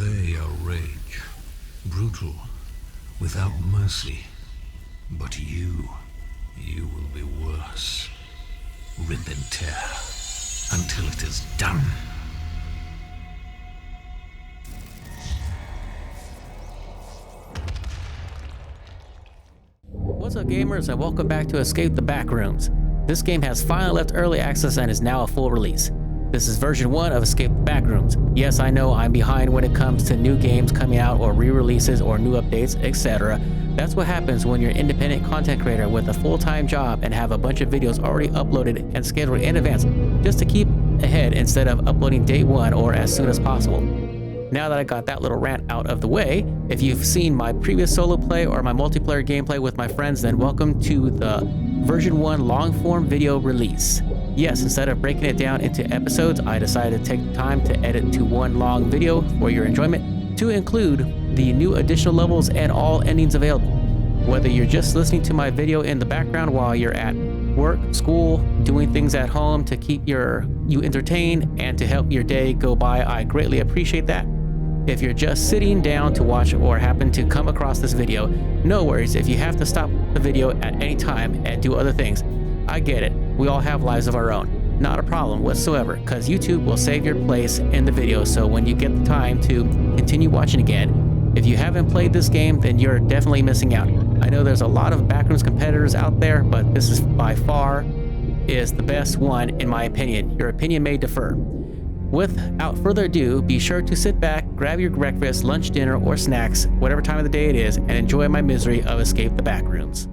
They are rage, brutal, without mercy. But you will be worse. Rip and tear, until it is done. What's up, gamers, and welcome back to Escape the Backrooms. This game has finally left early access and is now a full release. This is version 1 of Escape the Backrooms. Yes, I know I'm behind when it comes to new games coming out or re-releases or new updates, etc. That's what happens when you're an independent content creator with a full-time job and have a bunch of videos already uploaded and scheduled in advance just to keep ahead instead of uploading day 1 or as soon as possible. Now that I got that little rant out of the way, if you've seen my previous solo play or my multiplayer gameplay with my friends, then welcome to the version 1 long-form video release. Yes, instead of breaking it down into episodes, I decided to take the time to edit to one long video for your enjoyment to include the new additional levels and all endings available. Whether you're just listening to my video in the background while you're at work, school, doing things at home to keep you entertained and to help your day go by, I greatly appreciate that. If you're just sitting down to watch or happen to come across this video, no worries if you have to stop the video at any time and do other things. I get it. We all have lives of our own. Not a problem whatsoever, because YouTube will save your place in the video, so when you get the time to continue watching again, if you haven't played this game, then you're definitely missing out. I know there's a lot of Backrooms competitors out there, but this is by far is the best one in my opinion. Your opinion may differ. Without further ado, be sure to sit back, grab your breakfast, lunch, dinner, or snacks, whatever time of the day it is, and enjoy my misery of Escape the Backrooms.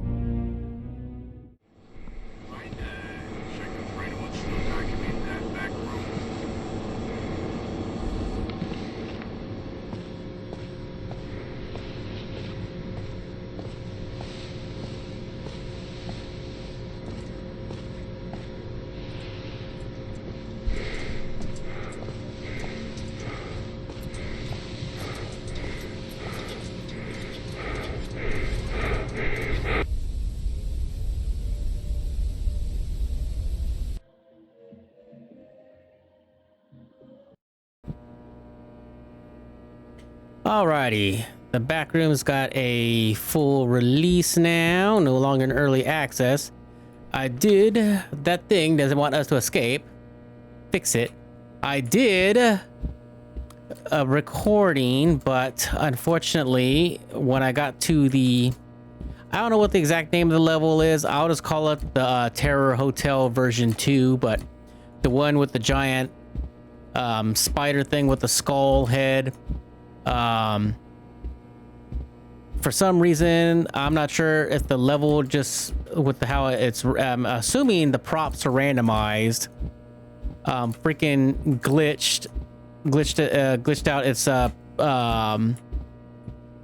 Alrighty, the Backrooms got a full release now, no longer in early access. I did that thing doesn't want us to escape. Fix it. I did a recording, but unfortunately, when I got to the, I don't know what the exact name of the level is. I'll just call it the Terror Hotel version 2, but the one with the giant spider thing with the skull head. For some reason, I'm not sure if the level just with how it's, assuming the props are randomized, freaking glitched out its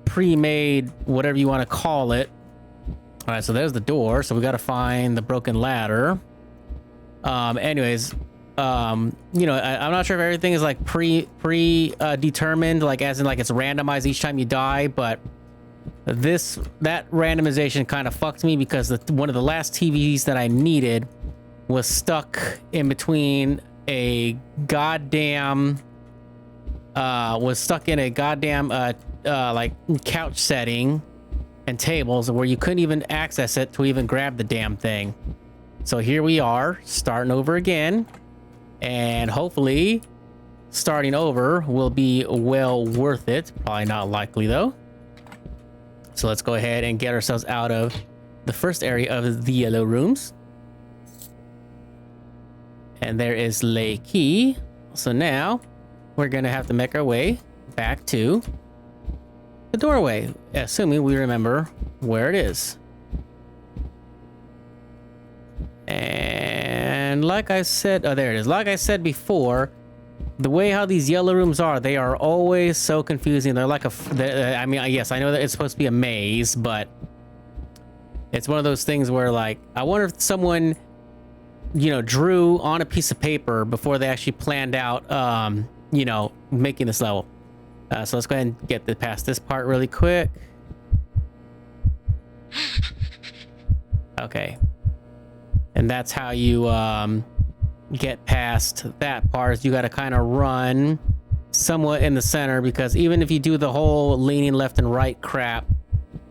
pre-made whatever you want to call it. All right, so there's the door. So we got to find the broken ladder. Anyways. You know, I'm not sure if everything is like determined, like as in like it's randomized each time you die, but that randomization kind of fucked me because one of the last TVs that I needed was stuck in between a goddamn like couch setting and tables where you couldn't even access it to even grab the damn thing. So here we are starting over again. And hopefully starting over will be well worth it. Probably not likely though. So let's go ahead and get ourselves out of the first area of the yellow rooms. And there is Lay Key. So now we're going to have to make our way back to the doorway, assuming we remember where it is. And like I said, oh, there it is. Like I said before, the way how these yellow rooms are, they are always so confusing. They're like I mean, yes, I know that it's supposed to be a maze, but it's one of those things where, like, I wonder if someone, you know, drew on a piece of paper before they actually planned out, you know, making this level. So let's go ahead and get past this part really quick. Okay. And that's how you get past that part. You got to kind of run somewhat in the center, because even if you do the whole leaning left and right crap,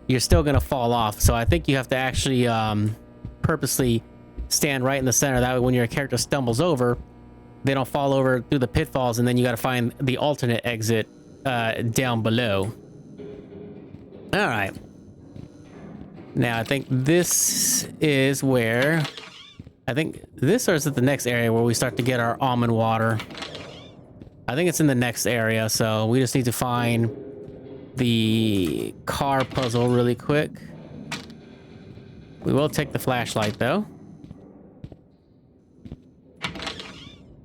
you're still gonna fall off. So I think you have to actually purposely stand right in the center. That way when your character stumbles over, they don't fall over through the pitfalls, and then you gotta find the alternate exit down below. All right. Now I think this is where... I think this, or is it the next area where we start to get our almond water? I think it's in the next area, so we just need to find the car puzzle really quick. We will take the flashlight though.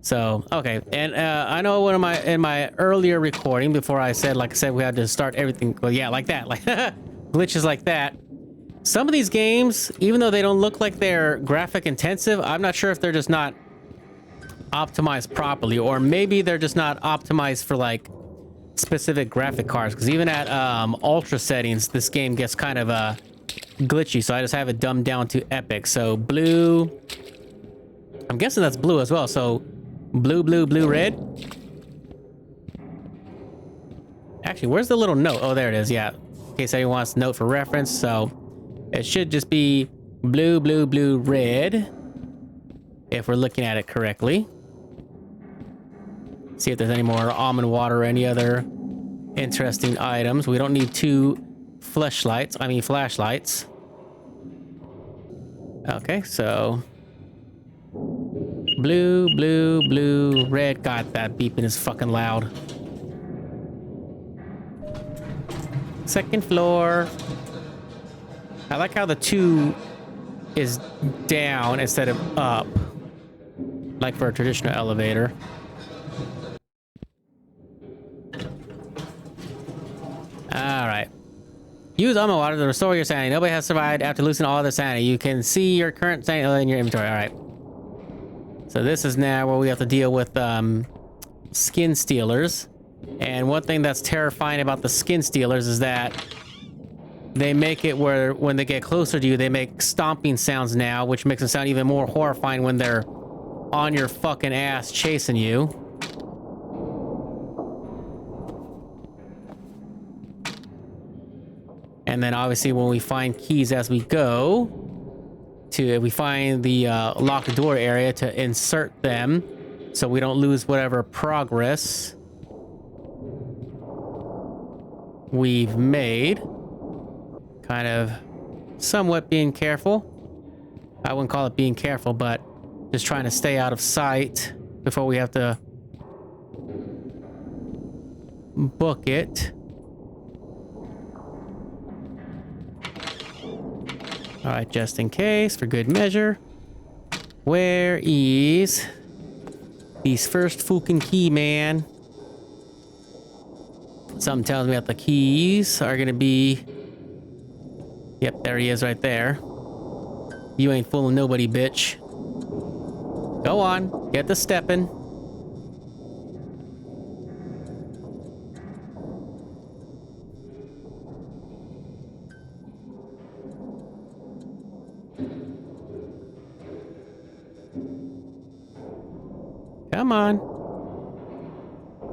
So, okay, and I know in my earlier recording, before I said, like I said, we had to start everything, well, yeah, like that, like glitches like that. Some of these games, even though they don't look like they're graphic intensive, I'm not sure if they're just not optimized properly, or maybe they're just not optimized for like specific graphic cards, because even at ultra settings, this game gets kind of glitchy, so I just have it dumbed down to epic. So blue, I'm guessing that's blue as well, so blue, blue, blue, red. Actually, where's the little note? Oh, there it is. Yeah, in case anyone wants to note for reference. So it should just be blue, blue, blue, red, if we're looking at it correctly. See if there's any more almond water or any other interesting items. We don't need two flashlights. Okay, so blue, blue, blue, red. God, that beeping is fucking loud. Second floor. I like how the 2 is down instead of up, like for a traditional elevator. Alright. Use almond water to restore your sanity. Nobody has survived after losing all their sanity. You can see your current sanity in your inventory. Alright. So this is now where we have to deal with skin stealers. And one thing that's terrifying about the skin stealers is that they make it where when they get closer to you, they make stomping sounds now, which makes it sound even more horrifying when they're on your fucking ass chasing you. And then obviously when we find keys as we go, we find the locked door area to insert them so we don't lose whatever progress we've made. Kind of somewhat being careful. I wouldn't call it being careful, but just trying to stay out of sight before we have to book it. All right, just in case, for good measure. Where is these first fucking key, man? Something tells me that the keys are gonna be... Yep, there he is right there. You ain't fooling nobody, bitch. Go on, get the stepping. Come on.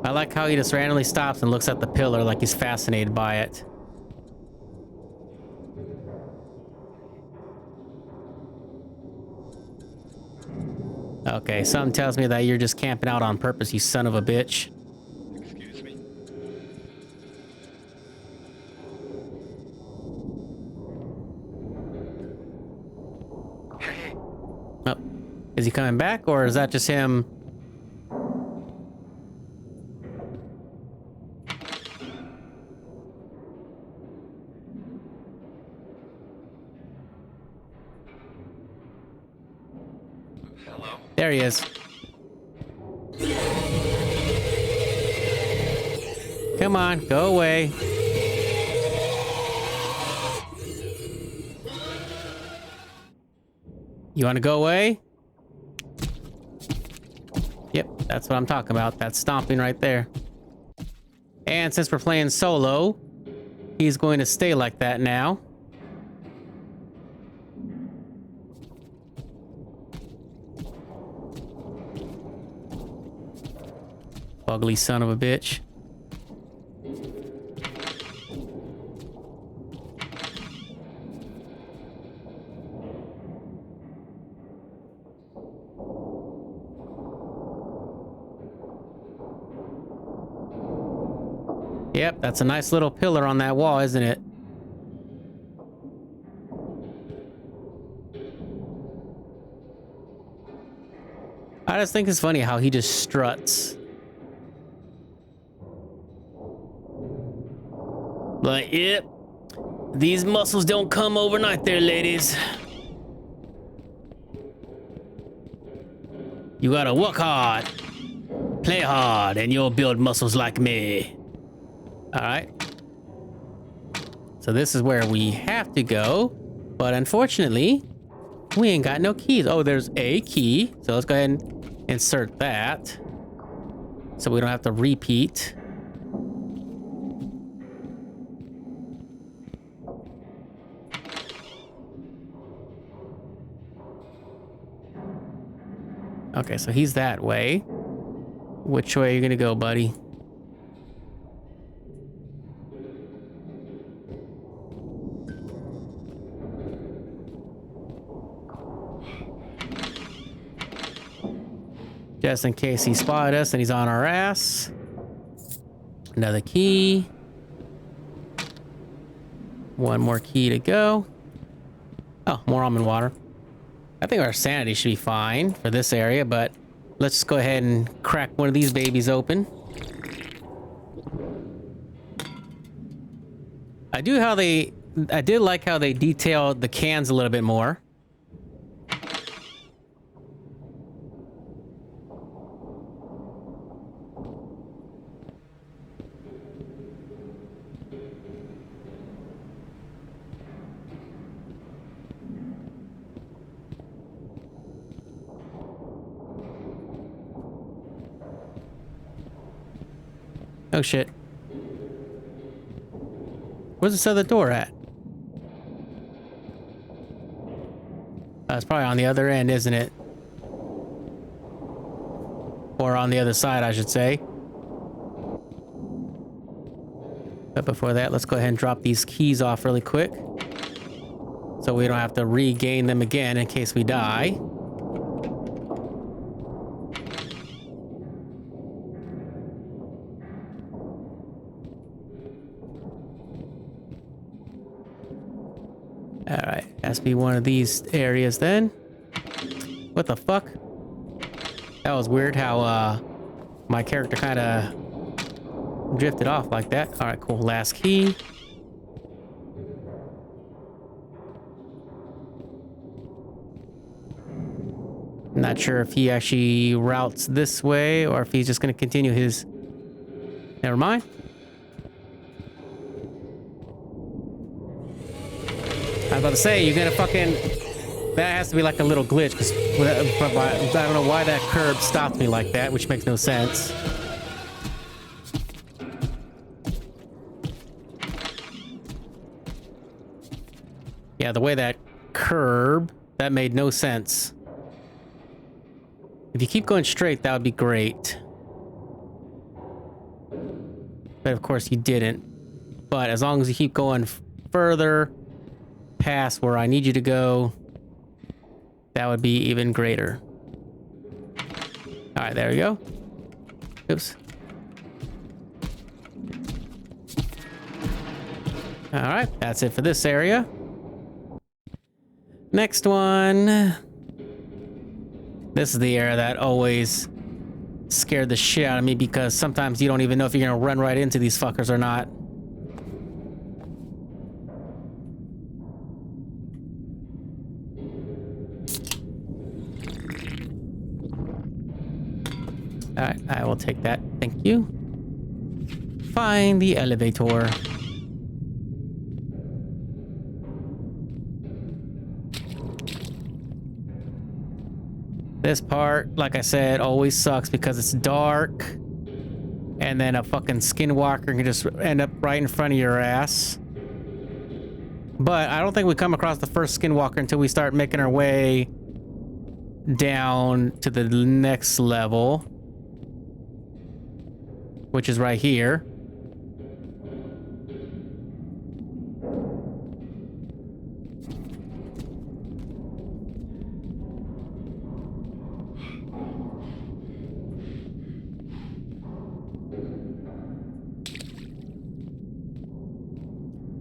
I like how he just randomly stops and looks at the pillar like he's fascinated by it. Okay, something tells me that you're just camping out on purpose, you son of a bitch. Excuse me? Oh, is he coming back, or is that just him? Hello? There he is. Come on, go away. You want to go away? Yep, that's what I'm talking about. That's stomping right there. And since we're playing solo, he's going to stay like that now. ugly son of a bitch. Yep, that's a nice little pillar on that wall, isn't it? I just think it's funny how he just struts. Like, yep, these muscles don't come overnight there, ladies. You gotta work hard, play hard, and you'll build muscles like me. All right. So this is where we have to go, but unfortunately, we ain't got no keys. Oh, there's a key. So let's go ahead and insert that so we don't have to repeat. Okay, so he's that way. Which way are you gonna go, buddy? Just in case he spotted us and he's on our ass. Another key. One more key to go. Oh, more almond water. I think our sanity should be fine for this area, but let's just go ahead and crack one of these babies open. I did like how they detailed the cans a little bit more. Oh shit. Where's this other door at? It's probably on the other end, isn't it? Or on the other side, I should say. But before that, let's go ahead and drop these keys off really quick, so we don't have to regain them again in case we die. Alright, has to be one of these areas then. What the fuck? That was weird how my character kind of drifted off like that. Alright, cool. Last key. Not sure if he actually routes this way or if he's just going to continue his... Never mind. I was about to say, you're gonna fucking... That has to be like a little glitch, because I don't know why that curb stopped me like that, which makes no sense. Yeah, the way that curb, that made no sense. If you keep going straight, that would be great. But of course you didn't. But as long as you keep going further past where I need you to go, that would be even greater. All right, there we go. Oops. All right, that's it for this area. Next one. This is the area that always scared the shit out of me, because sometimes you don't even know if you're gonna run right into these fuckers or not. Alright, I will take that. Thank you. Find the elevator. This part, like I said, always sucks because it's dark. And then a fucking skinwalker can just end up right in front of your ass. But I don't think we come across the first skinwalker until we start making our way down to the next level. which is right here.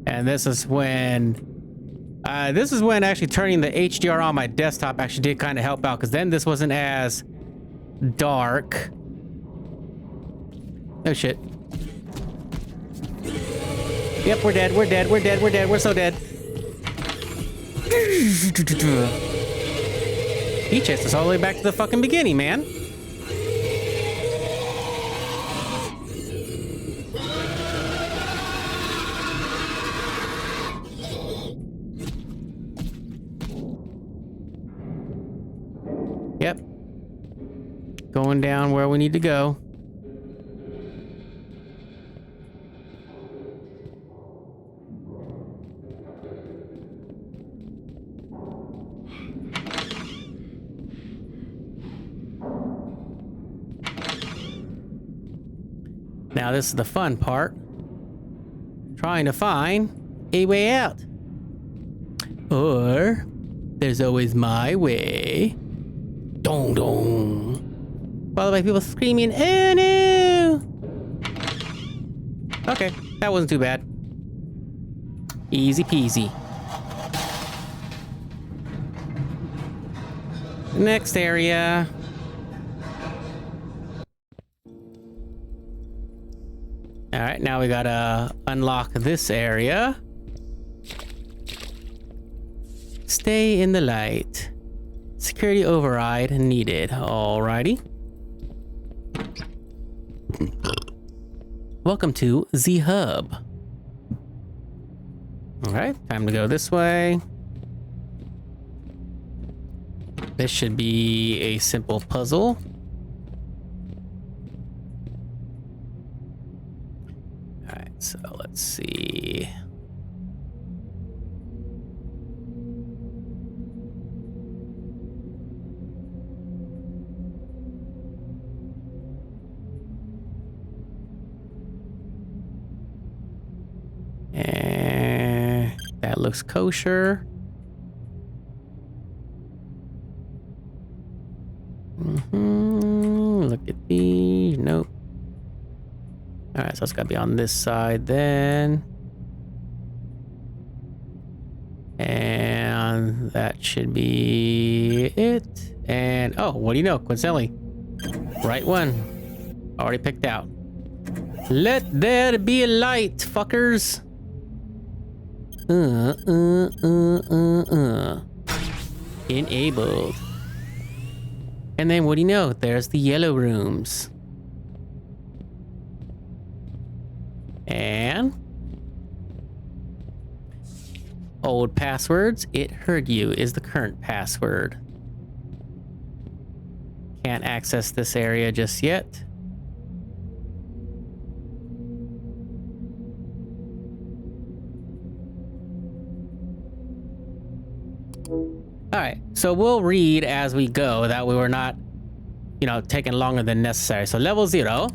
And this is when actually turning the HDR on my desktop actually did kind of help out, because then this wasn't as dark. Oh shit. Yep, we're dead, we're dead, we're dead, we're dead, we're so dead. He chased us all the way back to the fucking beginning, man. Yep. Going down where we need to go. Now this is the fun part. Trying to find a way out. Or there's always my way. Dong dong. Followed by people screaming, "Oh no!" Okay, that wasn't too bad. Easy peasy. Next area. All right, now we gotta unlock this area. Stay in the light. Security override needed. Alrighty. Welcome to the hub. Alright, time to go this way. This should be a simple puzzle. Alright, so let's see. And that looks kosher. Look at these. Nope. All right, so it's gotta be on this side then. And that should be it. And oh, what do you know? Coincidentally, right one. Already picked out. Let there be a light, fuckers. Enabled. And then what do you know? There's the yellow rooms. And old passwords. It heard you is the current password. Can't access this area just yet. All right, so we'll read as we go. That way we're not, taking longer than necessary. So level 0.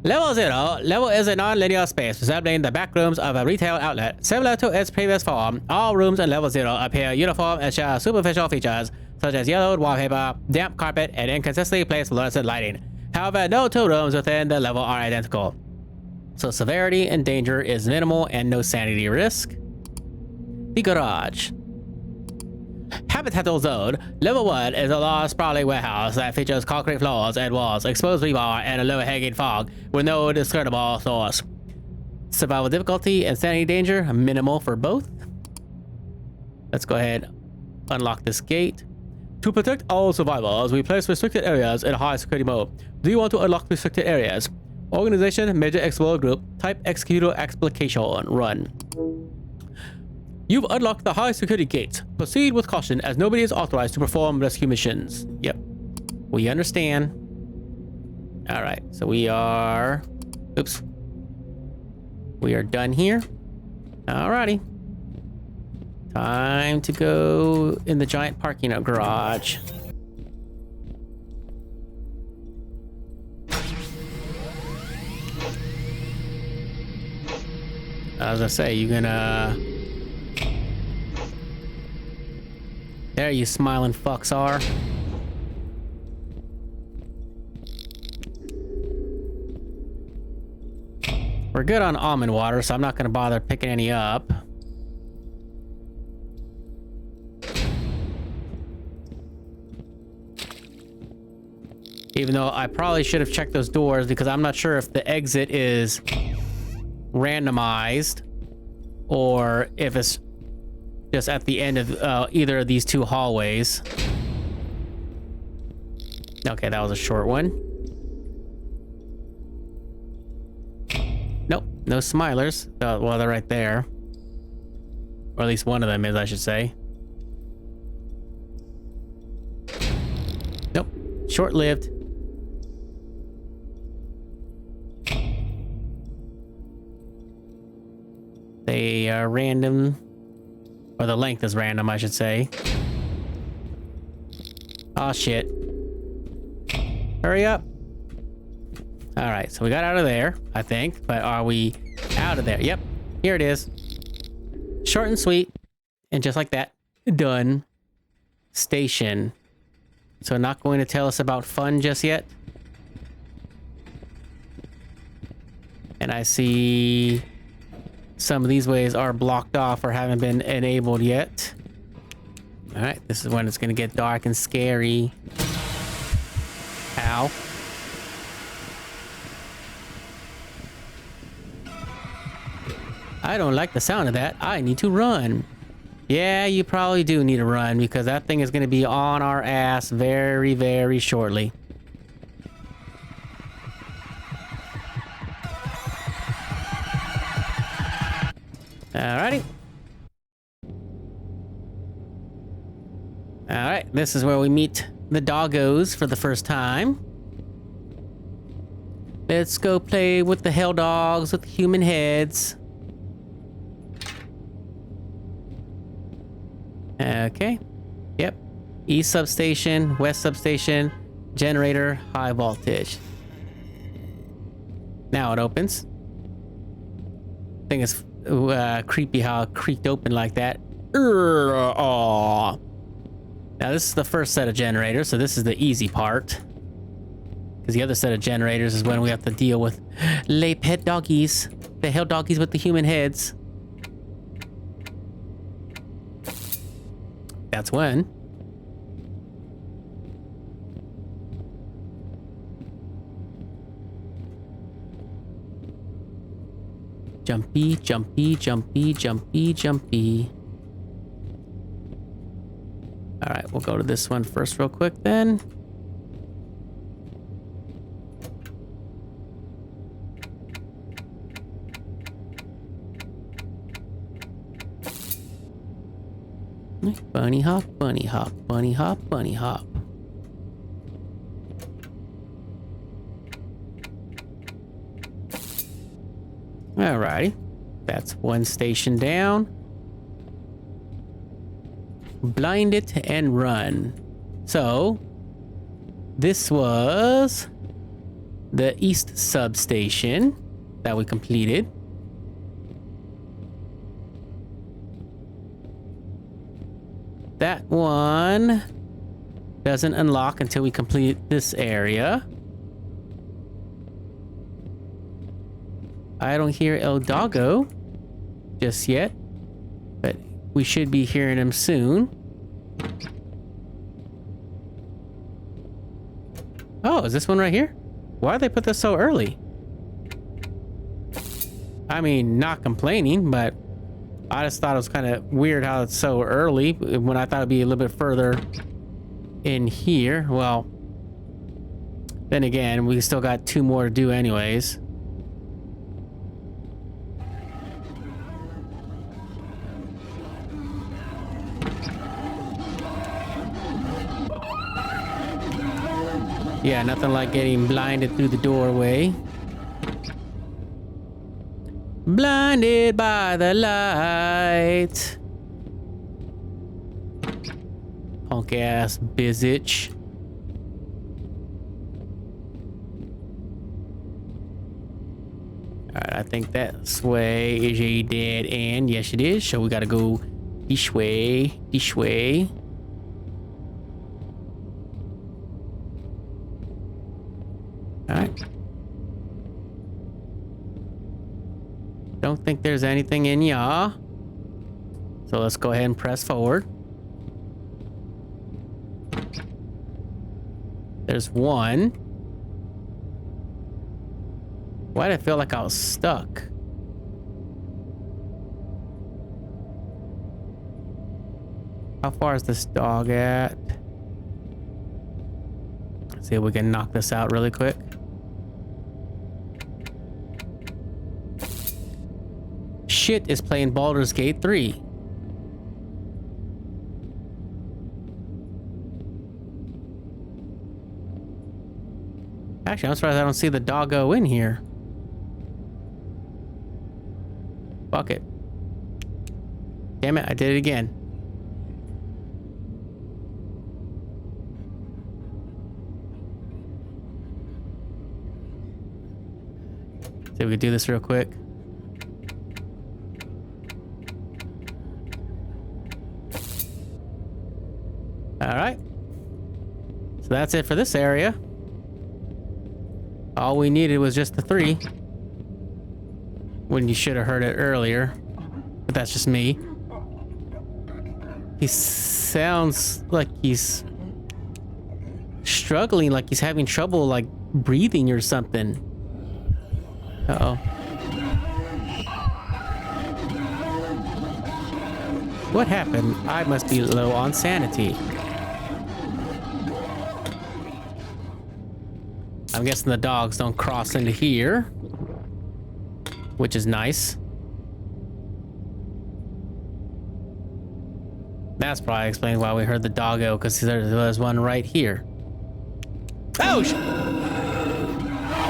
Level 0. Level is a non-linear space resembling the back rooms of a retail outlet. Similar to its previous form, all rooms in level 0 appear uniform and share superficial features such as yellowed wallpaper, damp carpet, and inconsistently placed fluorescent lighting. However, no two rooms within the level are identical. So severity and danger is minimal and no sanity risk. The garage. Habitable zone. Level 1 is a large, sprawling warehouse that features concrete floors and walls, exposed rebar, and a low-hanging fog with no discernible source. Survival difficulty and sanity danger, minimal for both. Let's go ahead unlock this gate. To protect all survivors, we place restricted areas in high security mode. Do you want to unlock restricted areas? Organization, Major Explorer Group, type Executor Application, run. You've unlocked the high security gate. Proceed with caution as nobody is authorized to perform rescue missions. Yep. We understand. All right, so we are... Oops. We are done here. Alrighty. Time to go in the giant parking garage. As I say, you gonna... There you smiling fucks are. We're good on almond water, so I'm not gonna bother picking any up. Even though I probably should have checked those doors because I'm not sure if the exit is randomized or if it's just at the end of either of these two hallways. Okay, that was a short one. Nope, no smilers. Well, they're right there. Or at least one of them is, I should say. Nope, short-lived. They are random, or the length is random, I should say. Oh shit. Hurry up. All right, so we got out of there, I think, but are we out of there? Yep, here it is. Short and sweet, and just like that, done. Station. So not going to tell us about fun just yet. And I see some of these ways are blocked off or haven't been enabled yet. All right, this is when it's gonna get dark and scary. Ow. I don't like the sound of that. I need to run. Yeah, you probably do need to run because that thing is gonna be on our ass very, very shortly. Alrighty. Alright, this is where we meet the doggos for the first time. Let's go play with the hell dogs with human heads. Okay. Yep. East substation, west substation, generator, high voltage. Now it opens. Thing is creepy how it creaked open like that. Now this is the first set of generators, so this is the easy part. Because the other set of generators is when we have to deal with lay pet doggies. The hell doggies with the human heads. That's when. Jumpy, jumpy, jumpy, jumpy, jumpy. All right, we'll go to this one first real quick then. Bunny hop, bunny hop, bunny hop, bunny hop. Alrighty, that's one station down. Blind it and run. So, this was the east substation that we completed. That one doesn't unlock until we complete this area. I don't hear El Doggo just yet, but we should be hearing him soon. Oh, is this one right here? Why did they put this so early? I mean, not complaining, but I just thought it was kind of weird how it's so early when I thought it'd be a little bit further in here. Well, then again, we still got two more to do anyways. Yeah, nothing like getting blinded through the doorway. Blinded by the light. Punk ass bizitch. Alright, Alright, I think this way is a dead end. Yes, it is. So we gotta go this way. This way. Alright. Don't think there's anything in ya. So let's go ahead and press forward. There's one. Why did I feel like I was stuck? How far is this dog at? Let's see if we can knock this out really quick. Shit is playing Baldur's Gate 3. Actually, I'm surprised I don't see the doggo in here. Fuck it. Damn it, I did it again. See if we could do this real quick. Alright. So that's it for this area. All we needed was just the 3. When you should have heard it earlier. But that's just me. He sounds like he's struggling, like he's having trouble like breathing or something. Uh-oh. What happened? I must be low on sanity. I'm guessing the dogs don't cross into here, which is nice. That's probably explains why we heard the doggo, because there was one right here. Oh,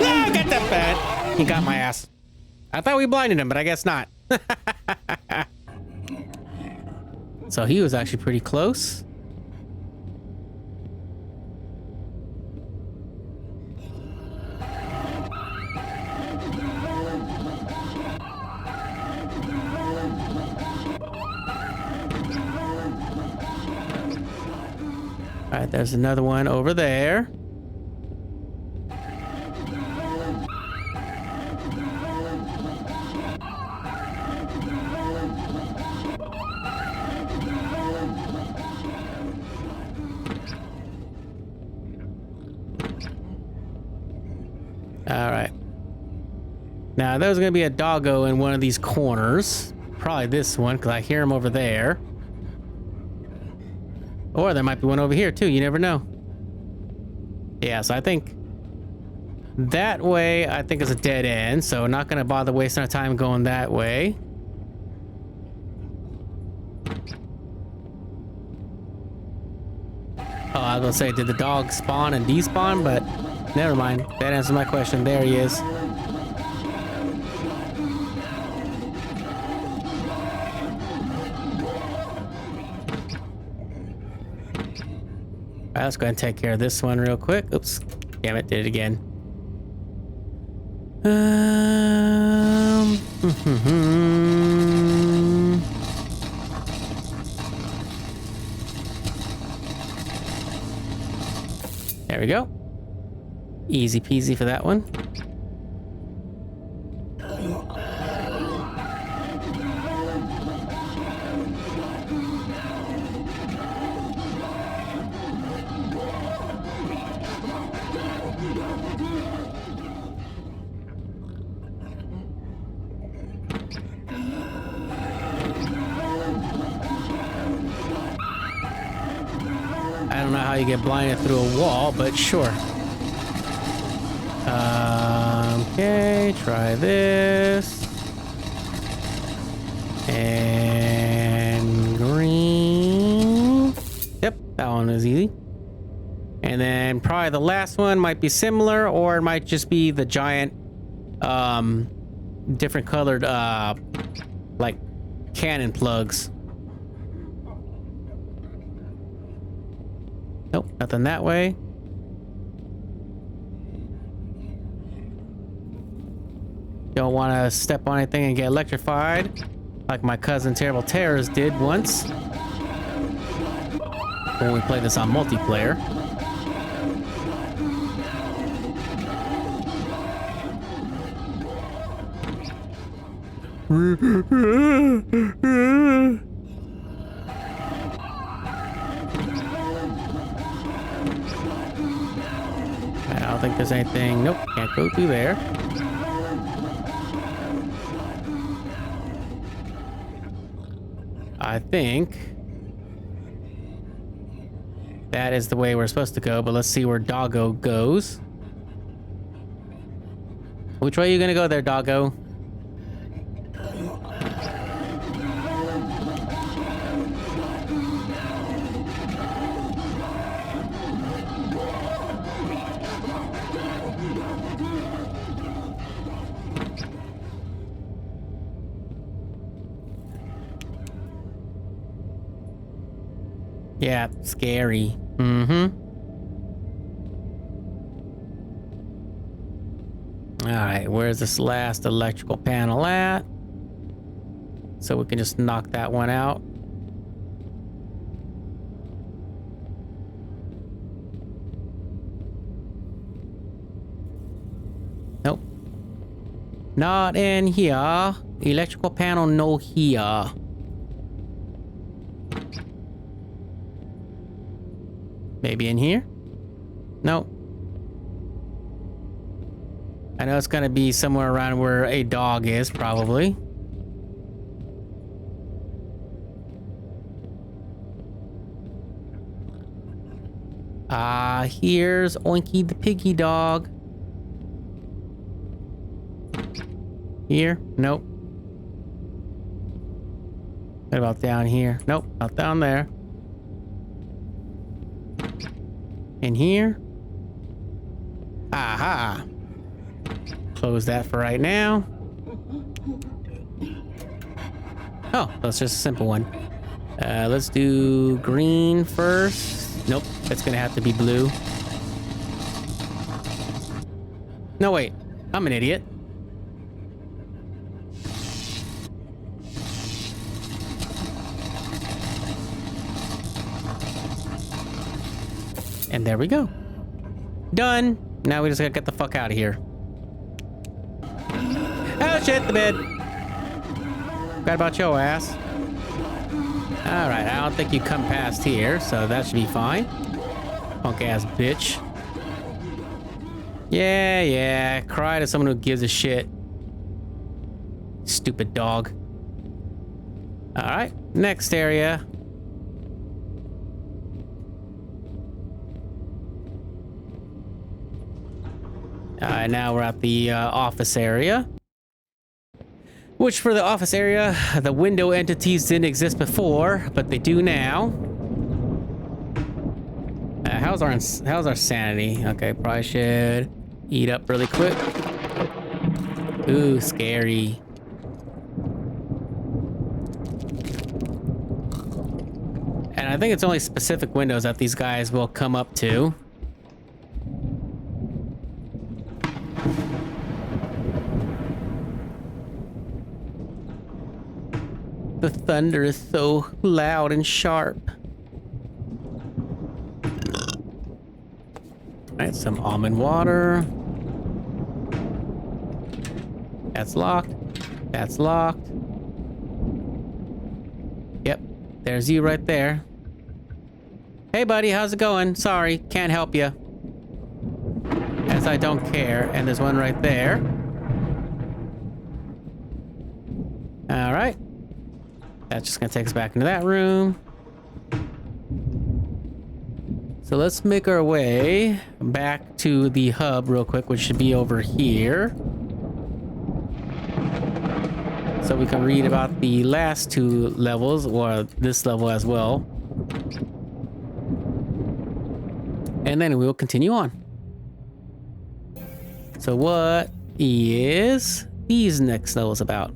no, get that bad. He got my ass. I thought we blinded him, but I guess not. So he was actually pretty close. All right, there's another one over there. All right. Now, there's going to be a doggo in one of these corners. Probably this one, because I hear him over there. Or there might be one over here too, you never know. Yeah, so I think that way I think is a dead end, so not gonna bother wasting our time going that way. Oh, I was gonna say, did the dog spawn and despawn? But never mind. That answers my question. There he is. Alright, let's go ahead and take care of this one real quick. Oops. Damn it, did it again. There we go. Easy peasy for that one. I don't know how you get blinded through a wall, but sure. Okay, try this. And green. Yep, that one is easy. And then probably the last one might be similar, or it might just be the giant, different colored, like cannon plugs. Nope, nothing that way. Don't want to step on anything and get electrified like my cousin Terrible Terrors did once when we played this on multiplayer. I don't think there's anything. Nope, can't go through there. I think that is the way we're supposed to go, but let's see where Doggo goes. Which way are you gonna go there, Doggo? Yeah, scary. Mm-hmm. Alright, where's this last electrical panel at? So we can just knock that one out. Nope. Not in here. Electrical panel, no here. Maybe in here? Nope. I know it's gonna be somewhere around where a dog is, probably. Here's Oinky the piggy dog. Here? Nope. What about down here? Nope, not down there. In here? Aha! Close that for right now. Oh, that's just a simple one. Let's do green first. Nope, that's gonna have to be blue. No, wait. I'm an idiot. And there we go. Done. Now we just gotta get the fuck out of here. Oh shit, the bed. Forgot about your ass. Alright, I don't think you come past here, so that should be fine. Punk ass bitch. Yeah. Cry to someone who gives a shit. Stupid dog. Alright, next area. Now we're at the office area. Which for the office area, the window entities didn't exist before, but they do now. How's our sanity? Okay, probably should eat up really quick. Ooh, scary. And I think it's only specific windows that these guys will come up to. The thunder is so loud and sharp. Alright, some almond water. That's locked. That's locked. Yep, there's you right there. Hey buddy, how's it going? Sorry, can't help you. As I don't care. And there's one right there. Alright. That's just gonna take us back into that room. So let's make our way back to the hub real quick, which should be over here. So we can read about the last two levels, or this level as well. And then we'll continue on. So what is these next levels about?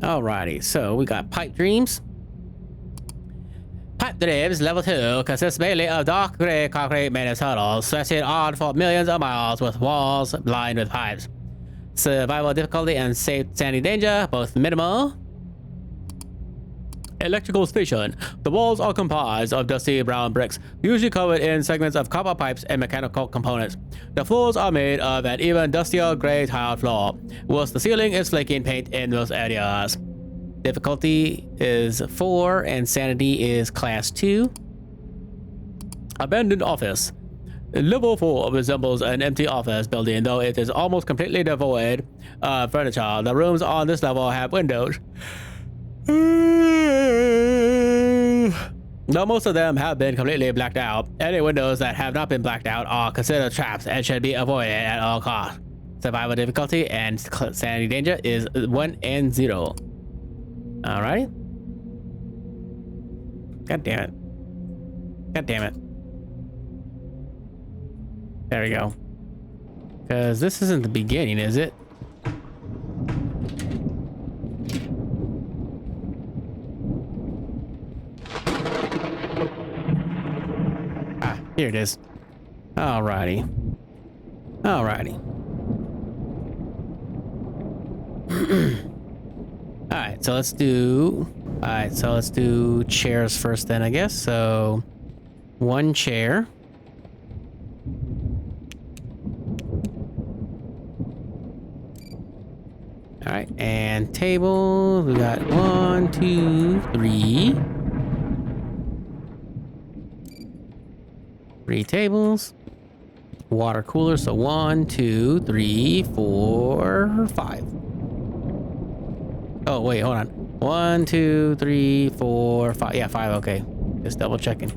Alrighty, so we got pipe dreams. Pipe Dreams Level 2 consists mainly of dark gray concrete made of tunnels stretching on for millions of miles with walls lined with pipes. Survival difficulty and sanity danger, both minimal. Electrical station. The walls are comprised of dusty brown bricks, usually covered in segments of copper pipes and mechanical components. The floors are made of an even dustier gray tiled floor, whilst the ceiling is flaking paint in those areas. Difficulty is 4 and sanity is class 2. Abandoned office. Level 4 resembles an empty office building, though it is almost completely devoid of furniture. The rooms on this level have windows, though most of them have been completely blacked out. Any windows that have not been blacked out are considered traps and should be avoided at all costs. Survival difficulty and sanity danger is 1 and 0. Alright. God damn it. God damn it. There we go. Because this isn't the beginning, is it? Ah, here it is. Alrighty. Alrighty. Alright, so let's do... Alright, so let's do chairs first then, I guess. So, 1 chair. Alright, and tables. We got 1, 2, 3. 3 tables. Water cooler, so 1, 2, 3, 4, 5. Oh, wait, hold on. 1, 2, 3, 4, 5. Yeah, 5, okay. Just double checking.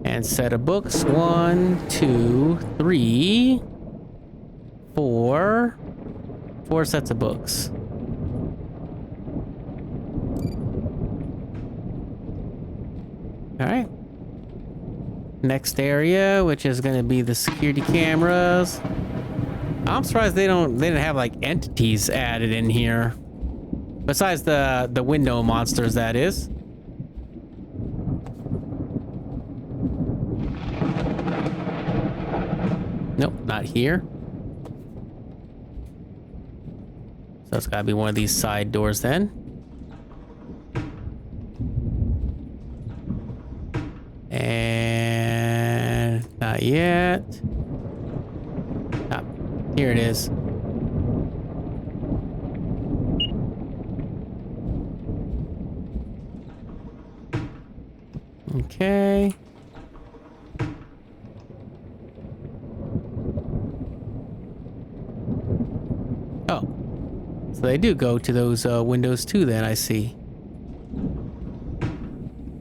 And set of books. 1, 2, 3, 4. 4 sets of books. Alright. Next area, which is gonna be the security cameras. I'm surprised they didn't have like entities added in here. Besides the window monsters, that is. Nope, not here. So it's gotta be one of these side doors then. And not yet. Ah, here it is. Okay. Oh. So they do go to those windows too then, I see.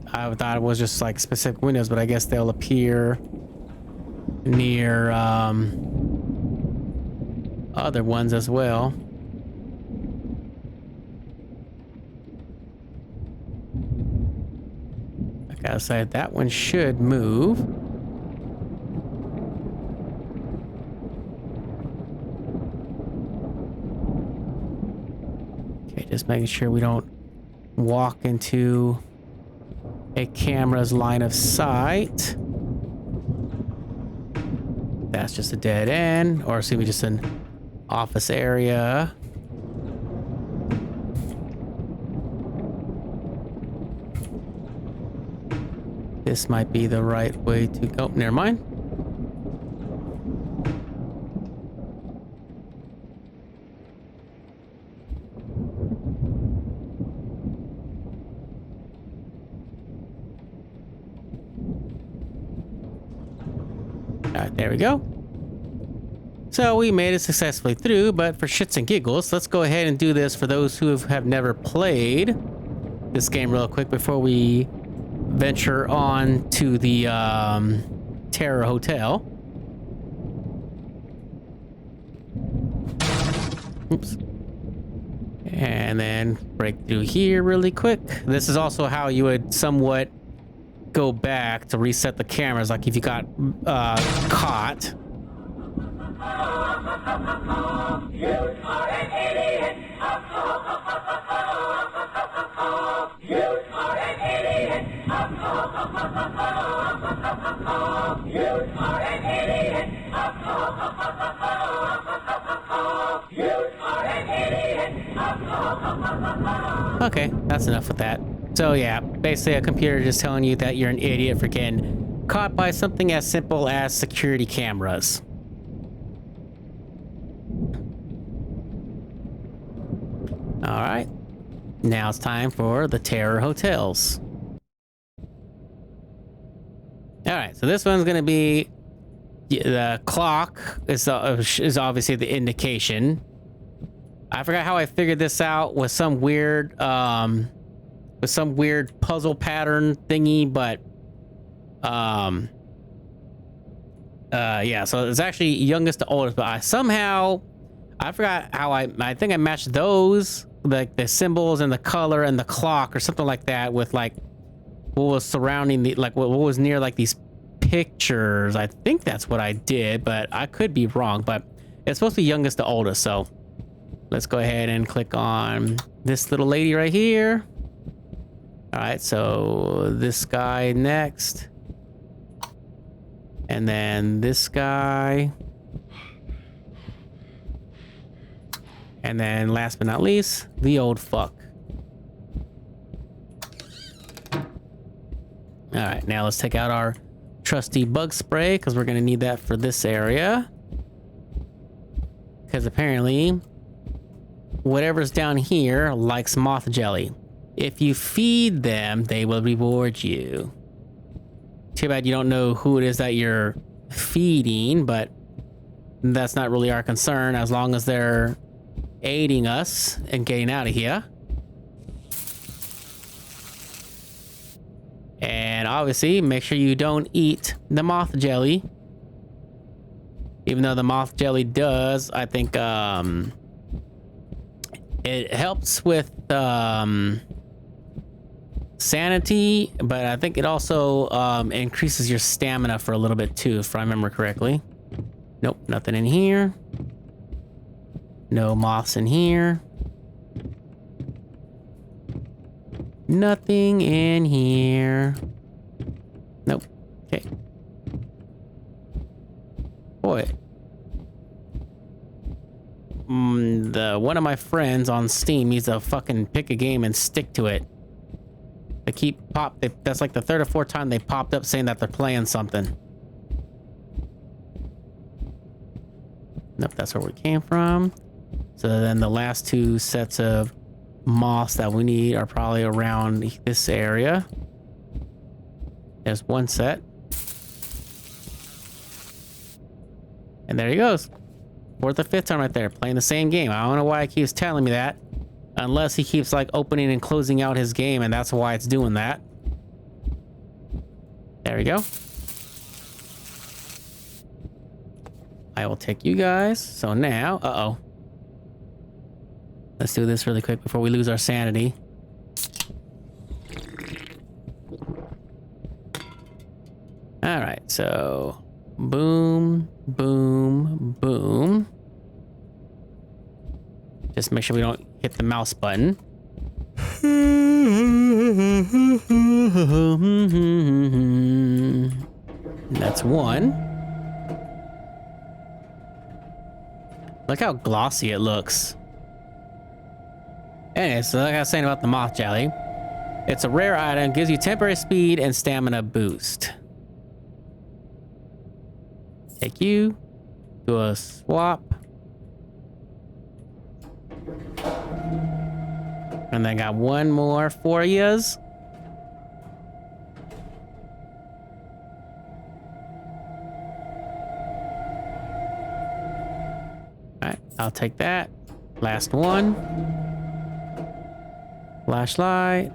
I thought it was just like specific windows, but I guess they'll appear near other ones as well. I gotta say that one should move. Okay, just making sure we don't walk into a camera's line of sight. That's just a dead end, or see, we just an office area. This might be the right way to go. Never mind. There we go. So we made it successfully through, but for shits and giggles, let's go ahead and do this for those who have never played this game real quick before we venture on to the Terror Hotel. Oops. And then break through here really quick. This is also how you would somewhat go back to reset the cameras, like if you got caught. You are an idiot. You are Okay, that's enough with that. So yeah, basically a computer just telling you that you're an idiot for getting caught by something as simple as security cameras. All right, now it's time for the terror hotels. All right, so this one's gonna be the clock is obviously the indication. I forgot how I figured this out with some weird puzzle pattern thingy, but yeah, so it's actually youngest to oldest, but I forgot how I think I matched those, like the symbols and the color and the clock or something like that with like what was surrounding the, like what was near like these pictures. I think that's what I did, but I could be wrong, but it's supposed to be youngest to oldest. So let's go ahead and click on this little lady right here. All right, so this guy next. And then this guy. And then last but not least, the old fuck. All right, now let's take out our trusty bug spray because we're going to need that for this area. Because apparently, whatever's down here likes moth jelly. If you feed them, they will reward you. Too bad you don't know who it is that you're feeding, but that's not really our concern as long as they're aiding us and getting out of here. And obviously, make sure you don't eat the moth jelly. Even though the moth jelly does, I think, it helps with sanity, but I think it also increases your stamina for a little bit too, if I remember correctly. Nope, nothing in here. No moths in here. Nothing in here. Nope. Okay. Boy. One of my friends on Steam needs to fucking pick a game and stick to it. That's like the third or fourth time they popped up saying that they're playing something. Nope, that's where we came from. So then the last two sets of moths that we need are probably around this area. There's one set. And there he goes. Fourth or fifth time right there, playing the same game. I don't know why he keeps telling me that. Unless he keeps like opening and closing out his game, and that's why it's doing that. There we go. I will take you guys. So now, uh-oh. Let's do this really quick before we lose our sanity. All right, so boom, boom, boom. Just make sure we don't hit the mouse button. That's one. Look how glossy it looks. Anyway, so like I was saying about the moth jelly, it's a rare item, gives you temporary speed and stamina boost. Take you, do a swap. And then got one more for yous. Alright, I'll take that. Last one. Flashlight.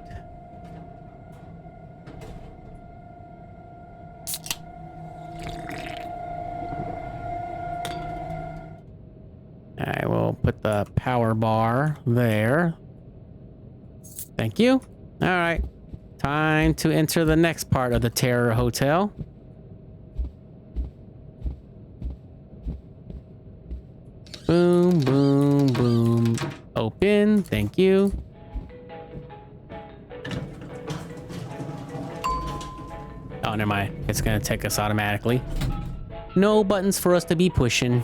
Alright, we'll put the power bar there. Thank you. All right. Time to enter the next part of the Terror Hotel. Boom, boom, boom. Open. Thank you. Oh, never mind. It's gonna take us automatically. No buttons for us to be pushing.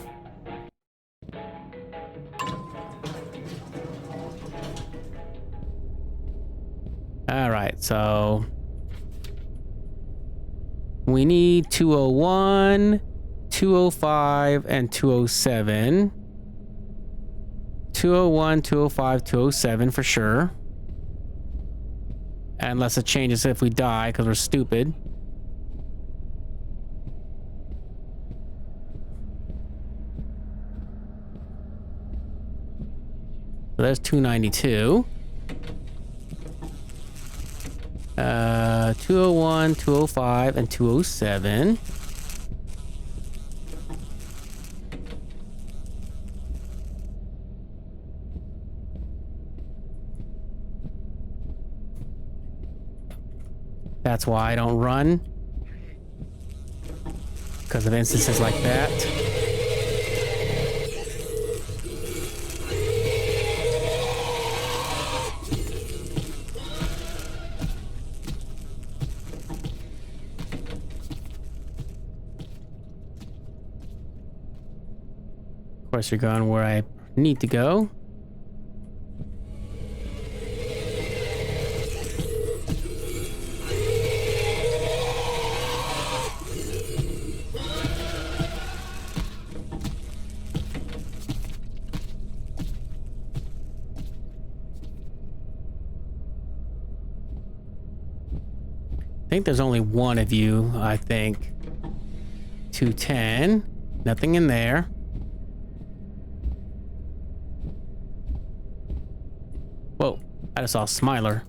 All right, so we need 201, 205, and 207. 201, 205, 207 for sure. Unless it changes if we die because we're stupid. So there's 292. 201, 205, and 207. That's why I don't run. Because of instances like that. Of course, you're going where I need to go. I think there's only one of you, I think. 210. Nothing in there. Whoa, I just saw a Smiler.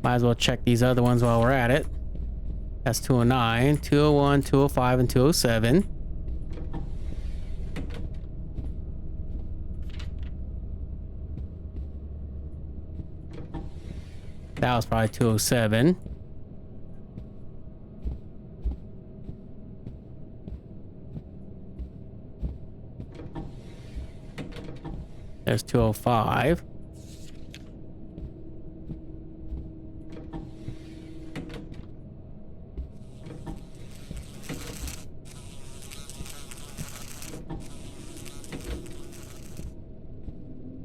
Might as well check these other ones while we're at it. That's 209, 201, 205, and 207. That was probably 207. There's 205.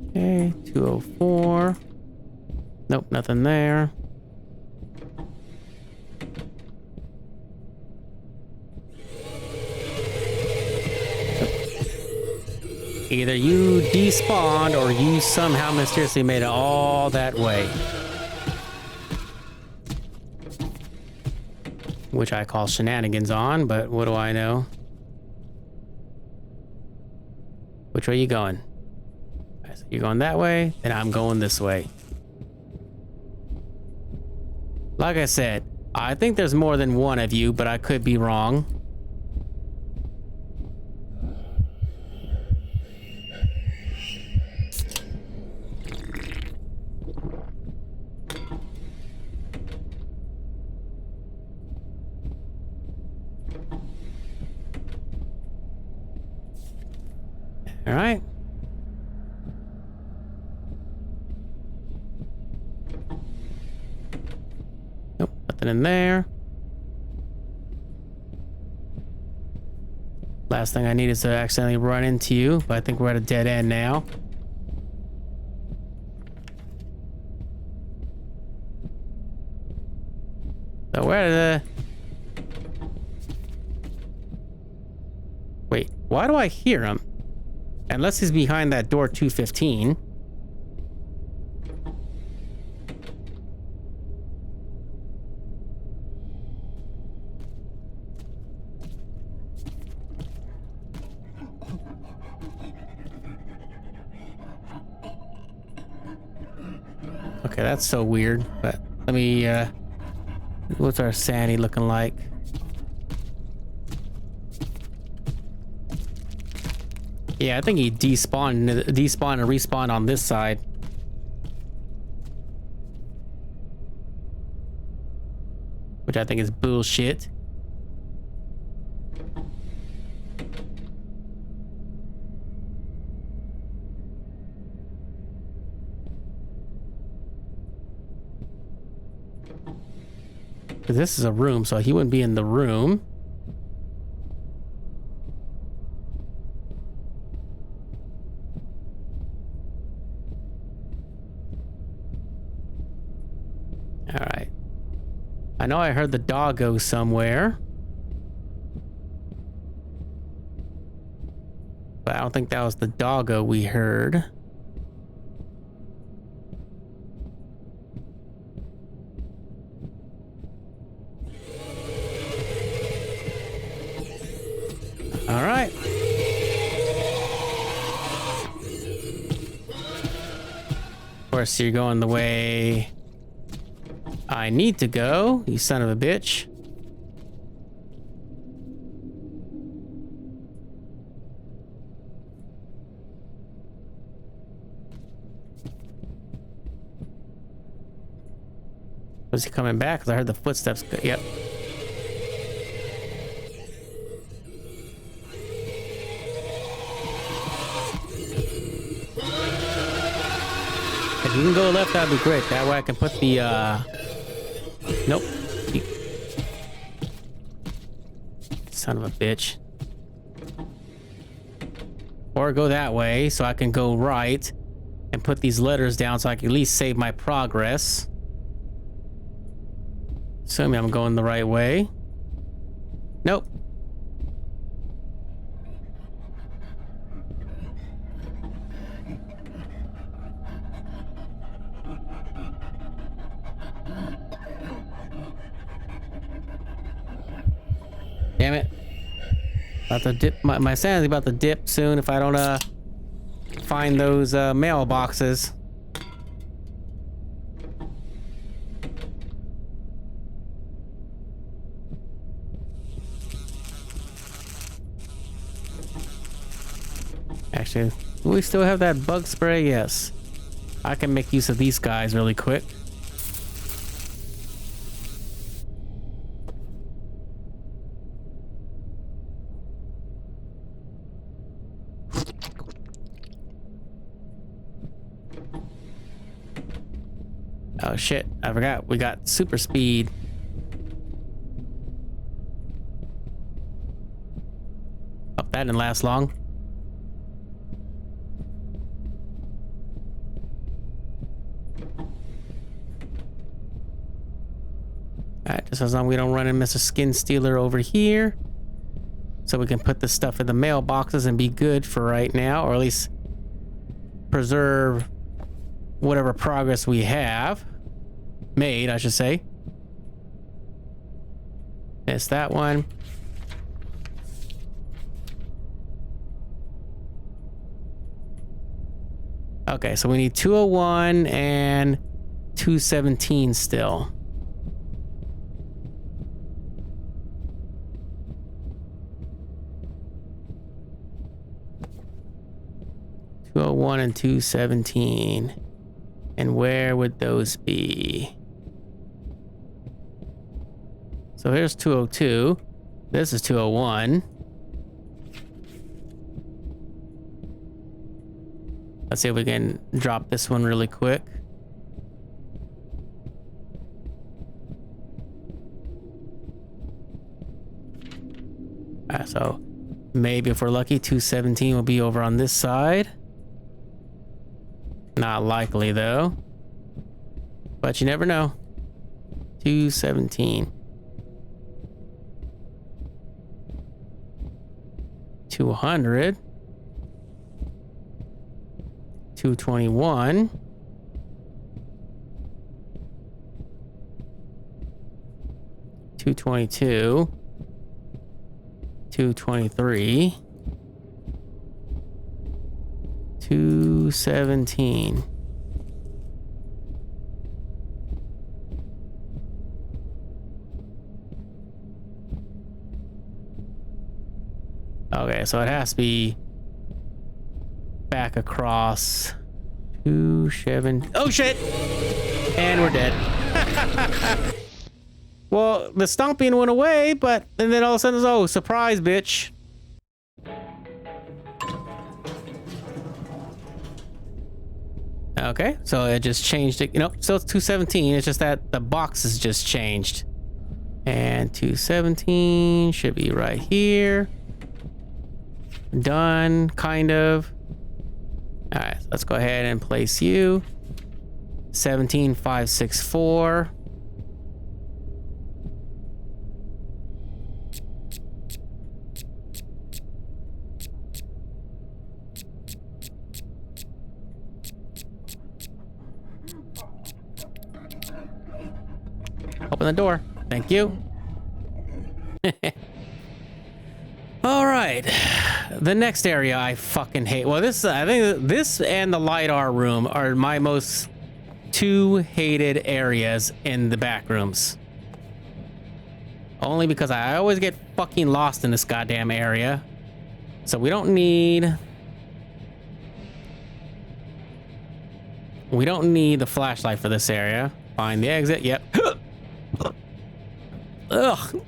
Okay, 204. Nope, nothing there. Either you despawned or you somehow mysteriously made it all that way. Which I call shenanigans on, but what do I know? Which way are you going? So you're going that way, and I'm going this way. Like I said, I think there's more than one of you, but I could be wrong. All right. Nope, nothing in there. Last thing I need is to accidentally run into you, but I think we're at a dead end now. So where are the... Wait, why do I hear him? Unless he's behind that door 215. Okay, that's so weird, but let me, what's our sanity looking like? Yeah, I think he despawned and respawned on this side. Which I think is bullshit. This is a room, so he wouldn't be in the room. All right. I know I heard the dog go somewhere. But I don't think that was the doggo we heard. All right. Of course, you're going the way I need to go, you son of a bitch. Was he coming back? Because I heard the footsteps. Yep. If you can go left, that'd be great. That way I can put the, Nope. Son of a bitch. Or go that way so I can go right and put these letters down so I can at least save my progress. Assuming I'm going the right way. Nope. Damn it. About to dip my sanity about to dip soon if I don't find those mailboxes. Actually, do we still have that bug spray? Yes. I can make use of these guys really quick. Oh shit, I forgot we got super speed. Oh, that didn't last long. Alright, just as long as we don't run and miss a skin stealer over here. So we can put the stuff in the mailboxes and be good for right now, or at least preserve whatever progress we have made, I should say. Missed that one. Okay, so we need 201 and 217 still. One and 217. And where would those be? So here's 202. This is 201. Let's see if we can drop this one really quick. So maybe if we're lucky, 217 will be over on this side. Not likely though, but you never know. 217, 200, 221, 222, 223, 217. Okay, so it has to be back across 27. Oh shit! And we're dead. Well, the stomping went away, but and then all of a sudden, oh, surprise, bitch. Okay, so it just changed it. You know, still it's 217. It's just that the boxes just changed. And 217 should be right here. Done, kind of. All right, let's go ahead and place you. 17564. Open the door. Thank you. All right. The next area I fucking hate. Well, I think this and the LiDAR room are my most two hated areas in the Backrooms. Only because I always get fucking lost in this goddamn area. So we don't need the flashlight for this area. Find the exit. Yep. Ugh.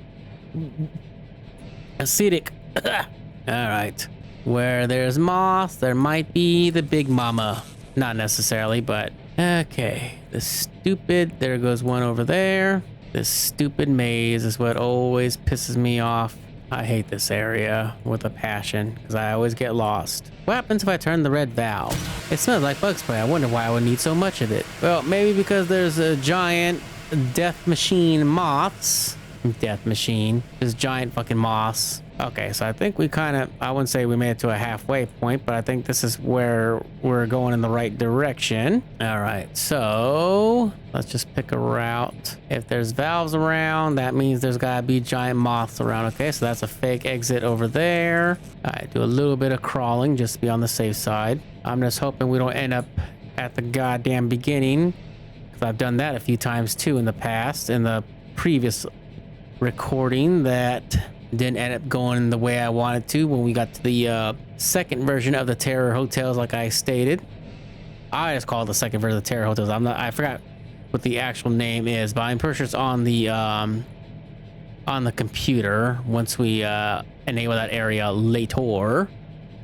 Acidic. All right. Where there's moss, there might be the big mama. Not necessarily, but okay. There goes one over there. This stupid maze is what always pisses me off. I hate this area with a passion because I always get lost. What happens if I turn the red valve? It smells like bug spray. I wonder why I would need so much of it. Well, maybe because there's a giant death machine moths. Death machine. This giant fucking moths. Okay, so I think we I wouldn't say we made it to a halfway point, but I think this is where we're going in the right direction. All right, so let's just pick a route. If there's valves around, that means there's gotta be giant moths around. Okay, so that's a fake exit over there. All right, do a little bit of crawling just to be on the safe side. I'm just hoping we don't end up at the goddamn beginning, because I've done that a few times too in the past, in the previous recording that didn't end up going the way I wanted to when we got to the second version of the Terror Hotels, like I stated. I just call it the second version of the Terror Hotels. I forgot what the actual name is, but I'm pretty sure it's on the computer once we enable that area later.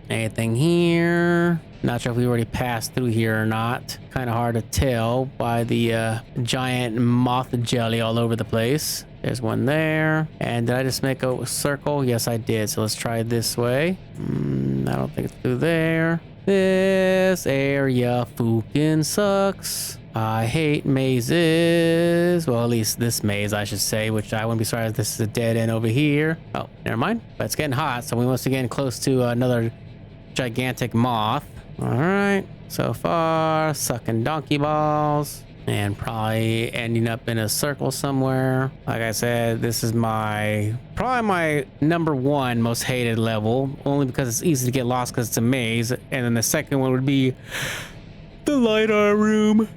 Anything here? Not sure if we already passed through here or not. Kind of hard to tell by the giant moth jelly all over the place. There's one there. And did I just make a circle? Yes, I did. So let's try it this way. I don't think it's through there. This area fucking sucks. I hate mazes. Well, at least this maze, I should say, which I wouldn't be sorry if this is a dead end over here. Oh, never mind. But it's getting hot, so we must be getting close to another gigantic moth. All right. So far, sucking donkey balls. And probably ending up in a circle somewhere. Like I said, this is probably my #1 most hated level, only because it's easy to get lost because it's a maze. And then the second one would be the LiDAR room.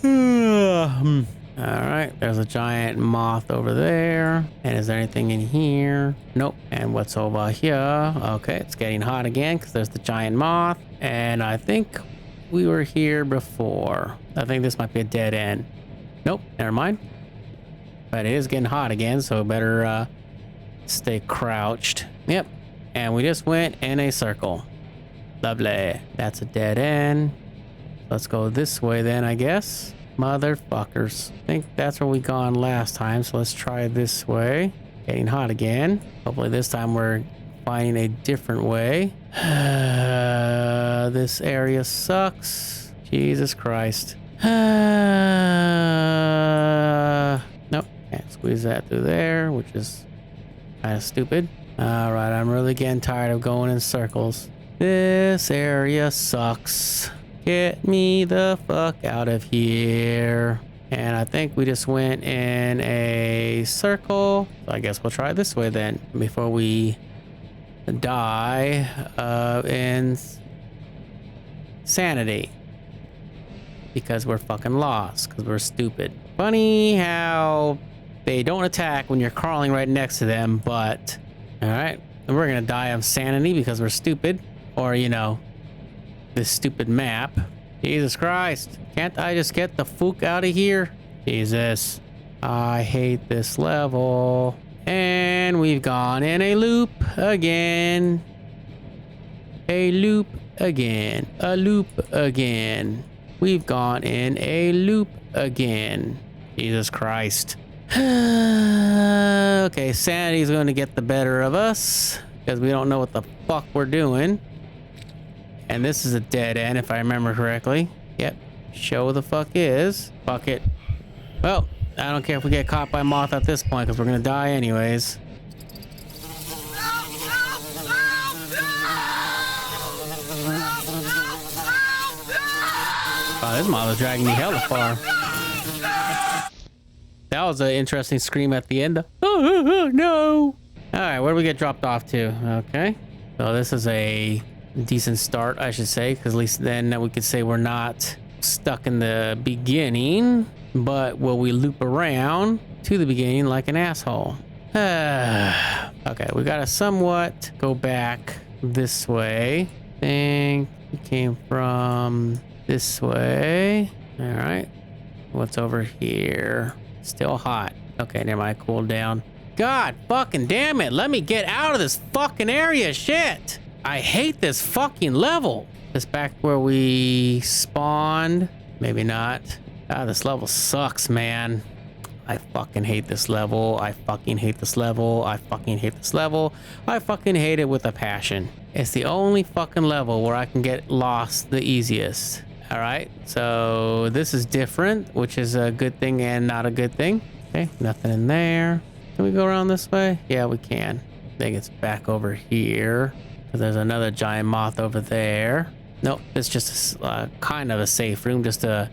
All right, there's a giant moth over there. And is there anything in here? Nope. And what's over here? Okay, it's getting hot again because there's the giant moth. And I think we were here before. I think this might be a dead end. Nope, never mind. But it is getting hot again, so better stay crouched. Yep, and we just went in a circle. Lovely. That's a dead end. Let's go this way then, I guess. Motherfuckers. I think that's where we gone last time, so let's try this way. Getting hot again. Hopefully this time we're finding a different way. This area sucks. Jesus Christ. Nope, can't squeeze that through there, which is kind of stupid. All right, I'm really getting tired of going in circles. This area sucks. Get me the fuck out of here. And I think we just went in a circle. So I guess we'll try this way then before we die in sanity. Because we're fucking lost. Because we're stupid. Funny how they don't attack when you're crawling right next to them, but... Alright. We're gonna die of sanity because we're stupid. Or, you know, this stupid map. Jesus Christ. Can't I just get the fuck out of here? Jesus. I hate this level. And we've gone in a loop again. A loop again. A loop again. We've gone in a loop again. Jesus Christ. Okay, sanity's going to get the better of us because we don't know what the fuck we're doing. And this is a dead end, if I remember correctly. Yep. Show the fuck is. Fuck it. Well, I don't care if we get caught by moth at this point because we're going to die anyways. Oh, this moth is dragging me hella far. That was an interesting scream at the end. Oh, no. All right, where do we get dropped off to? Okay. So this is a decent start, I should say, because at least then we could say we're not stuck in the beginning, but will we loop around to the beginning like an asshole? Okay, we got to somewhat go back this way. I think we came from this way. All right. What's over here? Still hot. Okay, never mind. Cool down. God fucking damn it. Let me get out of this fucking area. Shit. I hate this fucking level. This back where we spawned. Maybe not. Ah, this level sucks, man. I fucking hate this level. I fucking hate this level. I fucking hate this level. I fucking hate it with a passion. It's the only fucking level where I can get lost the easiest. All right, so this is different, which is a good thing and not a good thing. Okay, nothing in there. Can we go around this way? Yeah, we can. I think it's back over here. There's another giant moth over there. Nope, it's just a, kind of a safe room just to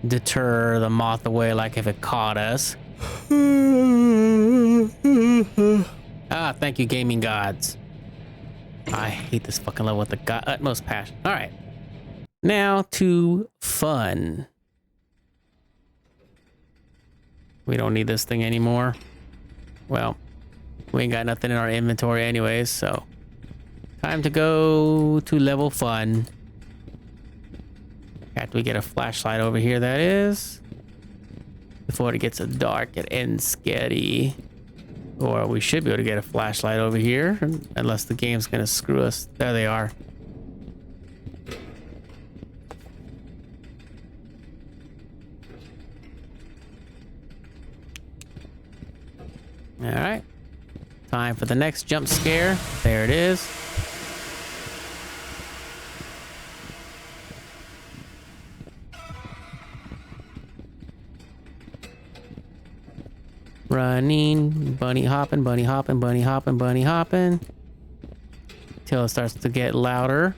deter the moth away, like if it caught us. Ah, thank you, gaming gods. I hate this fucking level with the utmost passion. All right. Now to fun. We don't need this thing anymore. Well, we ain't got nothing in our inventory anyways, so time to go to level fun. After we get a flashlight over here, that is. Before it gets dark, it ends scary. Or we should be able to get a flashlight over here, unless the game's gonna screw us. There they are. All right, time for the next jump scare. There it is. Running, bunny hopping, bunny hopping, bunny hopping, bunny hopping. Till it starts to get louder.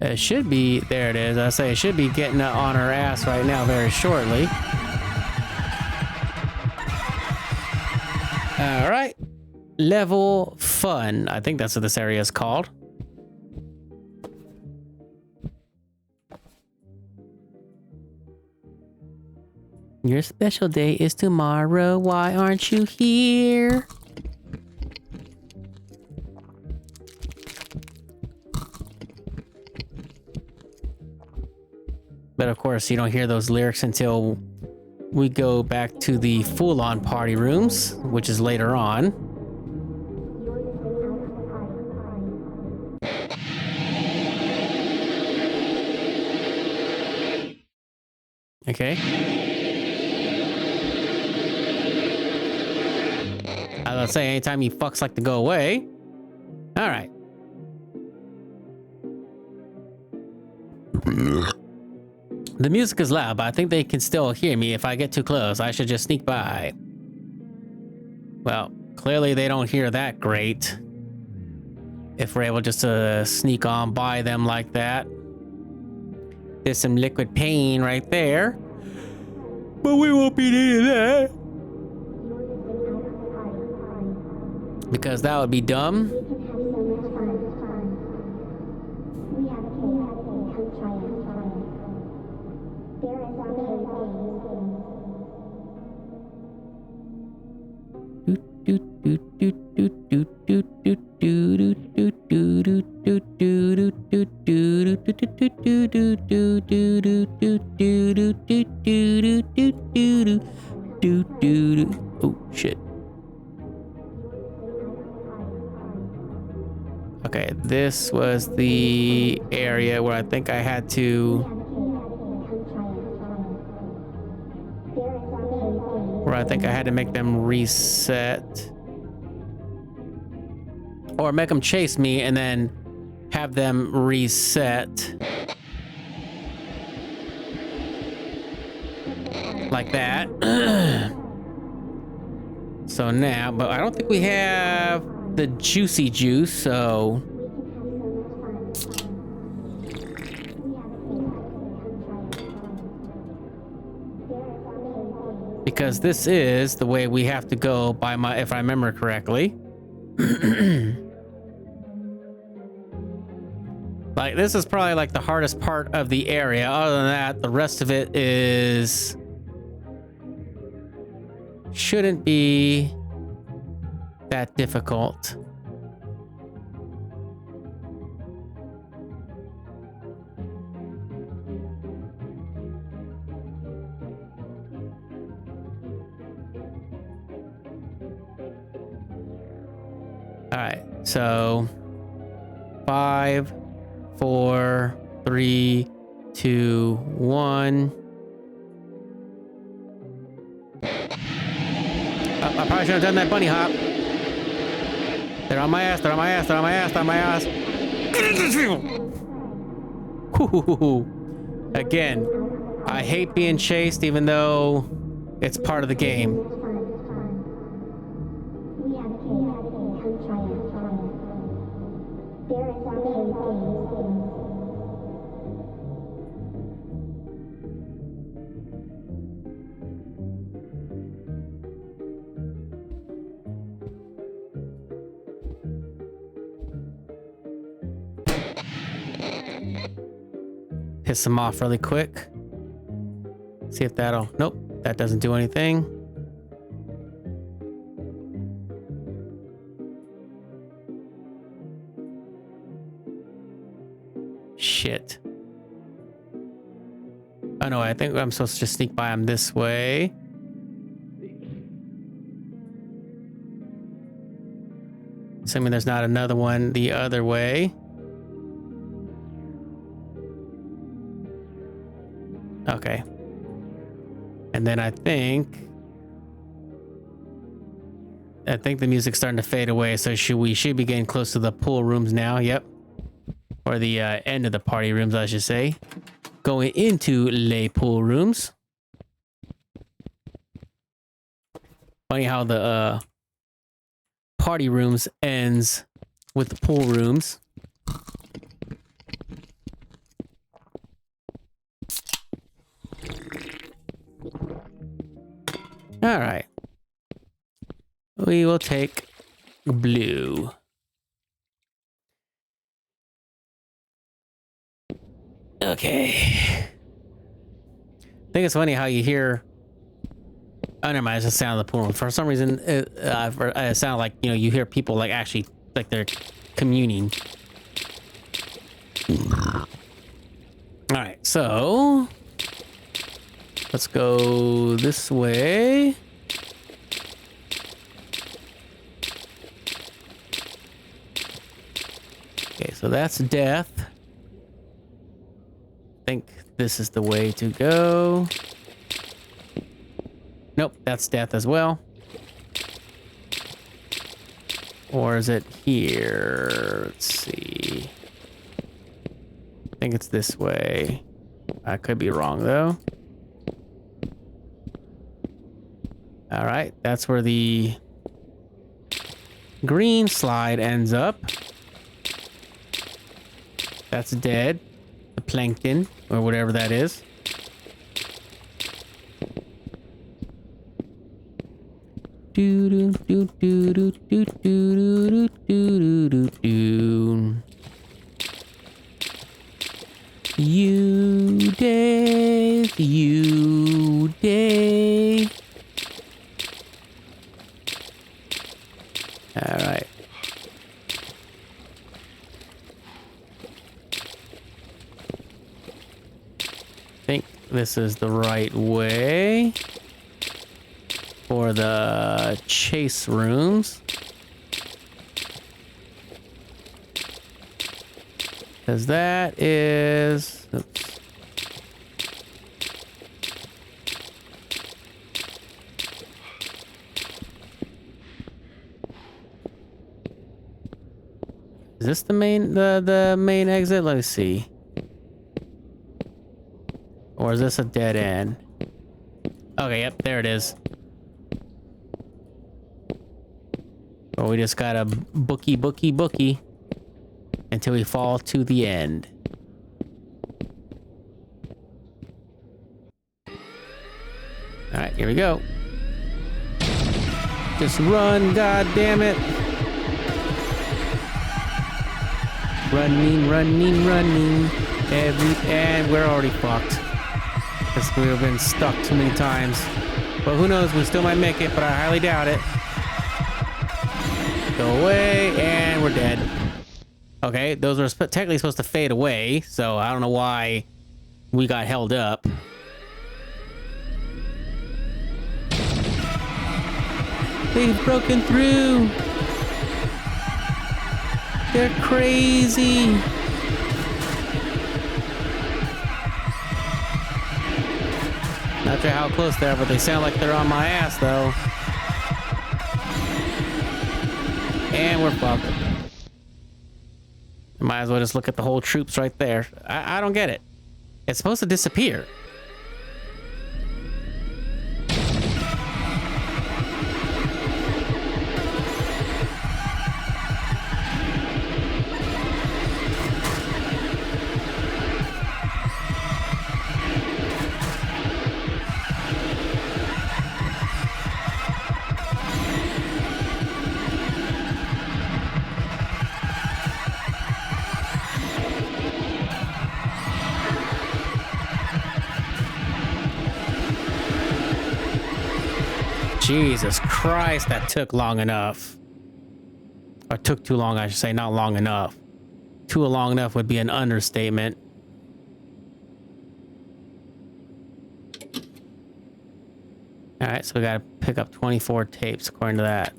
It should be, there it is. I say it should be getting on her ass right now very shortly. All right. Level fun. I think that's what this area is called. Your special day is tomorrow. Why aren't you here? But of course, you don't hear those lyrics until we go back to the full-on party rooms, which is later on. Okay. I was gonna say, anytime you fucks like to go away. All right. The music is loud, but I think they can still hear me if I get too close. I should just sneak by. Well, clearly they don't hear that great. If we're able just to sneak on by them like that. There's some liquid pain right there. But we won't be needing that. Because that would be dumb. Oh shit. Okay, this was the area where I think I had to... Where I think I had to make them reset. Or make them chase me and then have them reset. Like that. So now, but I don't think we have the juicy juice, so... Because this is the way we have to go by my, if I remember correctly. Like, this is probably like the hardest part of the area. Other than that, the rest of it is... shouldn't be that difficult. All right, so 5, 4, 3, 2, 1. I probably should have done that bunny hop. They're on my ass, they're on my ass, they're on my ass, they're on my ass. Again, I hate being chased even though it's part of the game. Piss them off really quick. See if that'll... Nope, that doesn't do anything. Shit. Oh no, I think I'm supposed to just sneak by him this way. Assuming there's not another one the other way. Okay. And then I think the music's starting to fade away, so we should be getting close to the pool rooms now. Yep. Or the end of the party rooms, I should say. Going into les pool rooms. Funny how the party rooms ends with the pool rooms. All right. We will take blue. Okay. I think it's funny how you hear... Oh, never mind. It's the sound of the pool. For some reason, it sounded like, you know, you hear people like actually, like they're communing. All right, so... Let's go this way. Okay, so that's death. I think this is the way to go. Nope, that's death as well. Or is it here? Let's see. I think it's this way. I could be wrong though. All right, that's where the green slide ends up. That's dead. The plankton, or whatever that is. Do do do do do do do do do do. You day, you day. All right. I think this is the right way for the chase rooms. Because that is... Oops. Is this the main exit? Let me see. Or is this a dead end? Okay, yep, there it is. But we just gotta bookie until we fall to the end. All right, here we go. Just run, god damn it. Running. And we're already fucked. Because we've been stuck too many times. But who knows, we still might make it, but I highly doubt it. Go away, and we're dead. Okay, those were technically supposed to fade away, so I don't know why we got held up. They've broken through. They're crazy. Not sure how close they are, but they sound like they're on my ass, though. And we're fucked. Might as well just look at the whole troops right there. I don't get it. It's supposed to disappear. Jesus Christ, that took long enough. Or took too long, I should say, not long enough. Too long enough would be an understatement. Alright, so we gotta pick up 24 tapes according to that.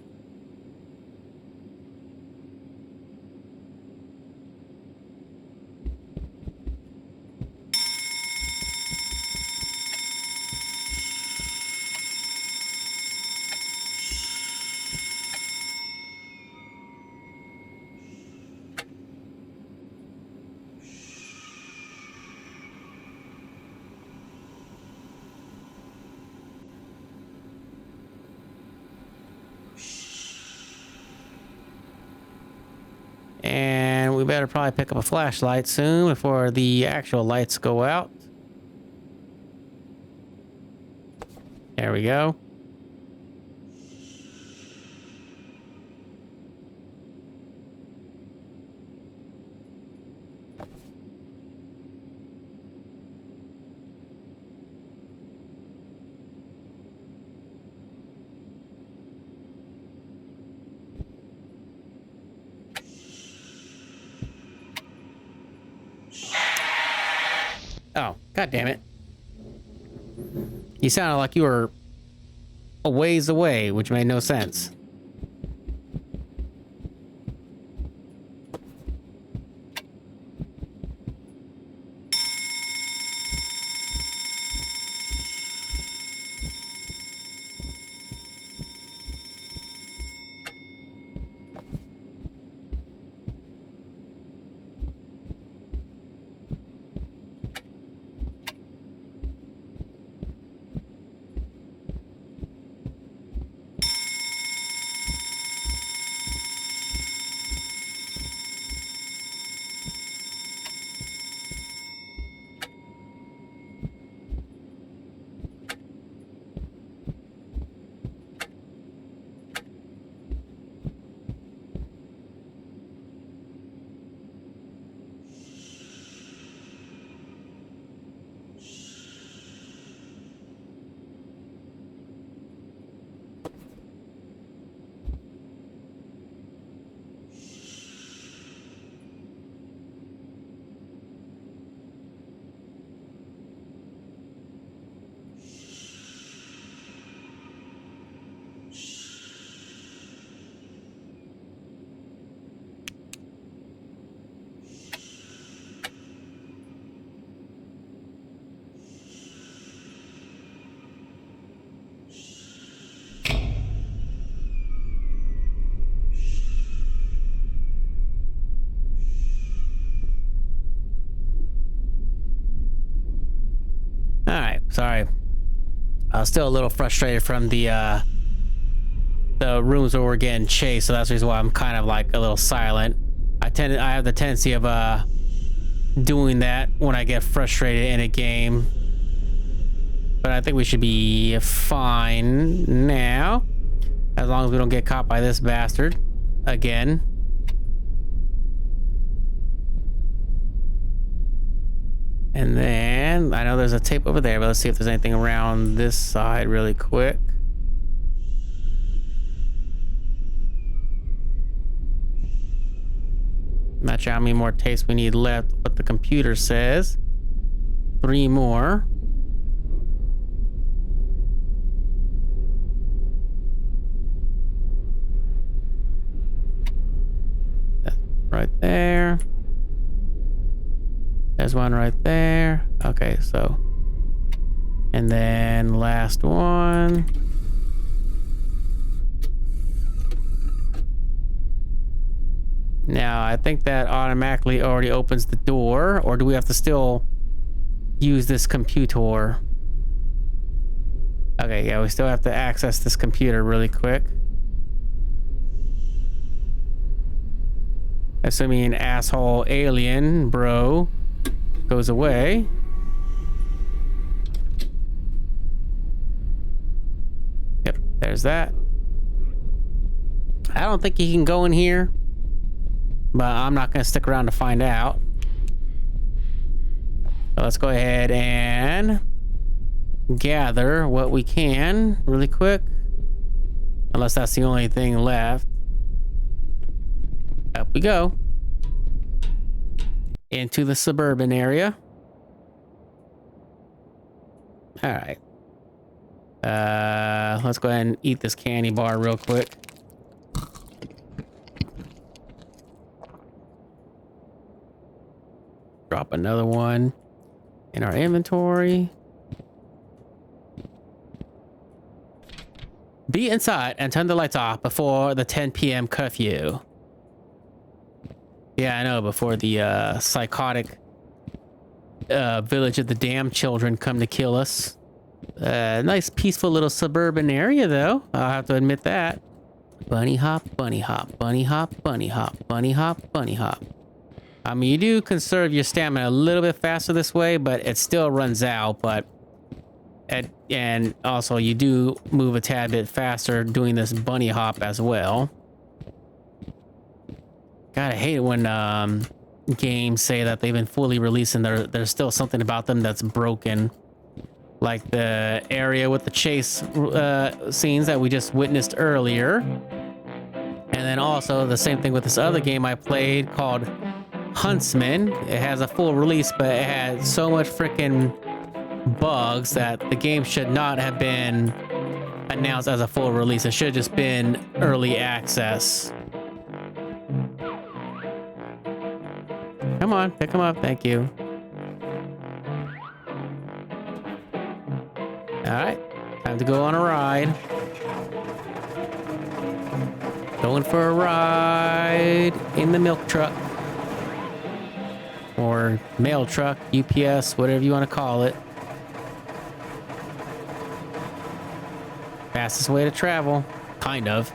And we better probably pick up a flashlight soon before the actual lights go out. There we go. Oh, god damn it. You sounded like you were a ways away, which made no sense. Sorry. I was still a little frustrated from the rooms where we're getting chased, so that's the reason why I'm kind of like a little silent. I have the tendency of doing that when I get frustrated in a game. But I think we should be fine now, as long as we don't get caught by this bastard again. And then I know there's a tape over there, but let's see if there's anything around this side really quick. Not sure how many more tapes we need left, what the computer says. 3 more. That's right there. There's one right there. Okay, so. And then last one. Now, I think that automatically already opens the door, or do we have to still use this computer? Okay, yeah, we still have to access this computer really quick. Assuming an asshole alien bro goes away. Yep, there's that. I don't think he can go in here, but I'm not going to stick around to find out. So let's go ahead and gather what we can really quick. Unless that's the only thing left. Up we go. Into the suburban area. All right. Let's go ahead and eat this candy bar real quick. Drop another one in our inventory. Be inside and turn the lights off before the 10 p.m. curfew. Yeah, I know, before the psychotic village of the damn children come to kill us. Nice peaceful little suburban area though, I'll have to admit that. Bunny hop, bunny hop, bunny hop, bunny hop, bunny hop, bunny hop. I mean, you do conserve your stamina a little bit faster this way, but it still runs out. But and also you do move a tad bit faster doing this bunny hop as well. God, I hate it when games say that they've been fully released and there's still something about them that's broken. Like the area with the chase scenes that we just witnessed earlier. And then also the same thing with this other game I played called Huntsman. It has a full release, but it had so much freaking bugs that the game should not have been announced as a full release. It should have just been early access. Come on, pick them up. Thank you. All right, time to go on a ride. Going for a ride in the milk truck. Or mail truck, UPS, whatever you want to call it. Fastest way to travel, kind of.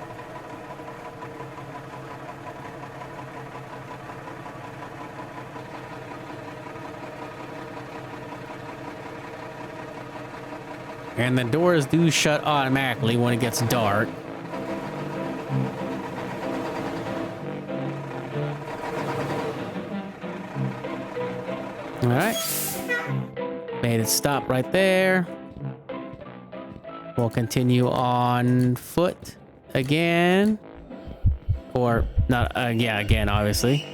And the doors do shut automatically when it gets dark. All right. Made it stop right there. We'll continue on foot again. Or not, yeah, again, obviously.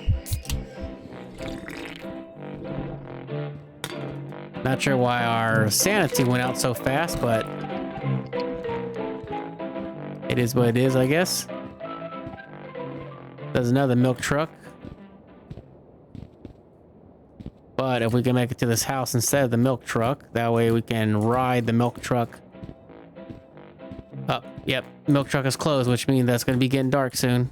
Not sure why our sanity went out so fast, but it is what it is, I guess. There's another milk truck. But if we can make it to this house instead of the milk truck, that way we can ride the milk truck. Oh, yep, milk truck is closed, which means that's going to be getting dark soon.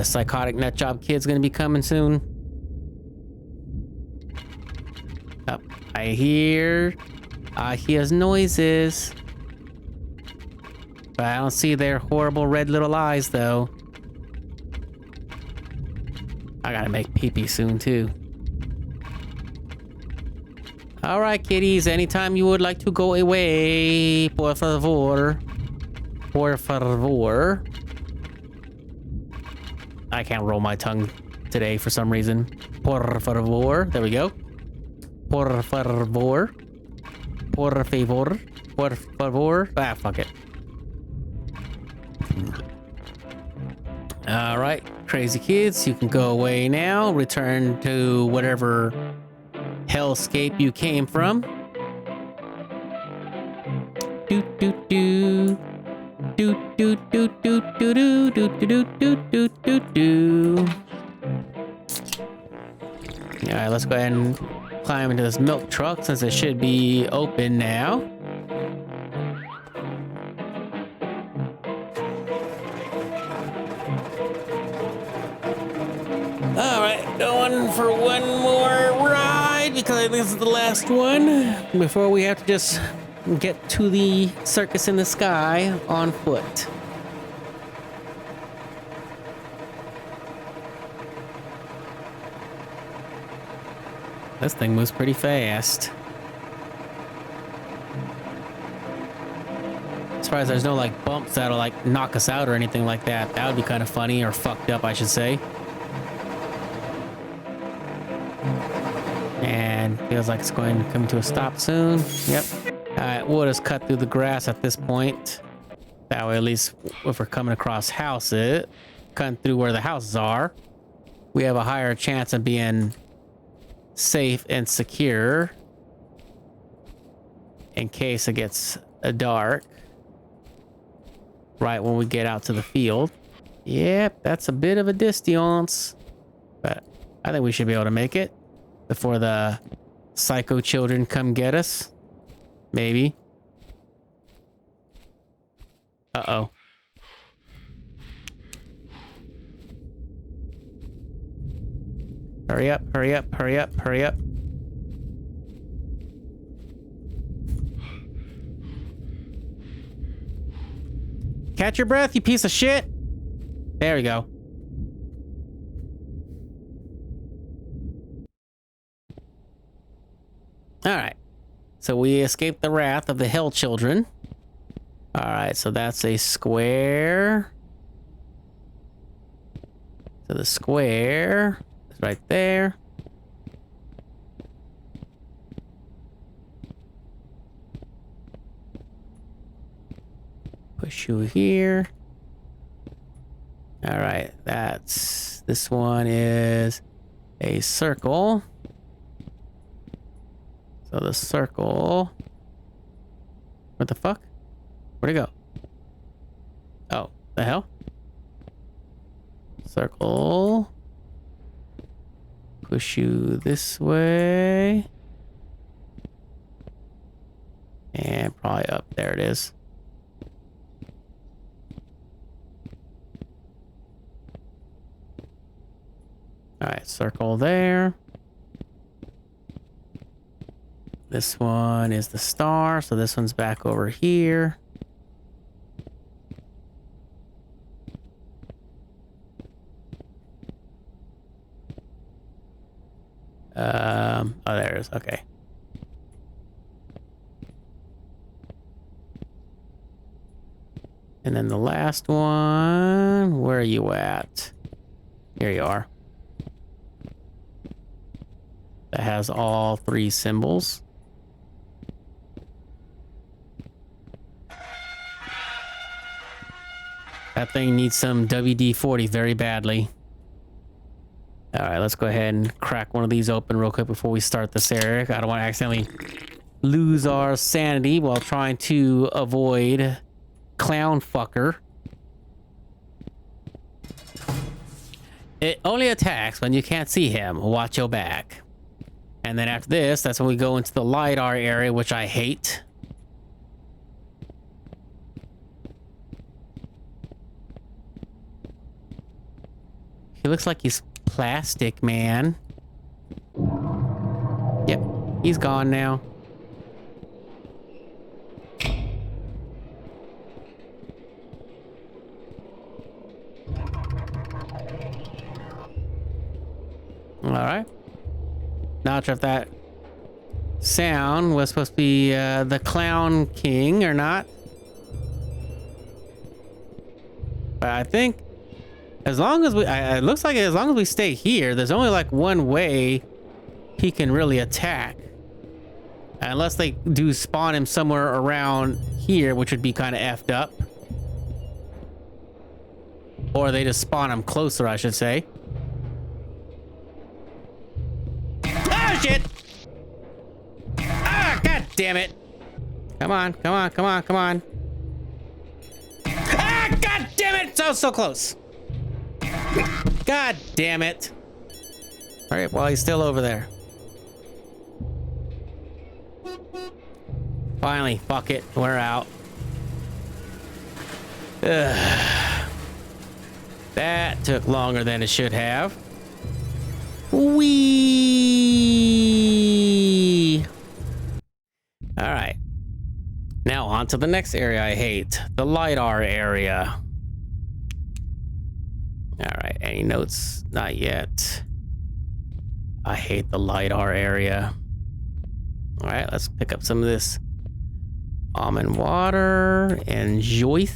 The psychotic nutjob kid's gonna be coming soon. Oh, I hear noises. But I don't see their horrible red little eyes, though. I gotta make pee-pee soon, too. All right, kitties. Anytime you would like to go away, por favor. Por favor. I can't roll my tongue today for some reason. Por favor. There we go. Por favor. Por favor. Por favor. Ah, fuck it. All right, crazy kids, you can go away now. Return to whatever hellscape you came from. Do do do. Do do do do do do do do do do do do. All right, let's go ahead and climb into this milk truck since it should be open now. All right, going for one more ride because I think this is the last one before we have to just get to the circus in the sky on foot. This thing moves pretty fast. Surprised there's no like bumps that'll like knock us out or anything like that. That would be kind of funny, or fucked up, I should say. And feels like it's going to come to a stop soon. Yep. All right, we'll just cut through the grass at this point. That way, at least if we're coming across houses, cutting through where the houses are, we have a higher chance of being safe and secure in case it gets dark right when we get out to the field. Yep, that's a bit of a distance, but I think we should be able to make it before the psycho children come get us. Maybe. Uh-oh. Hurry up, hurry up, hurry up, hurry up. Catch your breath, you piece of shit. There we go. All right. So we escaped the wrath of the hell children. All right, so that's a square. So the square is right there. Push you here. All right, this one is a circle. So the circle. What the fuck? Where'd it go? Oh, the hell? Circle. Push you this way. And probably up. There it is. All right, circle there. This one is the star, so this one's back over here. Oh, there it is. Okay. And then the last one, where are you at? Here you are. That has all three symbols. That thing needs some WD-40 very badly. All right, let's go ahead and crack one of these open real quick before we start this area. I don't want to accidentally lose our sanity while trying to avoid clown fucker. It only attacks when you can't see him. Watch your back. And then after this, that's when we go into the LiDAR area, which I hate. He looks like he's plastic, man. Yep, he's gone now. All right. Not sure if that sound was supposed to be the Clown King or not. But I think as long as it looks like as long as we stay here, there's only like one way he can really attack. Unless they do spawn him somewhere around here, which would be kind of effed up. Or they just spawn him closer, I should say. Oh, shit! Ah, god damn it! Come on, come on, come on, come on. Ah, god damn it! So close. God damn it. All right, well, he's still over there. Finally, fuck it, we're out. Ugh. That took longer than it should have. Whee! All right. Now on to the next area I hate, the LiDAR area. All right, any notes? Not yet. I hate the LiDAR area. All right, let's pick up some of this almond water and joist.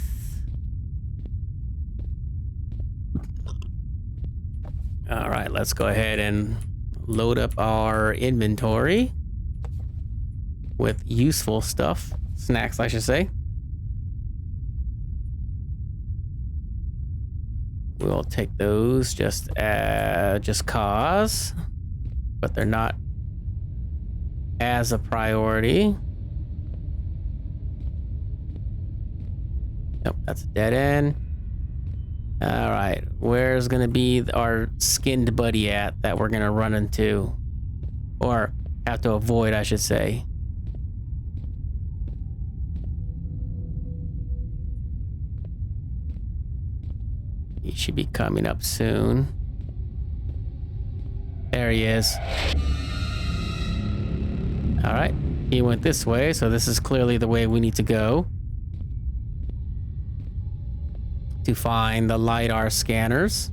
All right, let's go ahead and load up our inventory with useful stuff. Snacks, I should say. We'll take those just cause, but they're not as a priority. Nope, that's a dead end. All right, where's gonna be our skinned buddy at that we're gonna run into, or have to avoid, I should say. He should be coming up soon. There he is. All right, he went this way, so this is clearly the way we need to go to find the LiDAR scanners.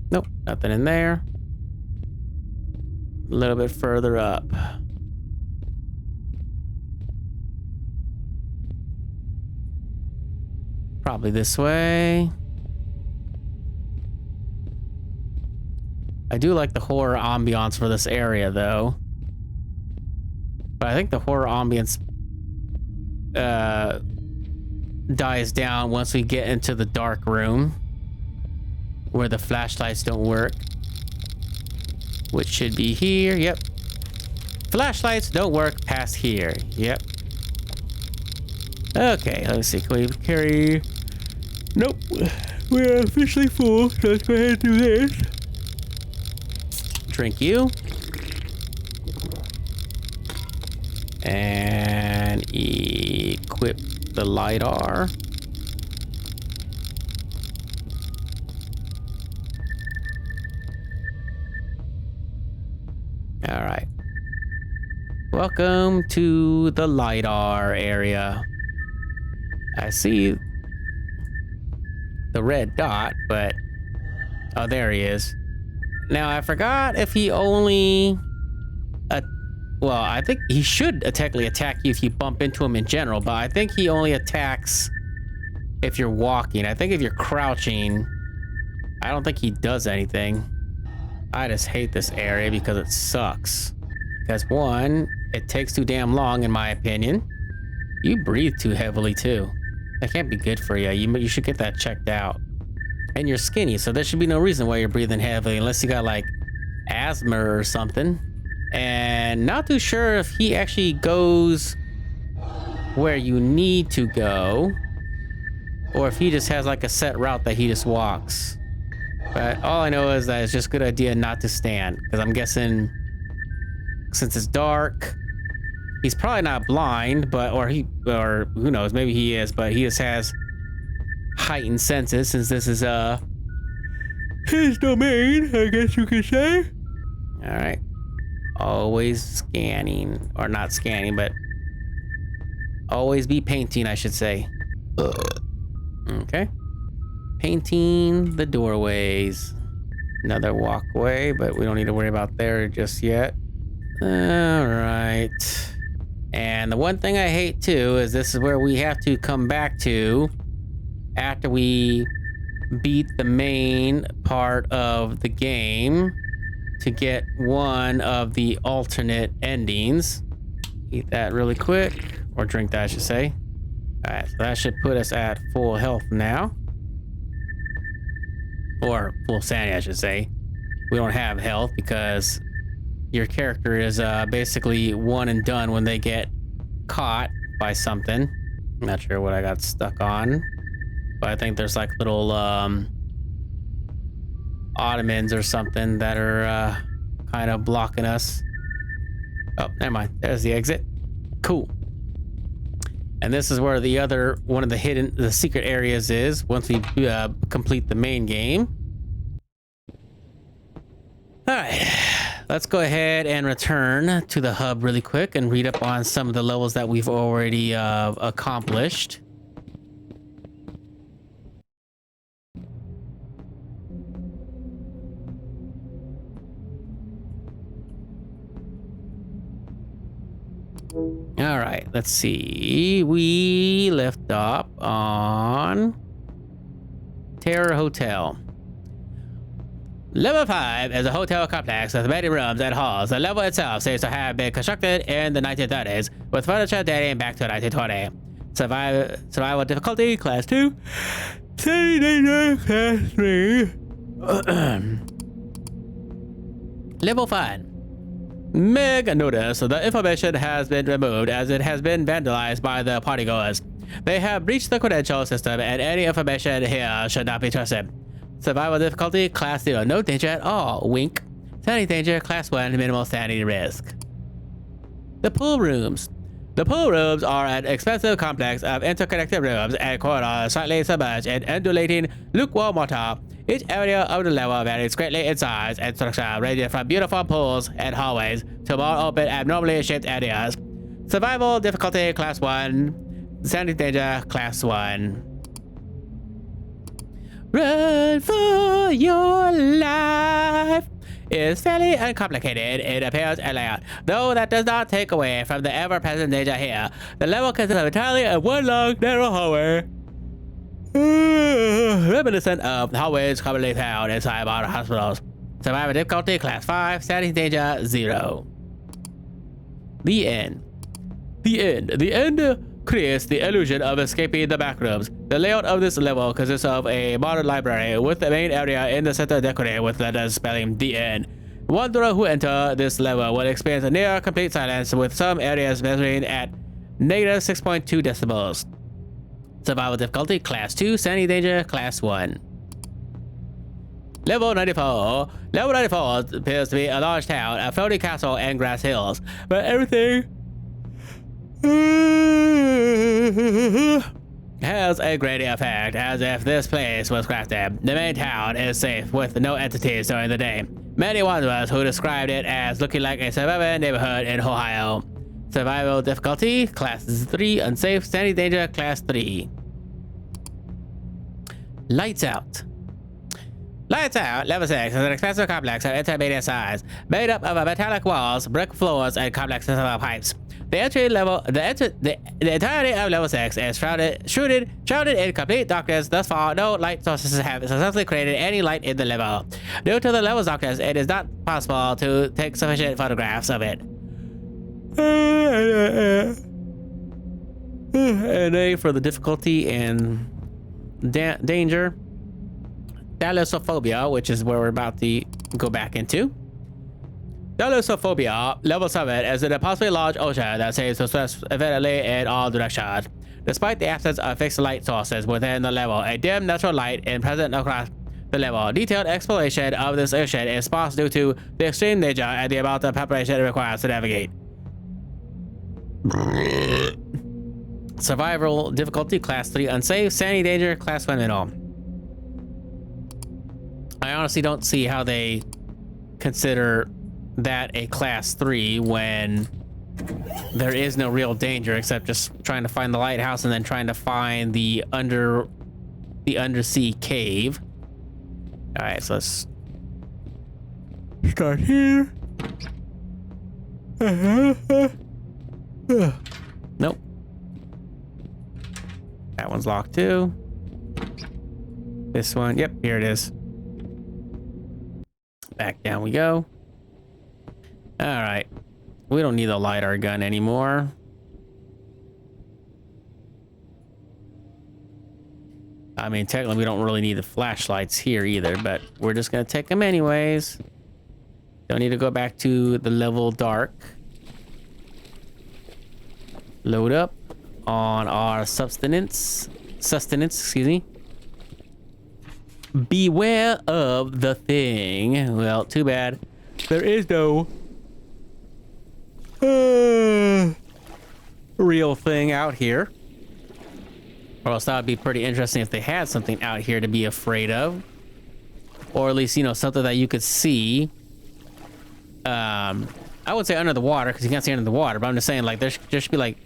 Nope, nothing in there. A little bit further up. Probably this way. I do like the horror ambiance for this area, though. But I think the horror ambience dies down once we get into the dark room where the flashlights don't work, which should be here. Yep, flashlights don't work past here. Yep. Okay, let's see, can we carry... Nope, we're officially full, so let's go ahead and do this. Drink you. And equip the LiDAR. All right. Welcome to the LiDAR area. I see the red dot, but... Oh, there he is. Now, I forgot if he only... well, I think he should technically attack you if you bump into him in general, but I think he only attacks if you're walking. I think if you're crouching, I don't think he does anything. I just hate this area because it sucks. Because one, it takes too damn long, in my opinion. You breathe too heavily, too. That can't be good for you. You should get that checked out. And you're skinny, so there should be no reason why you're breathing heavily unless you got like asthma or something. And not too sure if he actually goes where you need to go or if he just has like a set route that he just walks. But all I know is that it's just a good idea not to stand, because I'm guessing since it's dark, he's probably not blind, but or who knows, maybe he is, but he just has heightened senses since this is his domain, I guess you could say. All right. Always scanning, or not scanning, but always be painting, I should say. Okay. Painting the doorways. Another walkway, but we don't need to worry about there just yet. All right. And the one thing I hate too is this is where we have to come back to after we beat the main part of the game to get one of the alternate endings. Eat that really quick, or drink that, I should say. All right, so that should put us at full health now. Or full sanity, I should say. We don't have health because your character is basically one and done when they get caught by something. I'm not sure what I got stuck on, but I think there's like little ottomans or something that are kind of blocking us. Oh, never mind. There's the exit. Cool. And this is where the other one of the secret areas is once we complete the main game. All right, let's go ahead and return to the hub really quick and read up on some of the levels that we've already accomplished. All right, let's see. We left off on Terror Hotel. Level 5 is a hotel complex with many rooms and halls. The level itself seems to have been constructed in the 1930s, with furniture dating back to 1920. Survival difficulty, class 2. Sanity danger, class 3. Level 5. Meg noticed the information has been removed as it has been vandalized by the partygoers. They have breached the credential system and any information here should not be trusted. Survival difficulty, class 0, no danger at all, wink. Sanity danger, class 1, minimal sanity risk. The pool rooms. The pool rooms are an expensive complex of interconnected rooms and corridors slightly submerged in undulating lukewarm water. Each area of the level varies greatly in size and structure, ranging from beautiful pools and hallways to more open, abnormally shaped areas. Survival difficulty, class 1. Sanity danger, class 1. Run for your life is fairly uncomplicated in appearance and layout, though that does not take away from the ever-present danger here. The level consists entirely of one long, narrow hallway, reminiscent of hallways commonly found inside modern hospitals. Survival difficulty, class 5, sanity danger, 0. The end. The end creates the illusion of escaping the backrooms. The layout of this level consists of a modern library with the main area in the center decorated with letters spelling the end. Wanderer who enter this level will experience a near complete silence, with some areas measuring at -6.2 decibels. Survival difficulty, class 2, sanity danger, class 1. Level 94. Level 94 appears to be a large town, a floating castle, and grass hills, but everything has a grainy effect, as if this place was crafted. The main town is safe with no entities during the day. Many wanderers who described it as looking like a suburban neighborhood in Ohio. Survival difficulty, class 3, unsafe, sanity danger, class 3. Lights out. Lights Out, level 6, is an expensive complex of intermediate size, made up of metallic walls, brick floors, and complex system of pipes. The entirety of level 6 is shrouded in complete darkness. Thus far, no light sources have successfully created any light in the level. Due to the level's darkness, it is not possible to take sufficient photographs of it. An A for the difficulty and danger. Thalassophobia, which is where we're about to go back into. Thalassophobia, level 7, is an impossibly large ocean that seems to stretch infinitely in all directions. Despite the absence of fixed light sources within the level, a dim natural light is present across the level. Detailed exploration of this ocean is sparse due to the extreme nature and the amount of preparation it requires to navigate. Survival difficulty, class 3, unsafe, sanity danger, class 1 minimal. I honestly don't see how they consider that a class 3 when there is no real danger except just trying to find the lighthouse and then trying to find the undersea cave. All right, so let's start here. Nope. That one's locked too. This one, yep, here it is. Back down we go. All right. We don't need the LiDAR gun anymore. I mean, technically, we don't really need the flashlights here either, but we're just going to take them anyways. Don't need to go back to the level dark. Load up on our sustenance, excuse me. Beware of the thing. Well, too bad. There is no real thing out here. Or else that would be pretty interesting if they had something out here to be afraid of. Or at least, you know, something that you could see. I would say under the water, because you can't see under the water, but I'm just saying, like, there should be, like,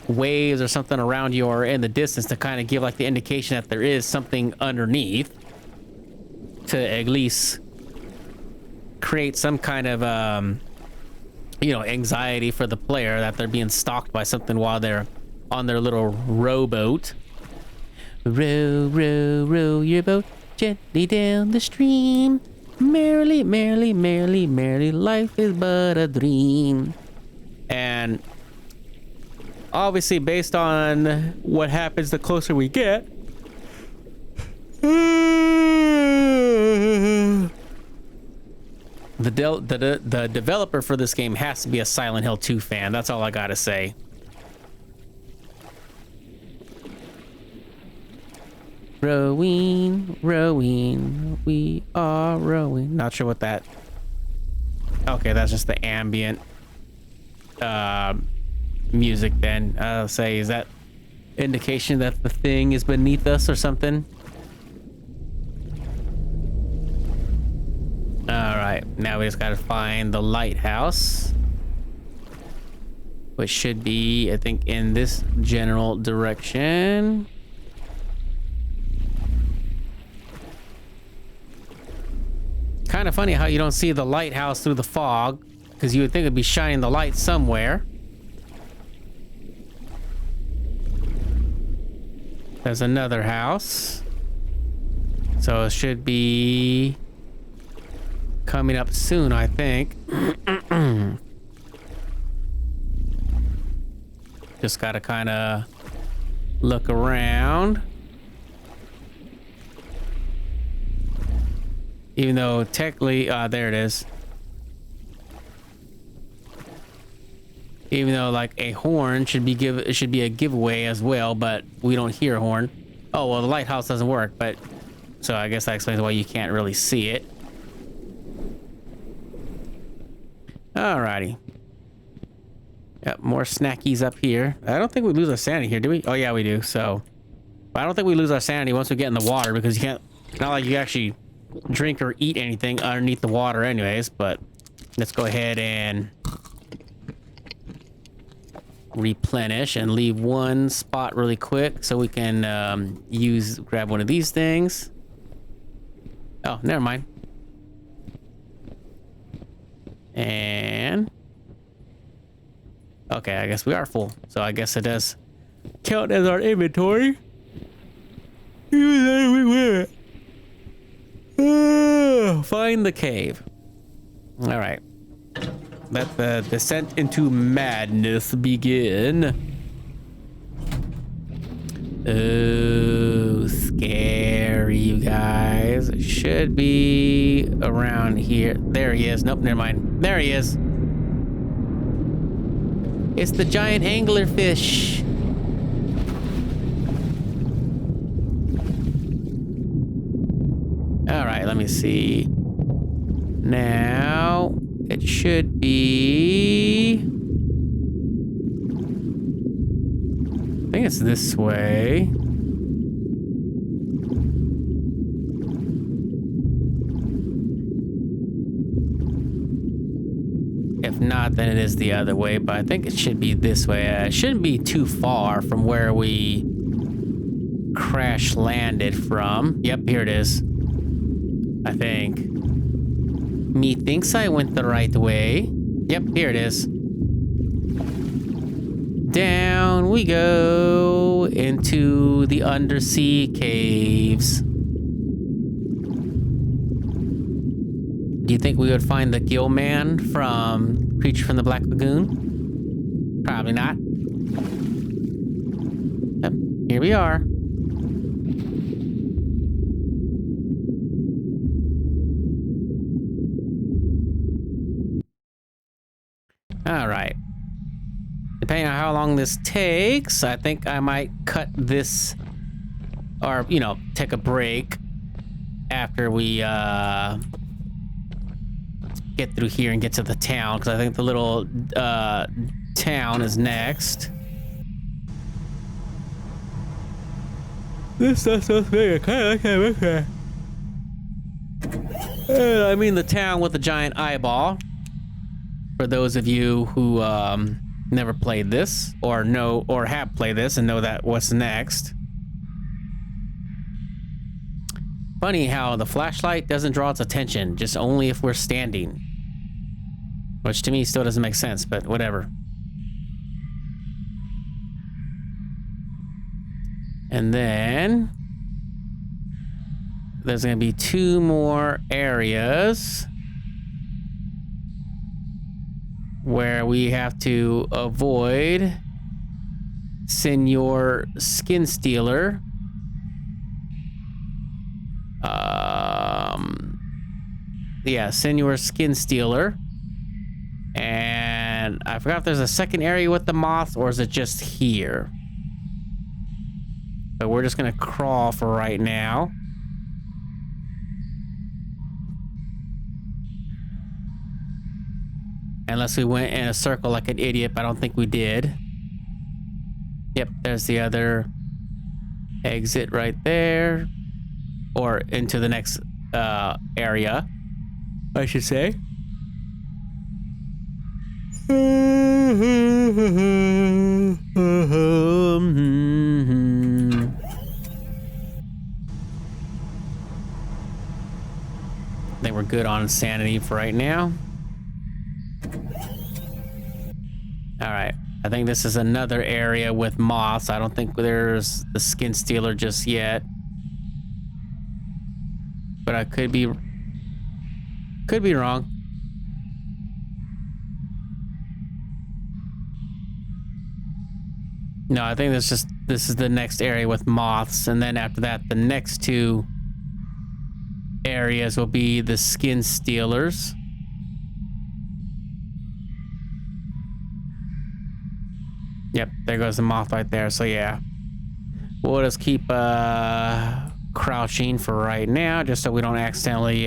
waves or something around you or in the distance to kind of give, like, the indication that there is something underneath. To at least create some kind of, you know, anxiety for the player that they're being stalked by something while they're on their little rowboat. Row, row, row your boat gently down the stream. Merrily, merrily, merrily, merrily, life is but a dream. And obviously, based on what happens the closer we get, the developer for this game has to be a Silent Hill 2 fan. That's all I gotta say. Rowing, rowing, we are rowing. Not sure what that... Okay, that's just the ambient music then. I'll say, is that indication that the thing is beneath us or something? Alright, now we just gotta find the lighthouse. Which should be, I think, in this general direction. Kind of funny how you don't see the lighthouse through the fog, because you would think it'd be shining the light somewhere. There's another house. So it should be coming up soon, I think. Just gotta kind of look around. Even though technically, there it is. Even though like a horn should be a giveaway as well, but we don't hear a horn. Oh well, the lighthouse doesn't work, but so I guess that explains why you can't really see it. Alrighty. Yep, more snackies up here. I don't think we lose our sanity here, do we? Oh yeah, we do. So, but I don't think we lose our sanity once we get in the water because you can't. Not like you actually drink or eat anything underneath the water anyways, but let's go ahead and replenish and leave one spot really quick so we can grab one of these things. Oh, never mind. And okay, I guess we are full, so I guess it does count as our inventory. Find the cave. All right. Let the descent into madness begin. Oh, scary, you guys. It should be around here. There he is. Nope, never mind. There he is. It's the giant anglerfish. All right, let me see. Now, it should be... I think it's this way. If not, then it is the other way, but I think it should be this way. It shouldn't be too far from where we crash landed from. Yep, here it is. I think. Methinks I went the right way. Yep, here it is. Down we go into the undersea caves. Do you think we would find the Gill Man from Creature from the Black Lagoon? Probably not. Yep, here we are. All right. Depending on how long this takes, I think I might cut this, or, you know, take a break after we get through here and get to the town, because I think the little town is next. This stuff's so big, I kind of like that. I mean the town with the giant eyeball. For those of you who never played this, or know, or have played this and know that what's next. Funny how the flashlight doesn't draw its attention, just only if we're standing. Which to me still doesn't make sense, but whatever. And then there's gonna be 2 more areas where we have to avoid Senor Skin Stealer. Yeah, Senor Skin Stealer. And I forgot if there's a second area with the moths, or is it just here? But we're just gonna crawl for right now. Unless we went in a circle like an idiot, but I don't think we did. Yep, there's the other exit right there. Or into the next area, I should say. I think we're good on insanity for right now. All right, I think this is another area with moths. I don't think there's the Skin Stealer just yet. But I could be wrong. No, I think this is the next area with moths, and then after that, the next 2 areas will be the Skin Stealers. Yep, there goes the moth right there. So yeah, we'll just keep crouching for right now, just so we don't accidentally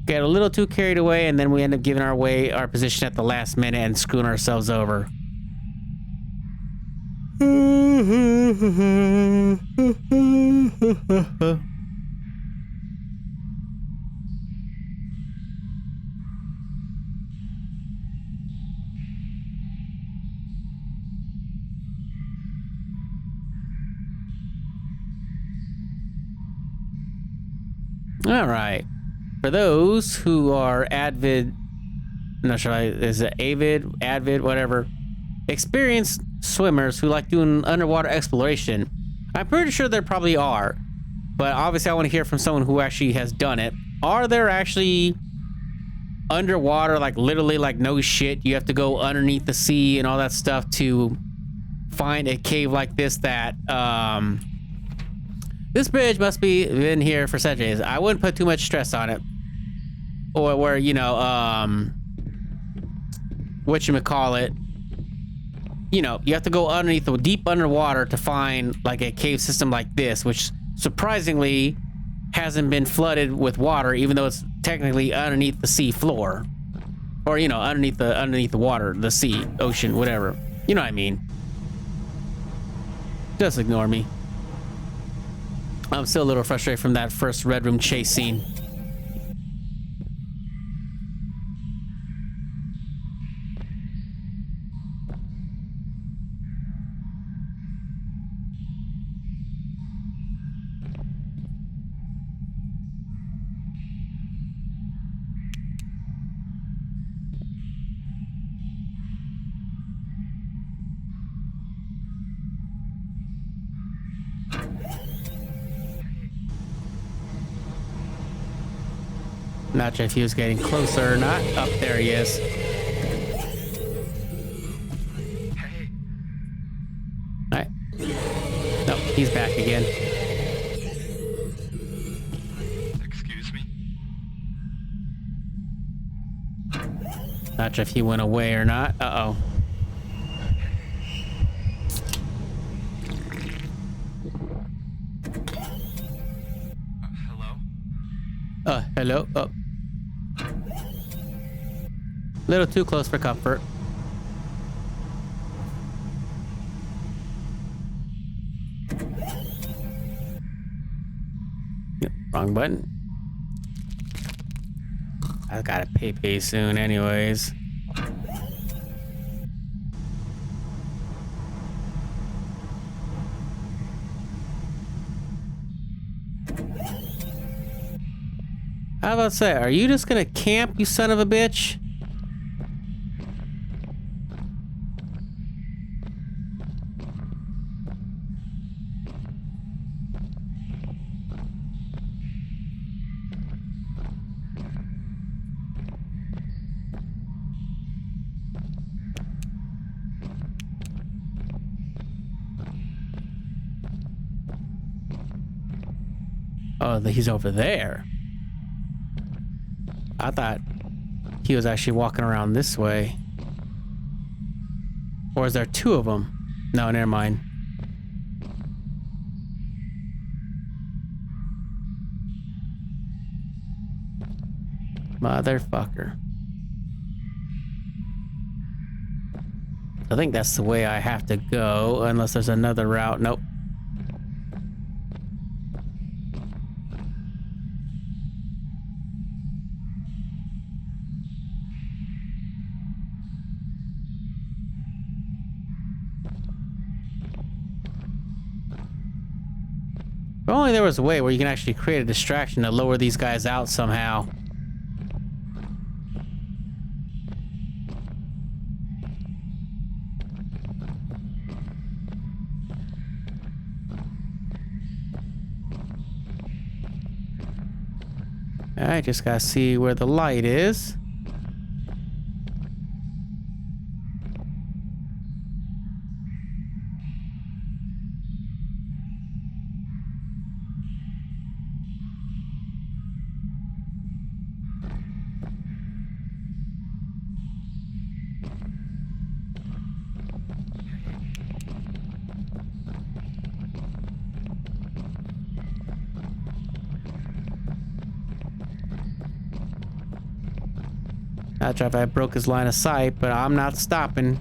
get a little too carried away, and then we end up giving our position at the last minute and screwing ourselves over. All right. For those who are avid, I'm not sure, is it avid, whatever, experienced swimmers who like doing underwater exploration, I'm pretty sure there probably are, but obviously I want to hear from someone who actually has done it. Are there actually underwater, like literally, like no shit, you have to go underneath the sea and all that stuff to find a cave like this that, this bridge must be been here for centuries. I wouldn't put too much stress on it. Or where, you know, whatchamacallit, you know, you have to go underneath the deep underwater to find like a cave system like this, which surprisingly hasn't been flooded with water, even though it's technically underneath the sea floor. Or, you know, underneath the water, the sea, ocean, whatever. You know what I mean. Just ignore me. I'm still a little frustrated from that first Red Room chase scene. Not sure if he was getting closer or not. Up there he is. Hey, All right. Nope, he's back again. excuse me? Not sure if he went away or not. Uh-oh. Hello? Hello? Oh. Little too close for comfort. Yep, wrong button. I gotta pay soon anyways. How about to say, are you just gonna camp, you son of a bitch? Oh, he's over there. I thought he was actually walking around this way. Or is there two of them? No, never mind. Motherfucker. I think that's the way I have to go, unless there's another route. Nope. If only there was a way where you can actually create a distraction to lower these guys out somehow. I just gotta see where the light is. Not sure if I broke his line of sight, but I'm not stopping.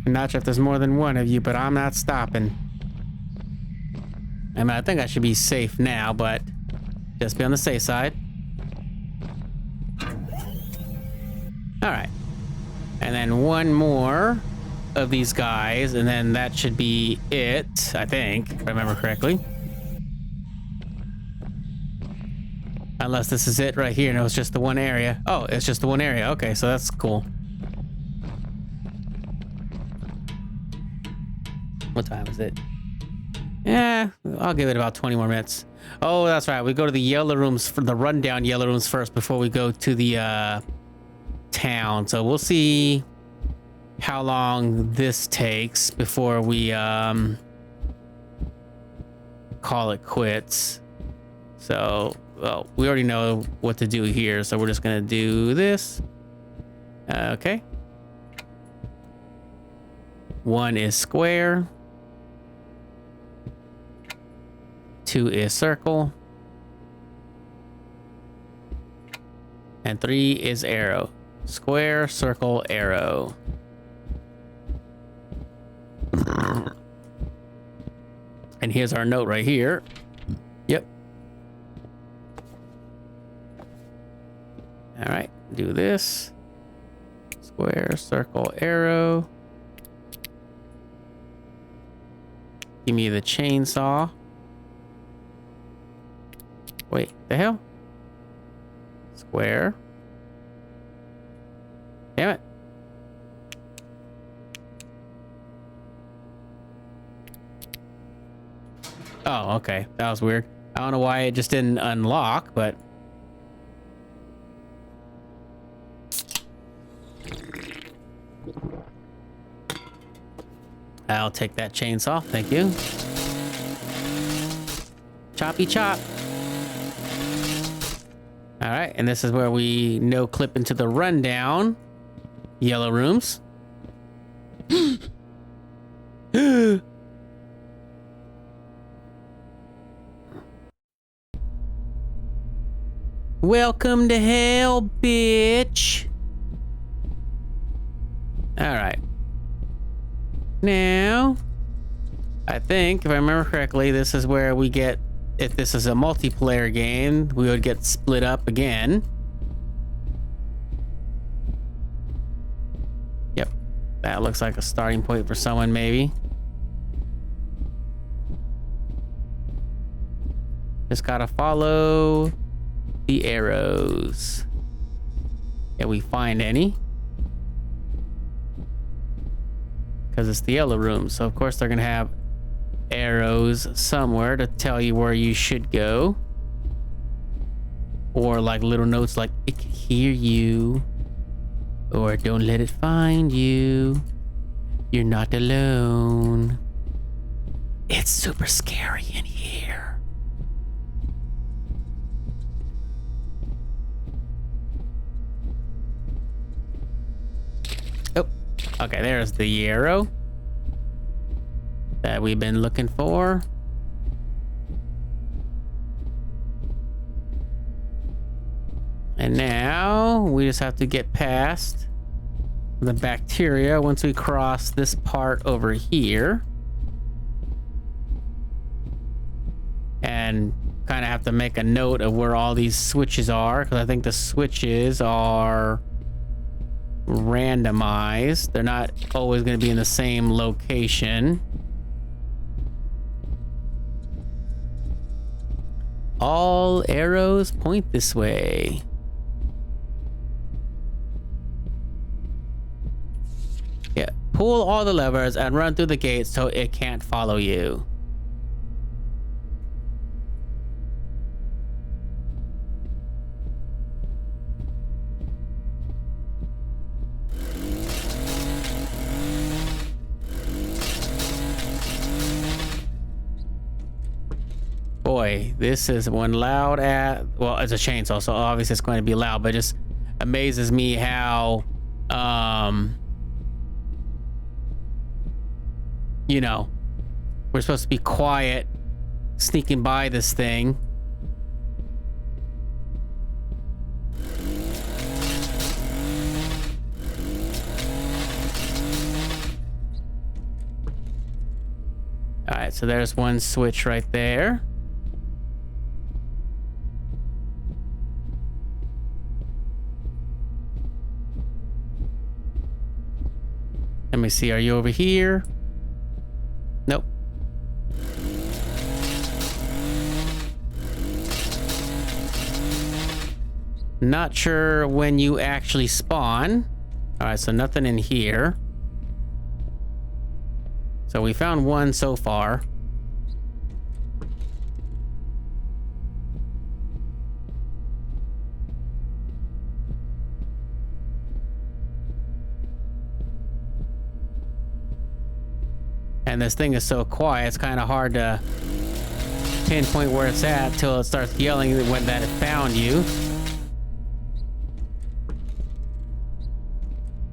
I'm not sure if there's more than one of you, but I'm not stopping. I mean, I think I should be safe now, but just be on the safe side. All right. And then one more of these guys, and then that should be it, I think, if I remember correctly. Unless this is it right here, and it was just the one area. Oh, it's just the one area. Okay, so that's cool. What time is it? Yeah, I'll give it about 20 more minutes. Oh, that's right. We go to the yellow rooms, for the rundown yellow rooms first before we go to the town. So we'll see how long this takes before we call it quits. So, well, we already know what to do here, so we're just gonna do this. Okay. 1 is square. 2 is circle. And 3 is arrow. Square, circle, arrow. And here's our note right here. Yep. All right, do this. Square, circle, arrow. Give me the chainsaw. Wait, the hell? Square. Damn it. Oh, okay. That was weird. I don't know why it just didn't unlock, but... I'll take that chainsaw. Thank you. Choppy chop. All right, and this is where we no clip into the rundown. Yellow rooms. Welcome to hell, bitch. All right. Now, I think, if I remember correctly, this is where we get, if this is a multiplayer game, we would get split up again. Yep. That looks like a starting point for someone, maybe. Just gotta follow the arrows. Can we find any? Because it's the yellow room, so of course they're gonna have arrows somewhere to tell you where you should go, or like little notes like "it can hear you," or "don't let it find you, you're not alone, it's super scary in here." Oh, okay, there's the arrow that we've been looking for. And now we just have to get past the bacteria once we cross this part over here. And kind of have to make a note of where all these switches are, because I think the switches are randomized. They're not always going to be in the same location. All arrows point this way. Yeah, pull all the levers and run through the gates so it can't follow you. Boy, this is one loud at, well, it's a chainsaw, so obviously it's going to be loud, but it just amazes me how, you know, we're supposed to be quiet, sneaking by this thing. All right, so there's one switch right there. Let me see, are you over here? Nope. Not sure when you actually spawn. All right, so nothing in here. So we found one so far. And this thing is so quiet, it's kind of hard to pinpoint where it's at till it starts yelling when that it found you.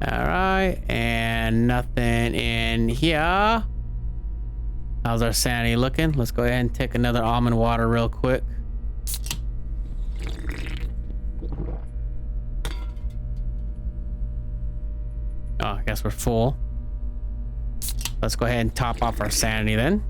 All right, and nothing in here. How's our sanity looking? Let's go ahead and take another almond water real quick. Oh, I guess we're full. Let's go ahead and top off our sanity then.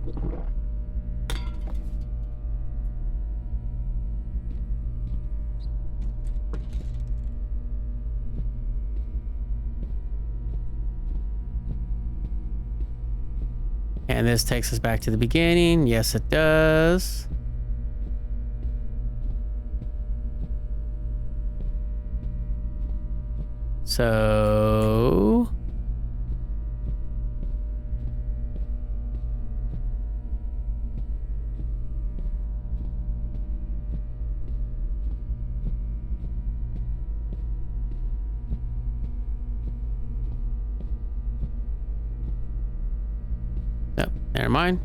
And this takes us back to the beginning. Yes, it does. So Never mind.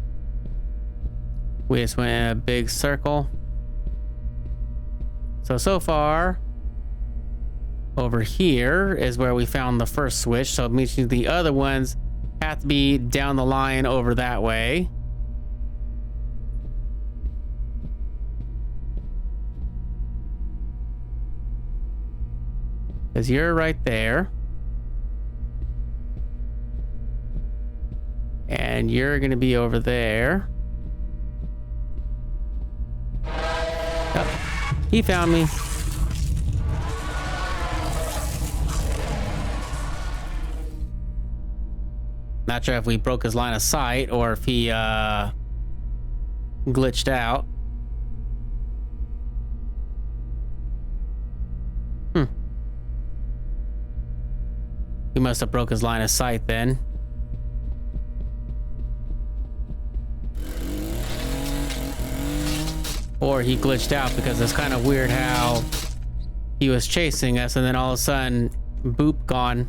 We just went in a big circle. So far, over here is where we found the first switch. So it means the other ones have to be down the line over that way. Because you're right there. And you're going to be over there. Oh, he found me. Not sure if we broke his line of sight or if he glitched out. He must have broke his line of sight then. Or he glitched out, because it's kind of weird how he was chasing us and then all of a sudden, boop, gone.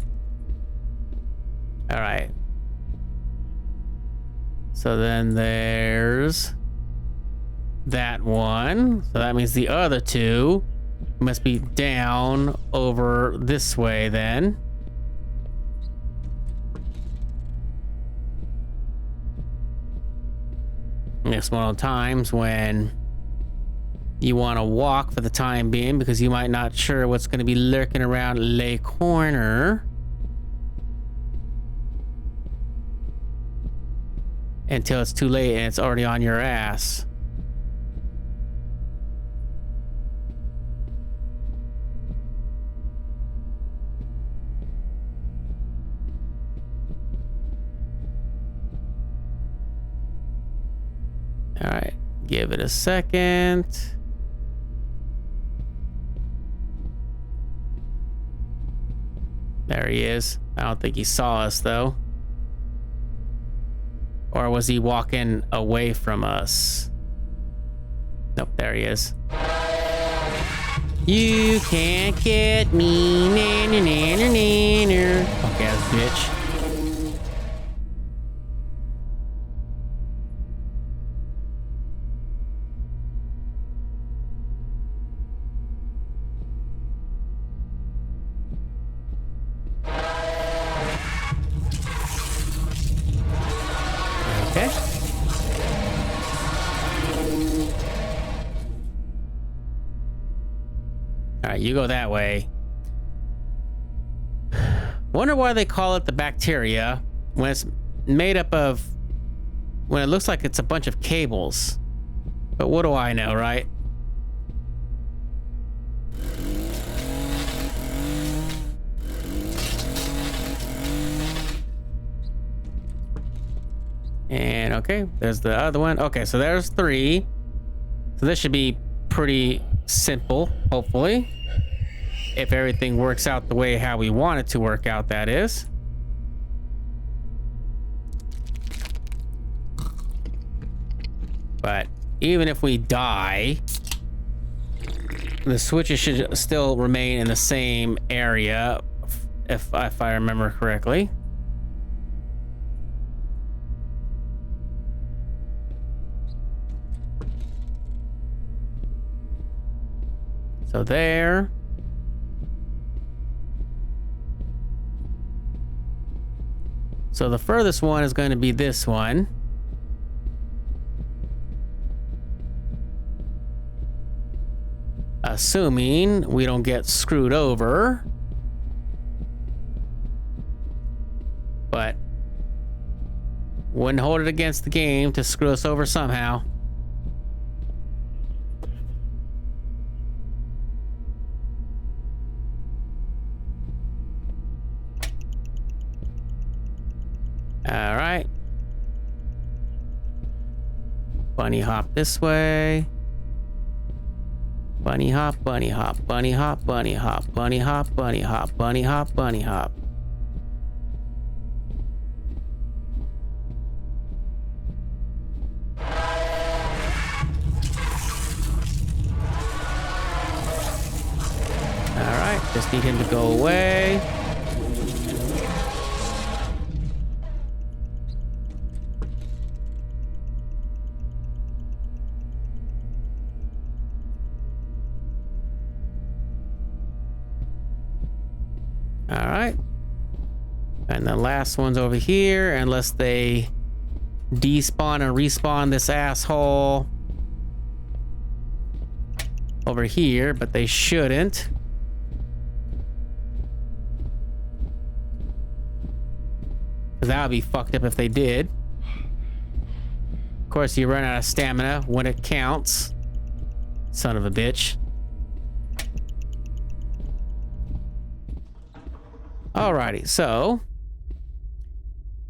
All right. So then there's that one. So that means the other two must be down over this way then. And it's one of the times when you want to walk for the time being, because you might not sure what's going to be lurking around Le Corner. Until it's too late and it's already on your ass. All right, give it a second. There he is. I don't think he saw us though. Or was he walking away from us? Nope, there he is. You can't get me. Okay, ass bitch. Okay. All right, you go that way. Wonder why they call it the bacteria when it's made up of, when it looks like it's a bunch of cables. But what do I know, right? And okay, there's the other one. Okay, so there's 3. So this should be pretty simple, hopefully. If everything works out the way how we want it to work out, that is. But even if we die, the switches should still remain in the same area, if I remember correctly. So there. So the furthest one is going to be this one. Assuming we don't get screwed over. But wouldn't hold it against the game to screw us over somehow. All right. Bunny hop this way. Bunny hop, bunny hop, bunny hop, bunny hop, bunny hop, bunny hop, bunny hop, bunny hop. All right, just need him to go away. And the last one's over here, unless they despawn and respawn this asshole over here, but they shouldn't. Because that would be fucked up if they did. Of course, you run out of stamina when it counts. Son of a bitch. Alrighty, so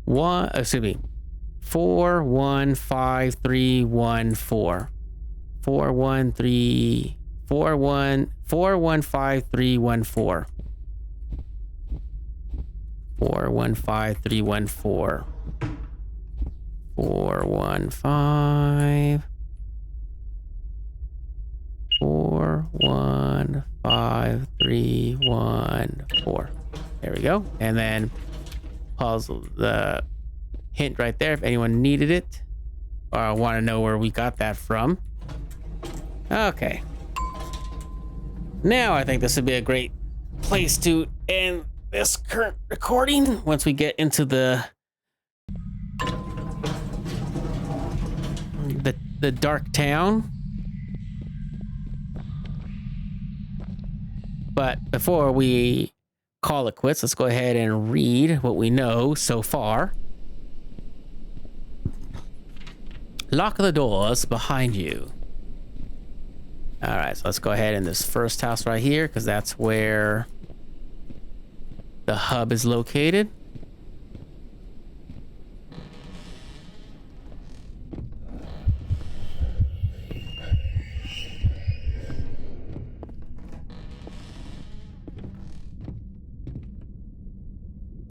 415314. 415314. 415314. 415 415314. There we go. And then pause the hint right there if anyone needed it or want to know where we got that from. Okay. Now I think this would be a great place to end this current recording once we get into the dark town. But before we call it quits, let's go ahead and read what we know so far. Lock the doors behind you. All right, so let's go ahead in this first house right here, because that's where the hub is located.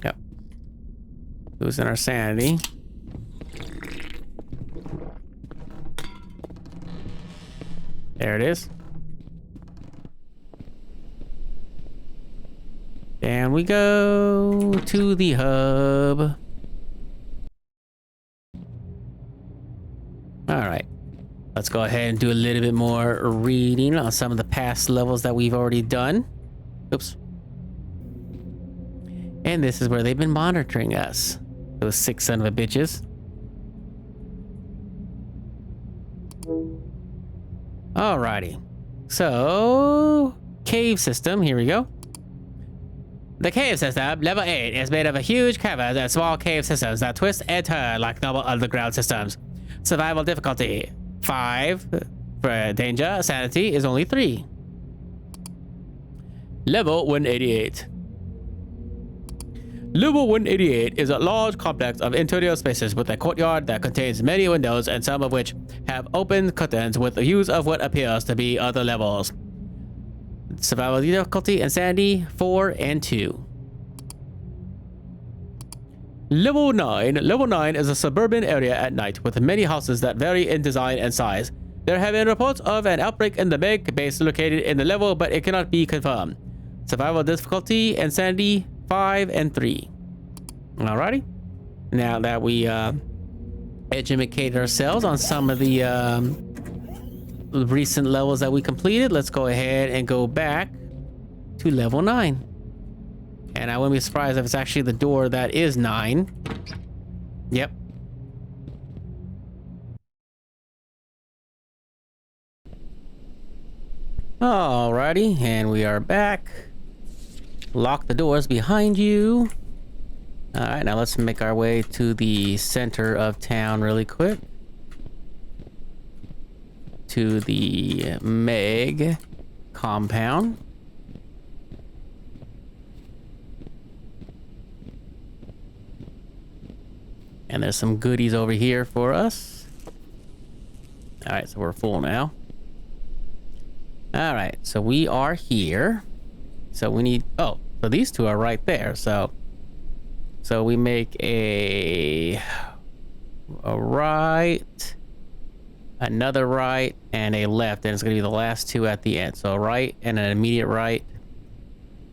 Yep. Losing our sanity. There it is. And we go to the hub. All right. Let's go ahead and do a little bit more reading on some of the past levels that we've already done. Oops. And this is where they've been monitoring us. Those sick son of a bitches. Alrighty. So, cave system. Here we go. The cave system, level 8, is made of a huge cavern and small cave systems that twist and turn like normal underground systems. Survival difficulty 5. For danger, sanity is only 3. Level 188. Level 188 is a large complex of interior spaces with a courtyard that contains many windows and some of which have open curtains with views of what appears to be other levels. Survival difficulty and sanity 4 and 2. Level 9. Level 9 is a suburban area at night with many houses that vary in design and size. There have been reports of an outbreak in the Meg base located in the level, but it cannot be confirmed. Survival difficulty and sanity 5 and 3. Alrighty. Now that we educated ourselves on some of the recent levels that we completed, let's go ahead and go back to level 9. And I wouldn't be surprised if it's actually the door that is 9. Yep. Alrighty, and we are back. Lock the doors behind you. Alright, now let's make our way to the center of town really quick. To the Meg compound. And there's some goodies over here for us. Alright, so we're full now. Alright, so we are here. So we need... Oh, so these two are right there. So we make a right, another right, and a left. And it's going to be the last two at the end. So a right and an immediate right.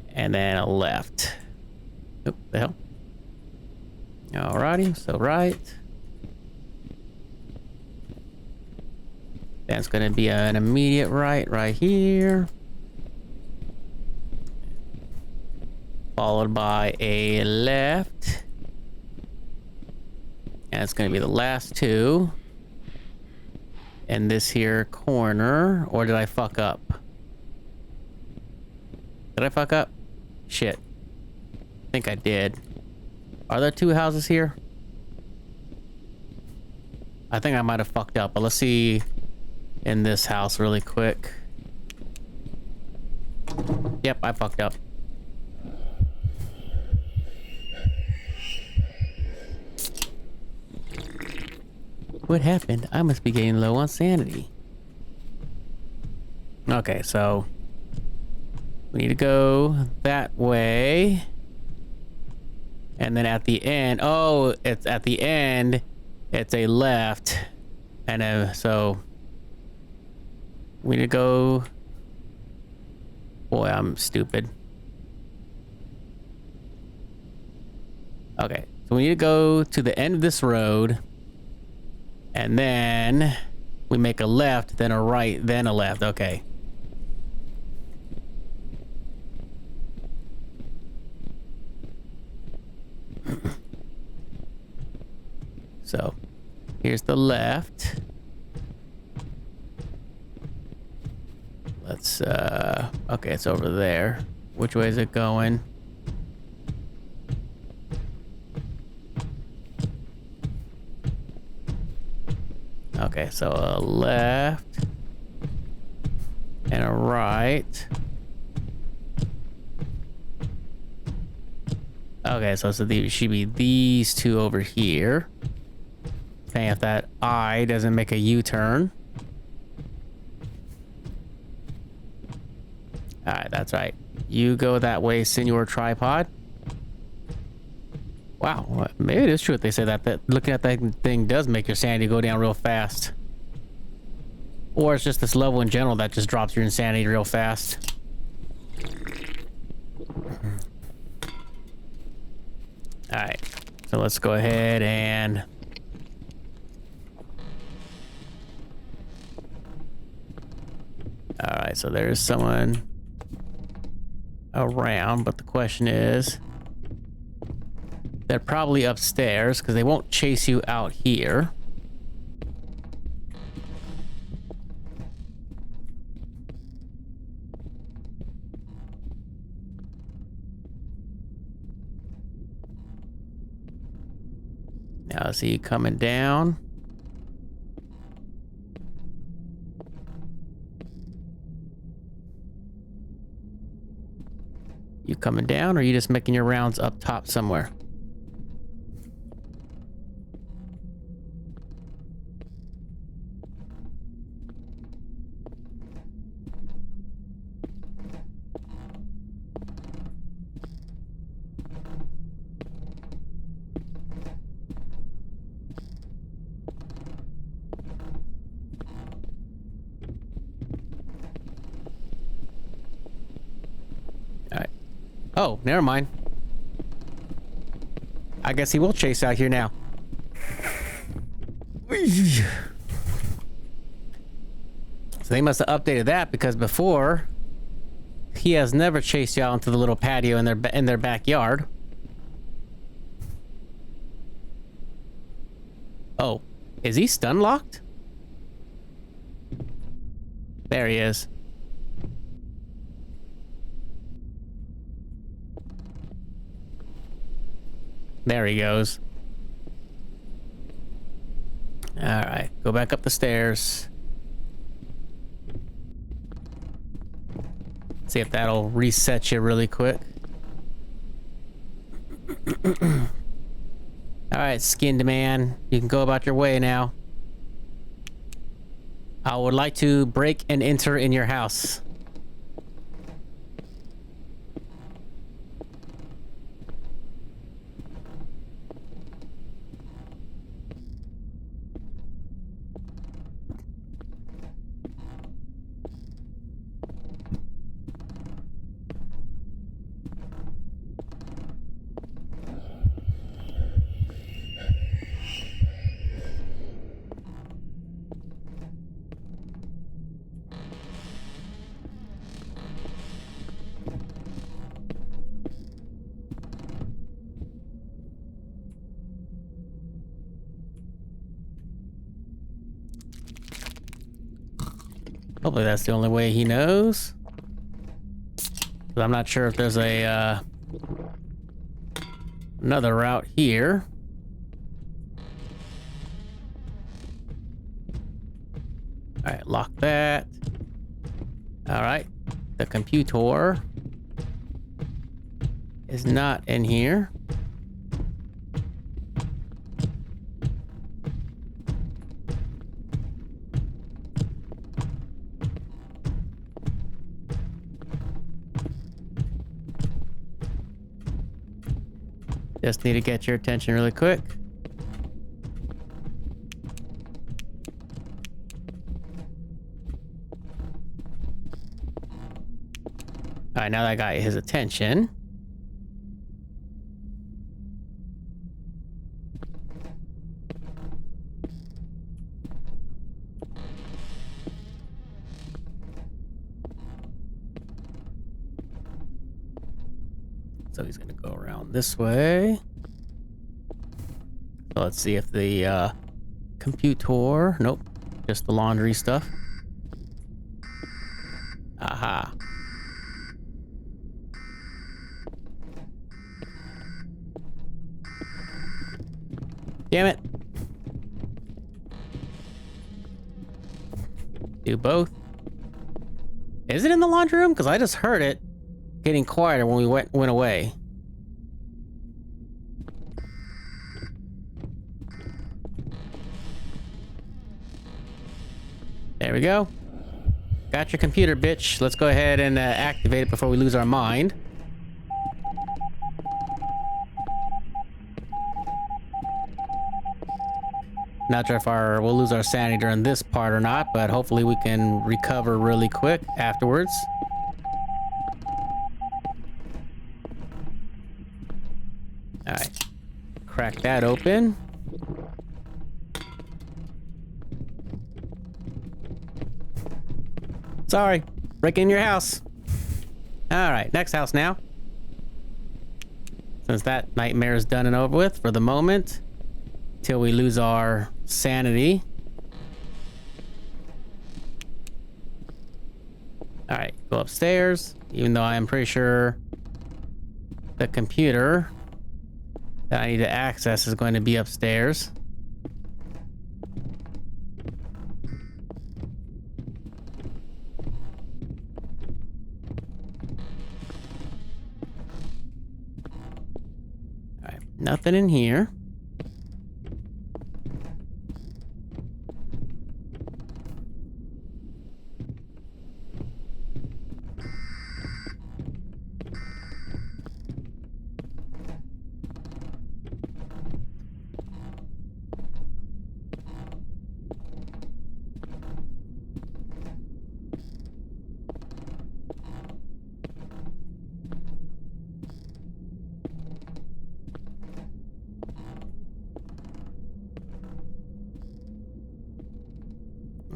And then a left. Oop, the hell. Alrighty, so right. That's going to be an immediate right here. followed by a left. And it's going to be the last two. And this here corner. Or did I fuck up? Did I fuck up? Shit. I think I did. Are there two houses here? I think I might have fucked up, but let's see in this house really quick. Yep, I fucked up. What happened? I must be getting low on sanity. Okay, so we need to go that way. And then at the end, oh, it's at the end, it's a left. And so we need to go. Boy, I'm stupid. Okay, so we need to go to the end of this road. And then we make a left, then a right, then a left. Okay. So, here's the left. Let's, okay, it's over there. Which way is it going? Okay, so a left and a right. Okay, so these should be these two over here. Okay, if that eye doesn't make a U-turn. Alright, that's right. You go that way, Senor Tripod. Wow, maybe it is true what they say that looking at that thing does make your sanity go down real fast. Or it's just this level in general that just drops your insanity real fast. Alright, so let's go ahead and... Alright, so there's someone around, but the question is... They're probably upstairs, because they won't chase you out here. Now I see you coming down. You coming down, or are you just making your rounds up top somewhere? Oh, never mind. I guess he will chase out here now. So they must have updated that, because before he has never chased you out into the little patio in their backyard. Oh, is he stun locked? There he is. There he goes. All right, go back up the stairs. See if that'll reset you really quick. All right, skinned man, you can go about your way now. I would like to break and enter in your house. Hopefully that's the only way he knows. 'Cause I'm not sure if there's a another route here. All right, lock that. All right, the computer is not in here. Just need to get your attention really quick. All right, now that I got his attention. So he's gonna go around this way. So let's see if the computer, nope, just the laundry stuff. Aha. Damn it. Do both. Is it in the laundry room? Because I just heard it getting quieter when we went away. There we go. Got your computer, bitch. Let's go ahead and activate it before we lose our mind. Not sure if we'll lose our sanity during this part or not, but hopefully we can recover really quick afterwards. All right, crack that open. Sorry, break in your house. All right, next house now. Since that nightmare is done and over with for the moment, till we lose our sanity. All right, go upstairs, even though I'm pretty sure the computer that I need to access is going to be upstairs. All right, nothing in here.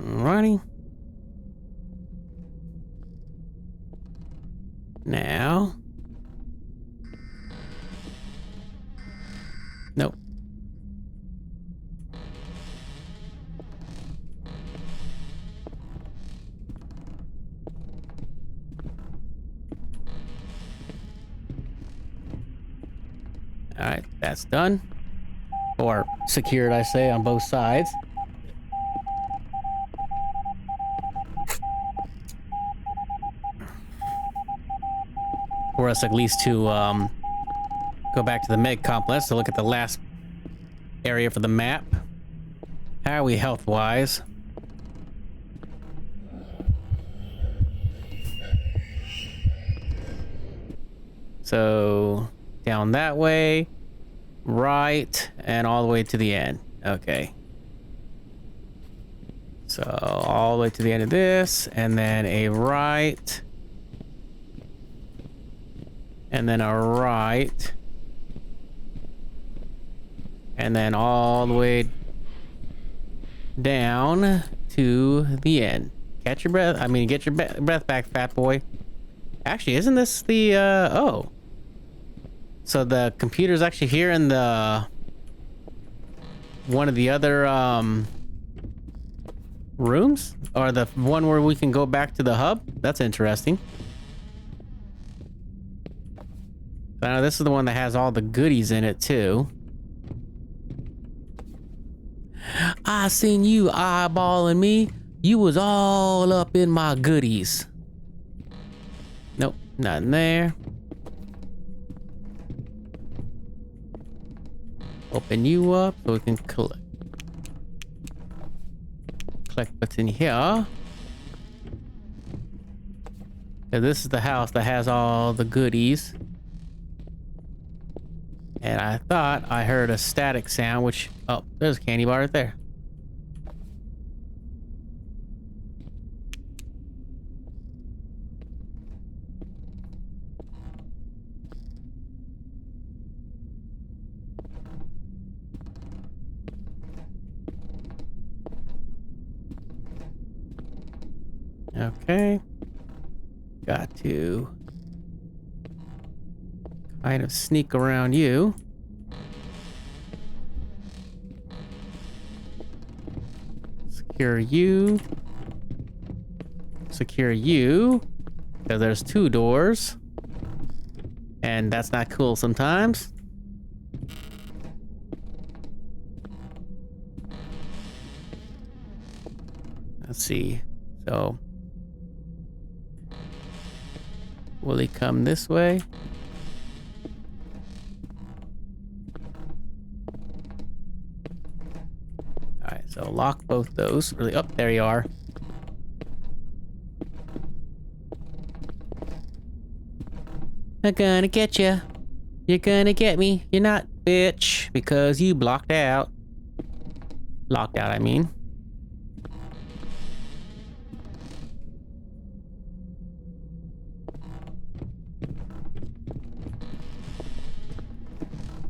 Alrighty. Now. Nope. Alright, that's done. Or secured, I say, on both sides. For us at least to go back to the med complex to look at the last area for the map. How are we health wise? So down that way, right, and all the way to the end. Okay. So all the way to the end of this, and then a right. And then a right. And then all the way down to the end. Catch your breath. I mean, get your breath back, fat boy. Actually, isn't this the, oh. So the computer's actually here in the, one of the other, rooms? Or the one where we can go back to the hub? That's interesting. I know this is the one that has all the goodies in it too. I seen you eyeballing me. You was all up in my goodies. Nope, nothing there. Open you up so we can collect what's in here. This is the house that has all the goodies. And I thought I heard a static sound, which... Oh, there's a candy bar right there. Okay. Got to kind of sneak around you. Secure you. Secure you. Because there's 2 doors. And that's not cool sometimes. Let's see. So... will he come this way? Alright, so lock both those. Really, up there you are. I'm gonna get you. You're gonna get me. You're not, bitch, because you blocked out. Locked out, I mean.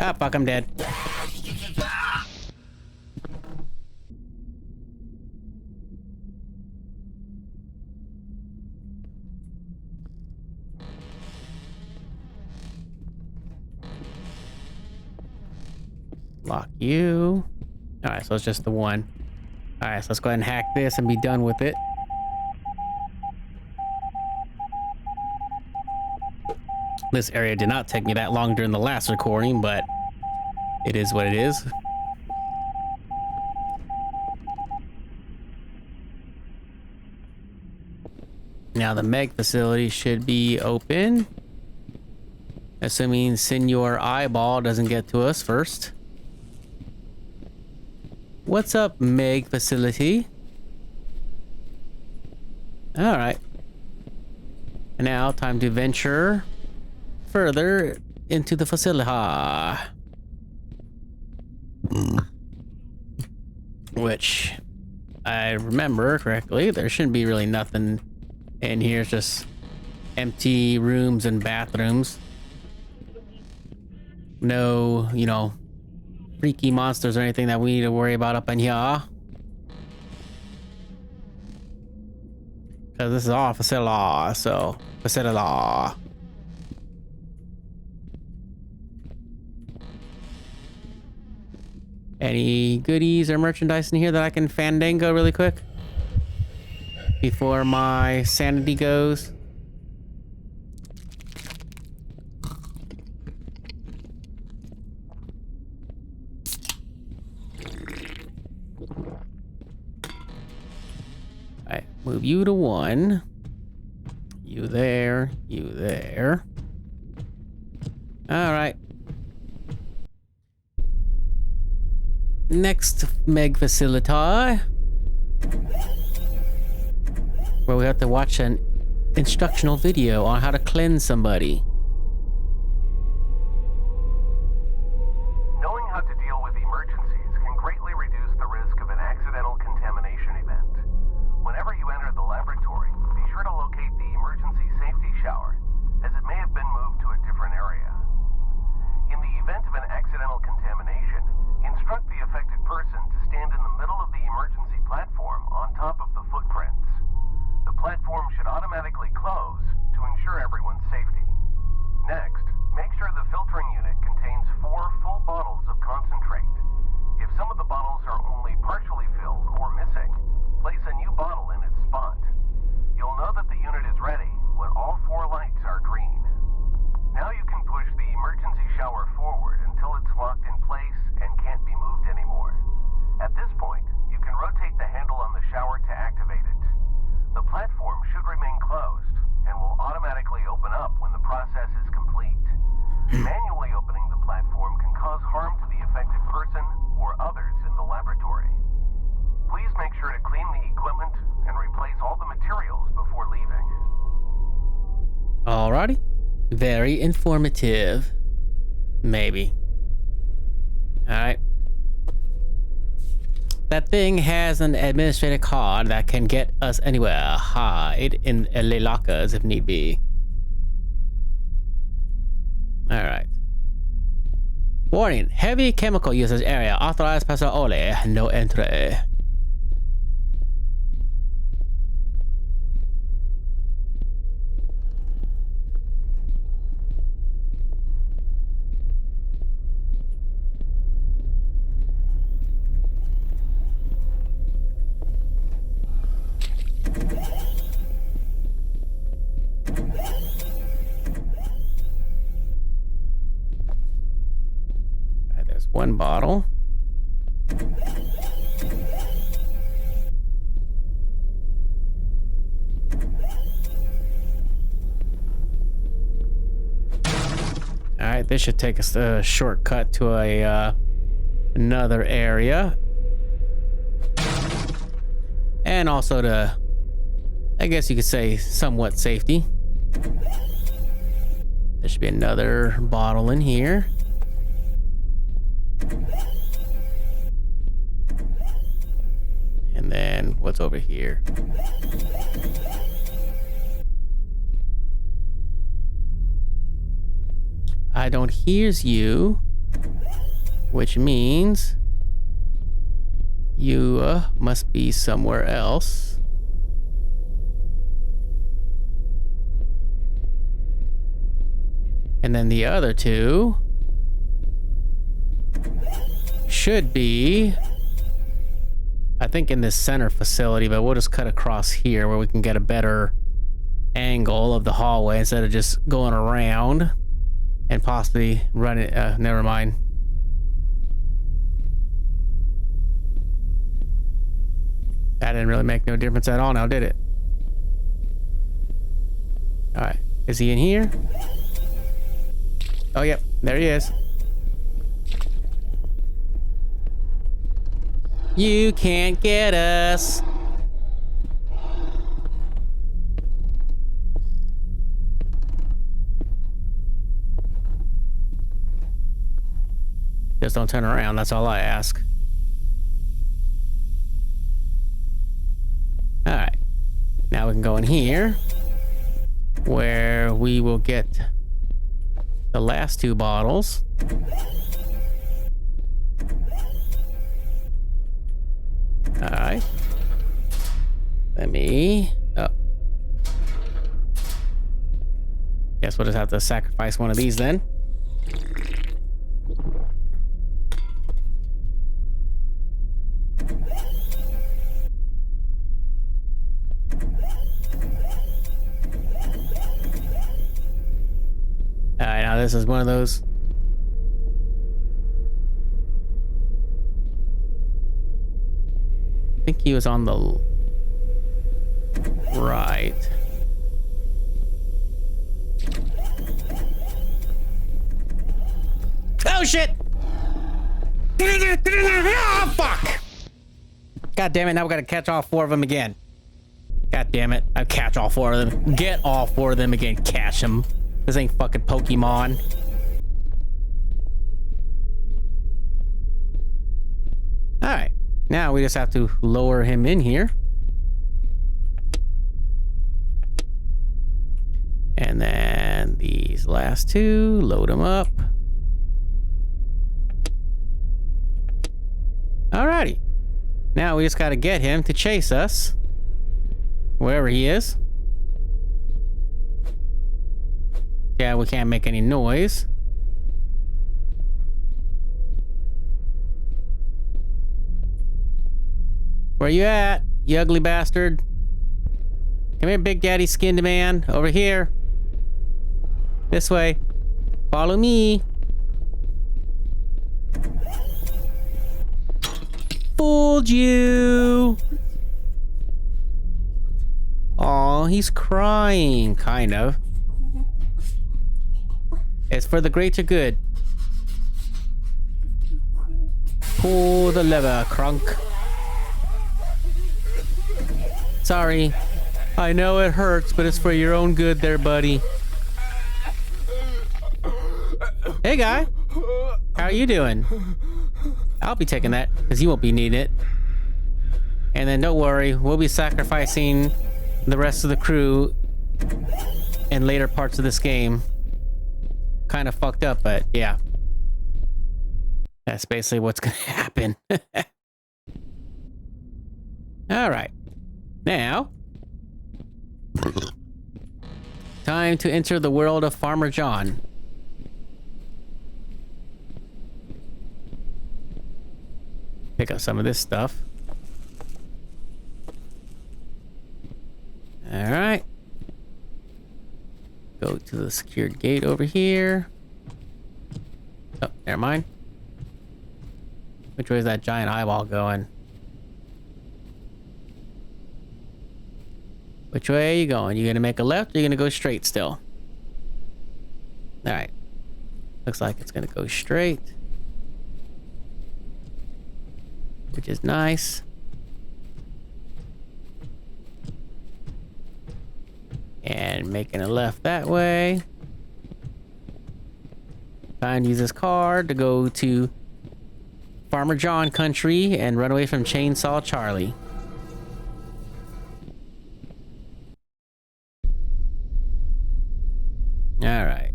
Ah, fuck, I'm dead. Lock you. Alright, so it's just the one. Alright, so let's go ahead and hack this and be done with it. This area did not take me that long during the last recording, but it is what it is. Now the Meg facility should be open. Assuming Senor Eyeball doesn't get to us first. What's up, Meg facility? Alright. And now, time to venture further into the facility. Which, I remember correctly, there shouldn't be really nothing in here. It's just empty rooms and bathrooms. No, you know, freaky monsters or anything that we need to worry about up in here. Because this is all facility, so facility. Any goodies or merchandise in here that I can fandango really quick before my sanity goes? Alright, move you to 1. You there, you there. Alright. Next Meg facility, where we have to watch an instructional video on how to cleanse somebody. Knowing how to deal with emergencies can greatly reduce the risk of an accidental contamination event. Whenever you enter the laboratory, be sure to locate the emergency safety shower, as it may have been moved to a different area. In the event of an accidental contamination, instruct the affected person to stand in the middle of the emergency platform on top of the footprints. The platform should automatically close to ensure everyone's safety. Very informative. Maybe. Alright. That thing has an administrative card that can get us anywhere. Hide in LA lockers if need be. Alright. Warning. Heavy chemical usage area. Authorized personnel only. No entry. One bottle. Alright, this should take us a shortcut to a another area. And also to, I guess you could say, somewhat safety. There should be another bottle in here. And then what's over here? I don't hears you, which means you must be somewhere else. And then the other two should be, I think, in this center facility, but we'll just cut across here where we can get a better angle of the hallway instead of just going around and possibly run it. Never mind. That didn't really make no difference at all now, did it? All right, is he in here? Oh, yep, there he is. You can't get us. Just don't turn around, that's all I ask. Alright. Now we can go in here, where we will get the last two bottles. Alright. Let me... Oh. Guess we'll just have to sacrifice one of these then. Alright, now this is one of those. I think he was on the right. Oh shit! Oh fuck! God damn it, now we gotta catch all four of them again. God damn it, I catch all four of them. Get all four of them again, catch them. This ain't fucking Pokemon. Alright. Now we just have to lower him in here. And then these last two, load them up. Alrighty. Now we just gotta get him to chase us. Wherever he is. Yeah, we can't make any noise. Where you at, you ugly bastard? Come here, Big Daddy Skinned Man. Over here. This way. Follow me. Fooled you. Aw, he's crying, kind of. It's for the greater good. Pull the lever, Crunk. Sorry. I know it hurts, but it's for your own good there, buddy. Hey, guy. How are you doing? I'll be taking that, because you won't be needing it. And then don't worry, we'll be sacrificing the rest of the crew in later parts of this game. Kind of fucked up, but yeah. That's basically what's gonna happen. Alright. Now, time to enter the world of Farmer John. Pick up some of this stuff. Alright. Go to the secured gate over here. Oh, never mind. Which way is that giant eyeball going? Which way are you going? You gonna make a left or you gonna go straight still? Alright. Looks like it's gonna go straight. Which is nice. And making a left that way. Time to use this card to go to Farmer John country and run away from Chainsaw Charlie. Alright.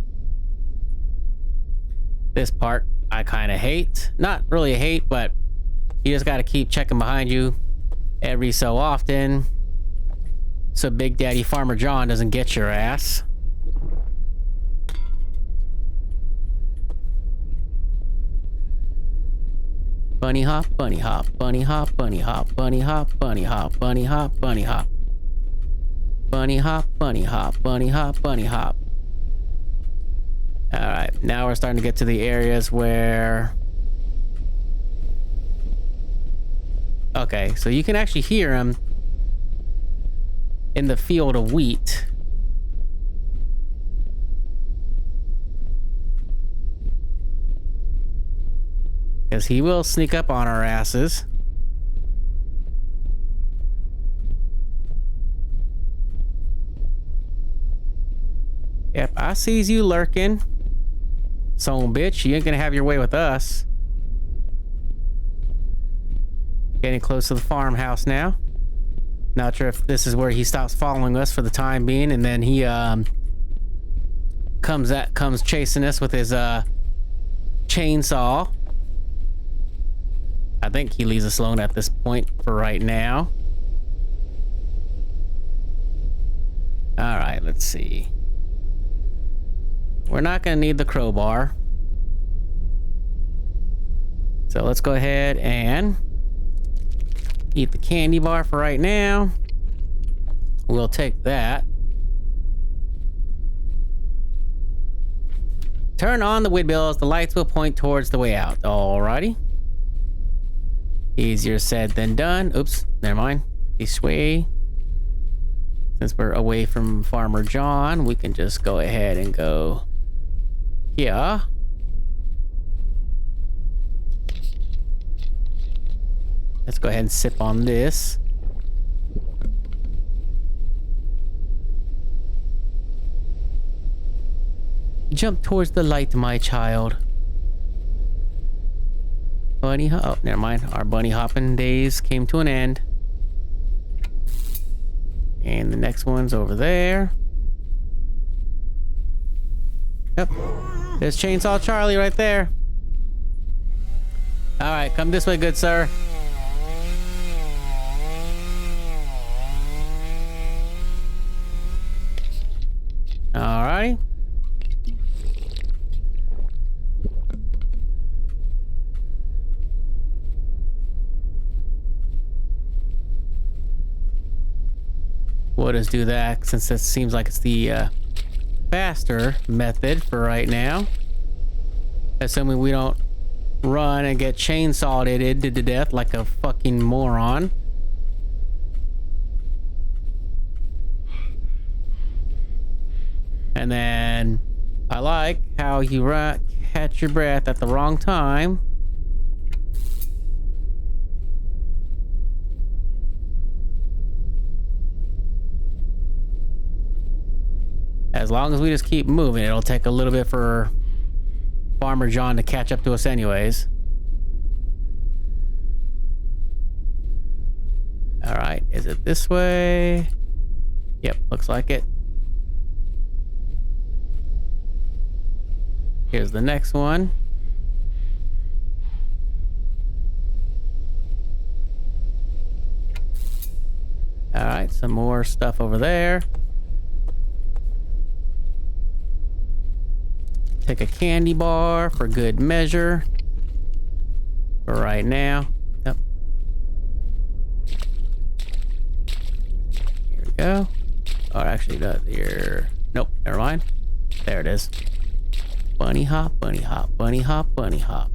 This part I kind of hate. Not really hate, but you just got to keep checking behind you every so often so Big Daddy Farmer John doesn't get your ass. Bunny hop, bunny hop, bunny hop, bunny hop, bunny hop, bunny hop, bunny hop, bunny hop. Bunny hop, bunny hop, bunny hop, bunny hop. Alright, now we're starting to get to the areas where... Okay, so you can actually hear him in the field of wheat. Because he will sneak up on our asses. Yep, I sees you lurking. Son bitch, you ain't gonna have your way with us. Getting close to the farmhouse now. Not sure if this is where he stops following us for the time being, and then he comes chasing us with his chainsaw. I think he leaves us alone at this point for right now. All right, let's see. We're not gonna need the crowbar, so let's go ahead and eat the candy bar for right now. We'll take that. Turn on the windmills. The lights will point towards the way out. Alrighty. Easier said than done. Oops, never mind. This way. Since we're away from Farmer John, we can just go ahead and go here. Let's go ahead and sip on this. Jump towards the light, my child. Bunny hop. Oh, never mind. Our bunny hopping days came to an end. And the next one's over there. Yep. There's Chainsaw Charlie right there. Alright, come this way, good sir. Alright. We'll just do that since it seems like it's the faster method for right now. Assuming we don't run and get chainsawed to death like a fucking moron. And then I like how you catch your breath at the wrong time. As long as we just keep moving, it'll take a little bit for Farmer John to catch up to us anyways. All right, is it this way? Yep, looks like it. Here's the next one. All right, some more stuff over there. Take a candy bar for good measure. For right now. Yep. Here we go. Oh, actually, here. Nope, never mind. There it is. Bunny hop, bunny hop, bunny hop, bunny hop.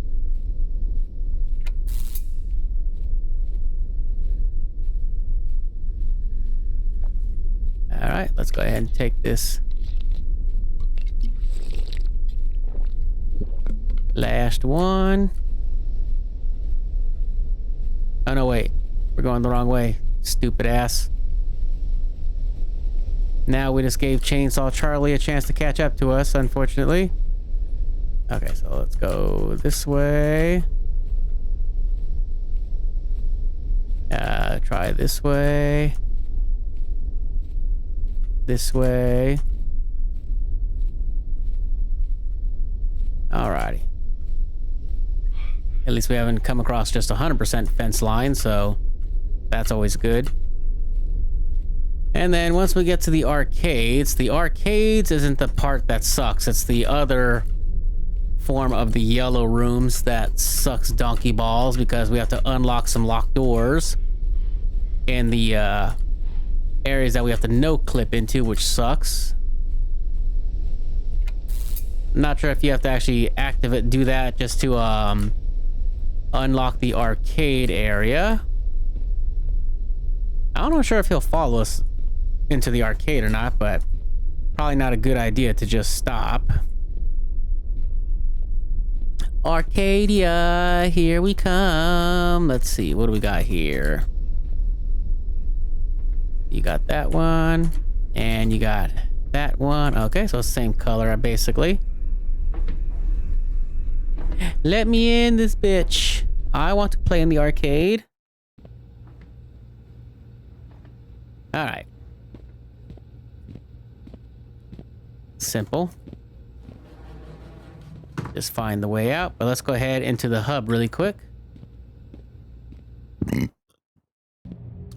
All right, let's go ahead and take this last one. Oh no, wait. We're going the wrong way. Stupid ass. Now we just gave Chainsaw Charlie a chance to catch up to us, unfortunately. Okay, so let's go this way. Try this way. This way. Alrighty. At least we haven't come across just 100% fence line, so that's always good. And then once we get to the arcades isn't the part that sucks. It's the other form of the yellow rooms that sucks donkey balls, because we have to unlock some locked doors in the areas that we have to no clip into, which sucks. Not sure if you have to actually do that just to unlock the arcade area. I'm not sure if he'll follow us into the arcade or not, but probably not a good idea to just stop. Arcadia, here we come. Let's see, what do we got here? You got that one, and you got that one. Okay, so same color, basically. Let me in this bitch. I want to play in the arcade. All right. Simple. Just find the way out, but let's go ahead into the hub really quick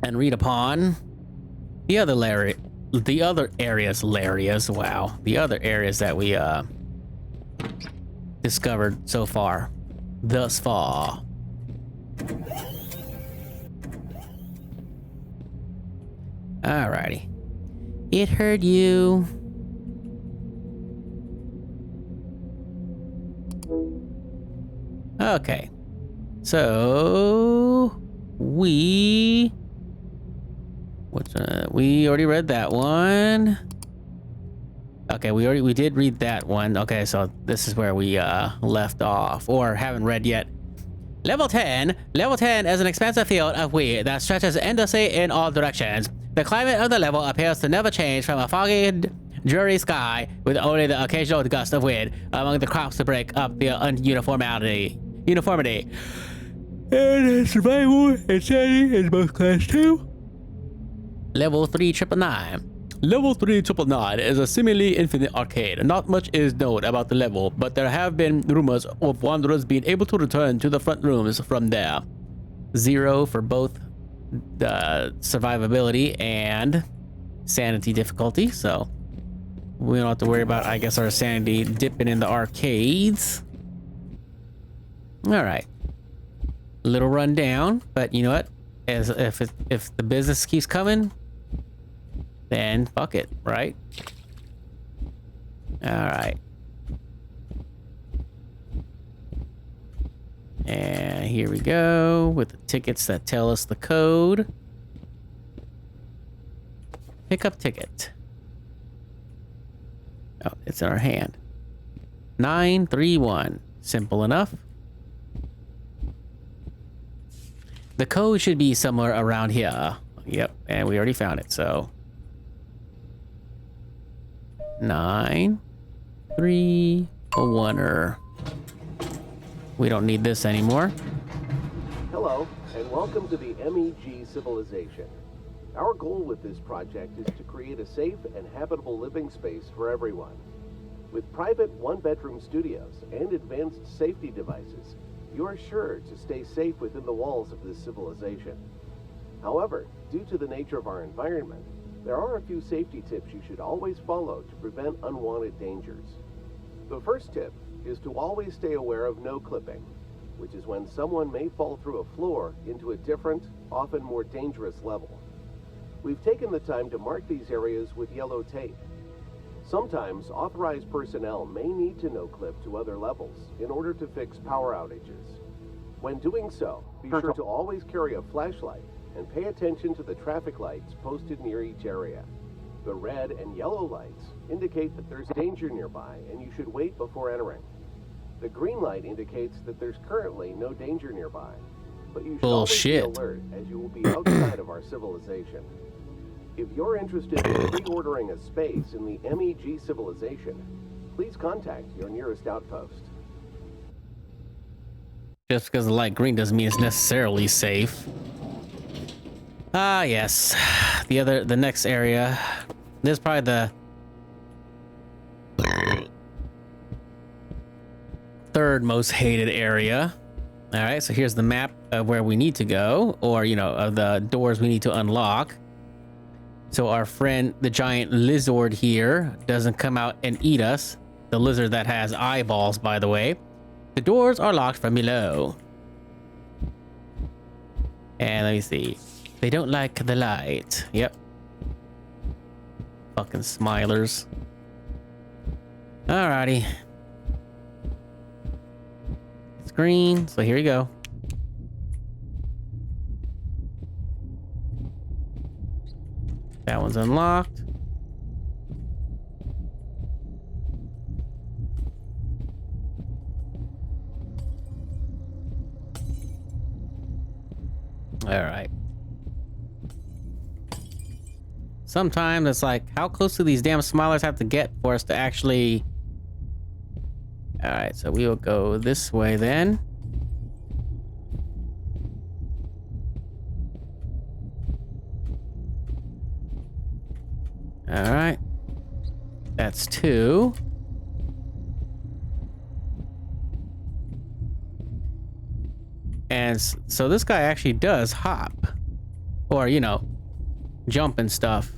and read upon the other areas that we discovered so far, thus far. Alrighty. It heard you. Okay. So we already read that one. Okay, we did read that one. Okay, so this is where we left off, or haven't read yet. Level 10 is an expansive field of weed that stretches endlessly in all directions. The climate of the level appears to never change, from a foggy, dreary sky with only the occasional gust of wind among the crops to break up the uniformity. And survival and sanity is both class 2. Level 3999. Level 3999 is a seemingly infinite arcade. Not much is known about the level, but there have been rumors of wanderers being able to return to the front rooms from there. 0 for both the survivability and sanity difficulty, so we don't have to worry about, I guess, our sanity dipping in the arcades. All right, little rundown, but you know what? As if the business keeps coming, then fuck it, right? All right. And here we go with the tickets that tell us the code. Pick up ticket. Oh, it's in our hand. 931. Simple enough. The code should be somewhere around here. Yep, and we already found it, so 931er. We don't need this anymore. Hello, and welcome to the MEG civilization. Our goal with this project is to create a safe and habitable living space for everyone. With private one-bedroom studios and advanced safety devices, you are sure to stay safe within the walls of this civilization. However, due to the nature of our environment, there are a few safety tips you should always follow to prevent unwanted dangers. The first tip is to always stay aware of no clipping, which is when someone may fall through a floor into a different, often more dangerous level. We've taken the time to mark these areas with yellow tape. Sometimes authorized personnel may need to no-clip to other levels in order to fix power outages. When doing so, be sure to always carry a flashlight and pay attention to the traffic lights posted near each area. The red and yellow lights indicate that there's danger nearby and you should wait before entering. The green light indicates that there's currently no danger nearby, but you should always be alert as you will be outside of our civilization. If you're interested in pre-ordering a space in the MEG civilization, please contact your nearest outpost. Just because the light green doesn't mean it's necessarily safe. Ah, yes. The next area. This is probably the third most hated area. All right, so here's the map of where we need to go, or, you know, of the doors we need to unlock. So our friend, the giant lizard here, doesn't come out and eat us. The lizard that has eyeballs, by the way. The doors are locked from below. And let me see. They don't like the light. Yep. Fucking smilers. Alrighty. It's green, so here you go. That one's unlocked. Alright. Sometimes it's like, how close do these damn smilers have to get for us to actually... Alright, so we will go this way then. Alright. That's 2. And so this guy actually does hop. Or, you know, jump and stuff.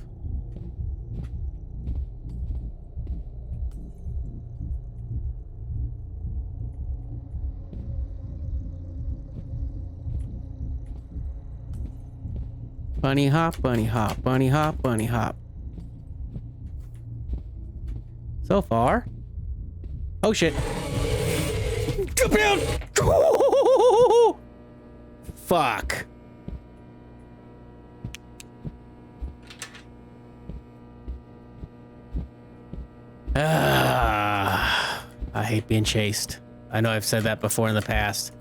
Bunny hop, bunny hop, bunny hop, bunny hop. So far. Oh shit. Jump down! Fuck. I hate being chased. I know I've said that before in the past.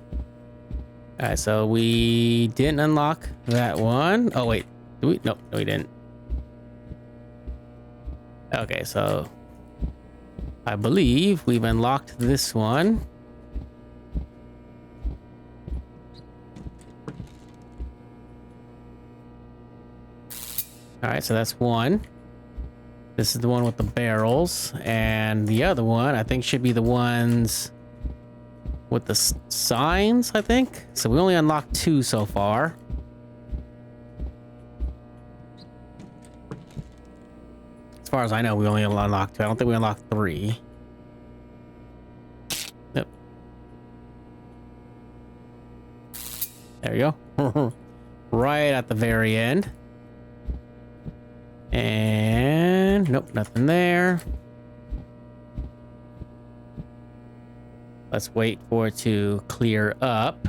Alright, so we didn't unlock that one. Oh wait, do we? No, we didn't. Okay, so I believe we've unlocked this one. Alright, so that's one. This is the one with the barrels, and the other one I think should be the ones with the signs, I think. So we only unlocked 2 so far. As far as I know, we only unlocked 2. I don't think we unlocked 3. Yep. There you go. Right at the very end. And nope, nothing there. Let's wait for it to clear up.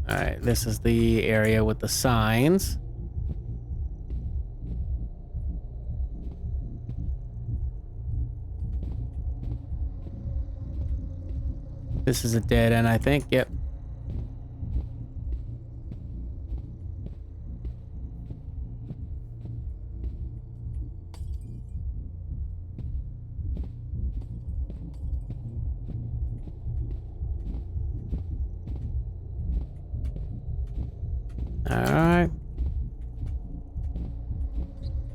All right, this is the area with the signs. This is a dead end, I think. Yep. Alright.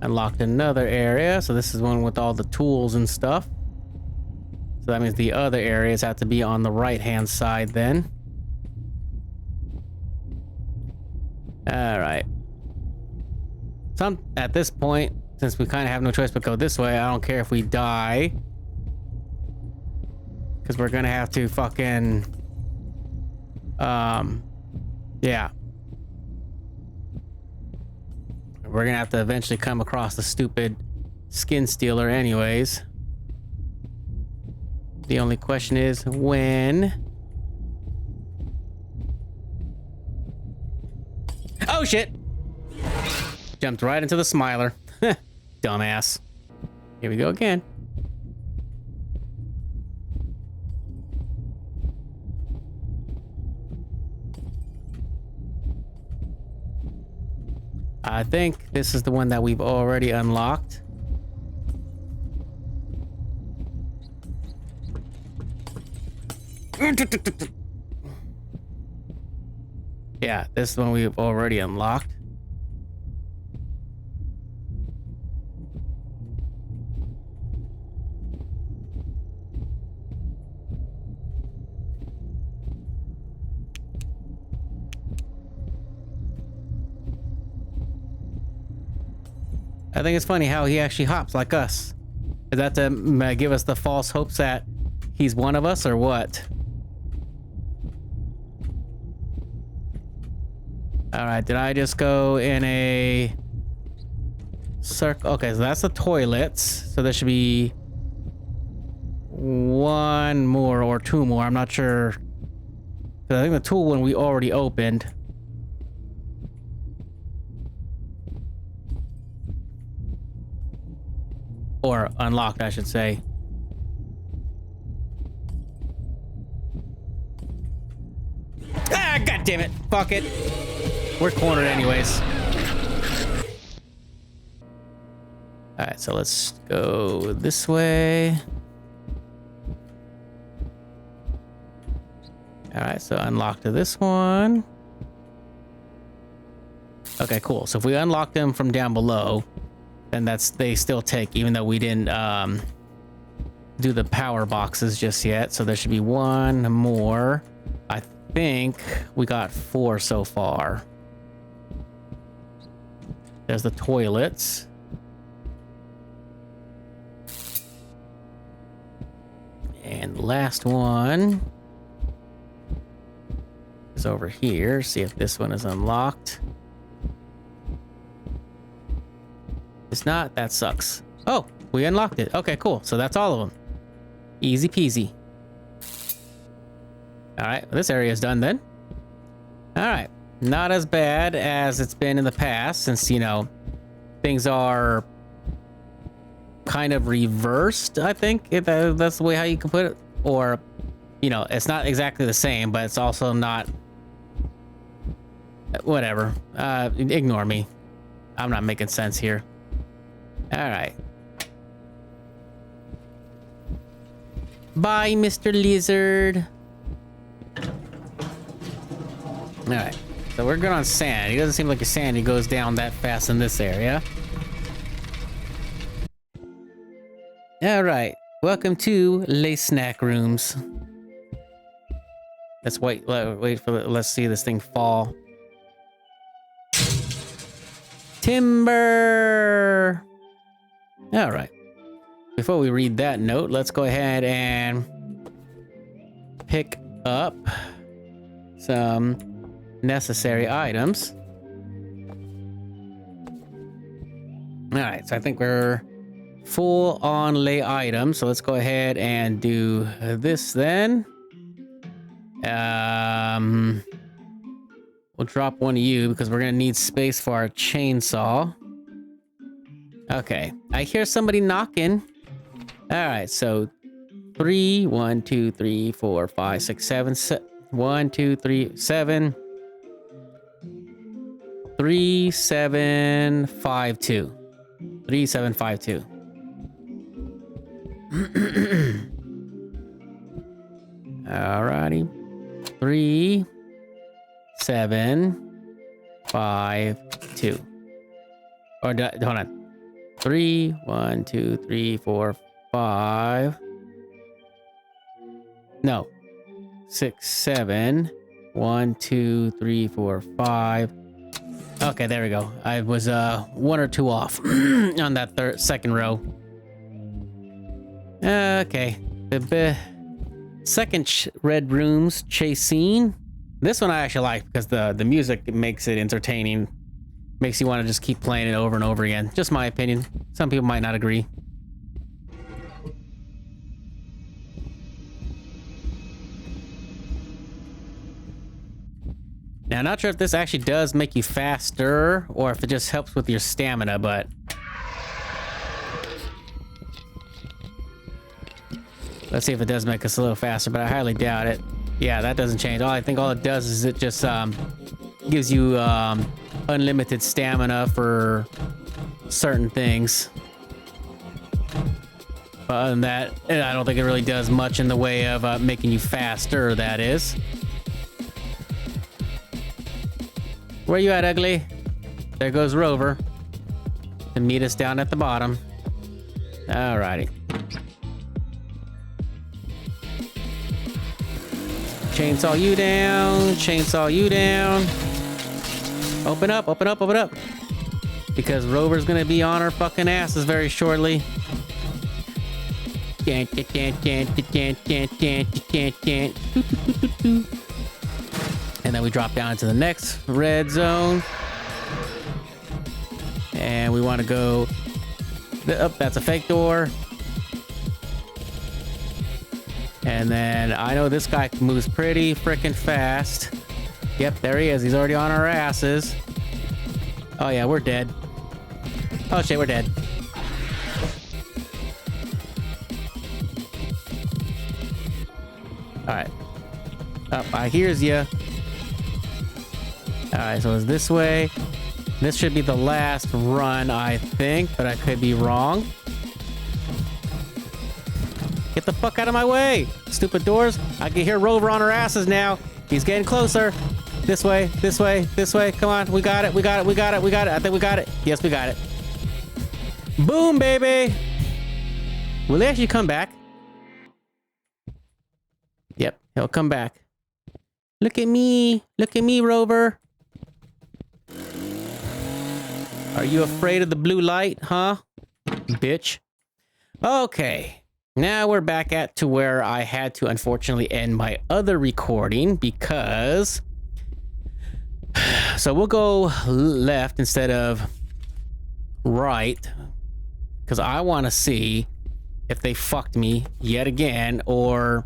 Unlocked another area, so this is one with all the tools and stuff. So that means the other areas have to be on the right-hand side then. Alright. So at this point, since we kind of have no choice but go this way, I don't care if we die. Because we're gonna have to fucking... yeah. We're gonna have to eventually come across the stupid skin stealer anyways. The only question is when. Oh shit! Jumped right into the smiler. Dumbass. Here we go again. I think this is the one that we've already unlocked. Yeah, this is the one we've already unlocked. I think it's funny how he actually hops like us. Is that to give us the false hopes that he's one of us or what? Alright, did I just go in a circle? Okay, so that's the toilets. So there should be one more or two more. I'm not sure. I think the tool one we already opened. Or unlocked, I should say. Ah, god damn it. Fuck it. We're cornered anyways. Alright, so let's go this way. Alright, so unlock to this one. Okay, cool. So if we unlock them from down below, then they still take, even though we didn't do the power boxes just yet. So there should be one more. I think we got 4 so far. There's the toilets. And the last one is over here. See if this one is unlocked. It's not. That sucks. Oh, we unlocked it. Okay, cool. So that's all of them. Easy peasy. All right, well, this area is done then. All right, not as bad as it's been in the past, since, you know, things are kind of reversed, I think, if that's the way how you can put it. Or, you know, it's not exactly the same, but it's also not... Whatever. Ignore me. I'm not making sense here. All right. Bye, Mr. Lizard. All right. So we're good on sand. He doesn't seem like a sand. He goes down that fast in this area. All right. Welcome to Les Snack Rooms. Let's wait for let's see this thing fall. Timber. All right. Before we read that note, let's go ahead and pick up some necessary items. All right, so I think we're full on lay items. So let's go ahead and do this then. We'll drop one of you because we're gonna need space for our chainsaw. Okay, I hear somebody knocking. All right, so 3, 1, 2, 3, 4, 5, 6, 7, 1, 2, 3, 7, 3, 7, 5, 2, 3, 7, 5, 2. Alrighty, 3, 7, 5, 2. Or hold on. 3, 1, 2, 3, 4, 5. No. 6, 7. 1, 2, 3, 4, 5. Okay, there we go. I was 1 or 2 off on that second row. Okay. The second red room's chase scene. This one I actually like because the music makes it entertaining. Makes you want to just keep playing it over and over again. Just my opinion. Some people might not agree. Now, not sure if this actually does make you faster or if it just helps with your stamina, but... Let's see if it does make us a little faster, but I highly doubt it. Yeah, that doesn't change. I think all it does is it just gives you unlimited stamina for certain things. But other than that, I don't think it really does much in the way of making you faster, that is. Where you at, ugly? There goes Rover to meet us down at the bottom. Alrighty. Chainsaw you down. Chainsaw you down. Open up, open up, open up. Because Rover's gonna be on our fucking asses very shortly. And then we drop down into the next red zone. And we want to go... Oh, that's a fake door. And then I know this guy moves pretty freaking fast. Yep, there he is. He's already on our asses. Oh yeah, we're dead. Oh shit, we're dead. Alright. Up, I hears ya. Alright, so it's this way. This should be the last run, I think, but I could be wrong. Get the fuck out of my way! Stupid doors. I can hear Rover on our asses now. He's getting closer. This way, this way, this way. Come on, we got it, we got it, we got it, we got it. I think we got it. Yes, we got it. Boom, baby! Will he actually come back? Yep, he'll come back. Look at me, Rover. Are you afraid of the blue light, huh? Bitch. Okay. Now we're back to where I had to unfortunately end my other recording because... So we'll go left instead of right. Because I want to see if they fucked me yet again or...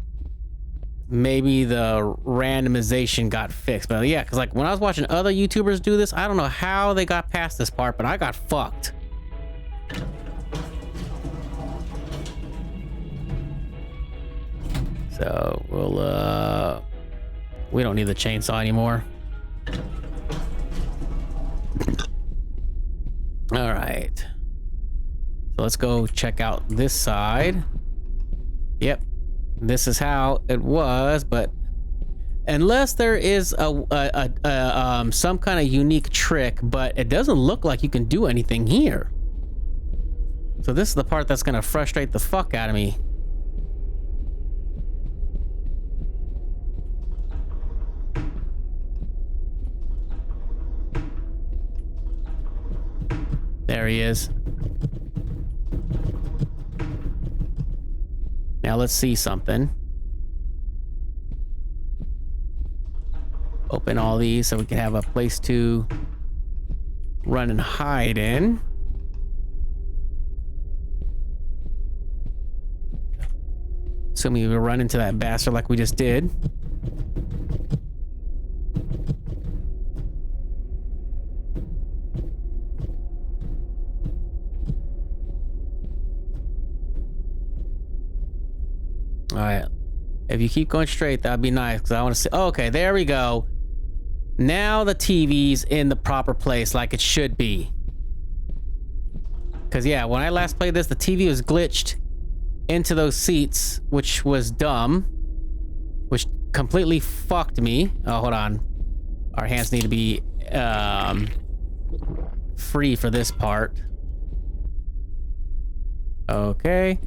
maybe the randomization got fixed. But yeah, because like when I was watching other YouTubers do this, I don't know how they got past this part, but I got fucked. So we'll we don't need the chainsaw anymore. All right, so let's go check out this side. Yep, this is how it was, but unless there is some kind of unique trick, but it doesn't look like you can do anything here. So this is the part that's gonna frustrate the fuck out of me. There he is. Now let's see something. Open all these so we can have a place to run and hide in. Assuming we run into that bastard like we just did. All right, if you keep going straight, that'd be nice because I want to see. Oh, okay, there we go. Now the TV's in the proper place like it should be. Because yeah, when I last played this, the TV was glitched into those seats, which was dumb, which completely fucked me. Oh, hold on. Our hands need to be free for this part. Okay.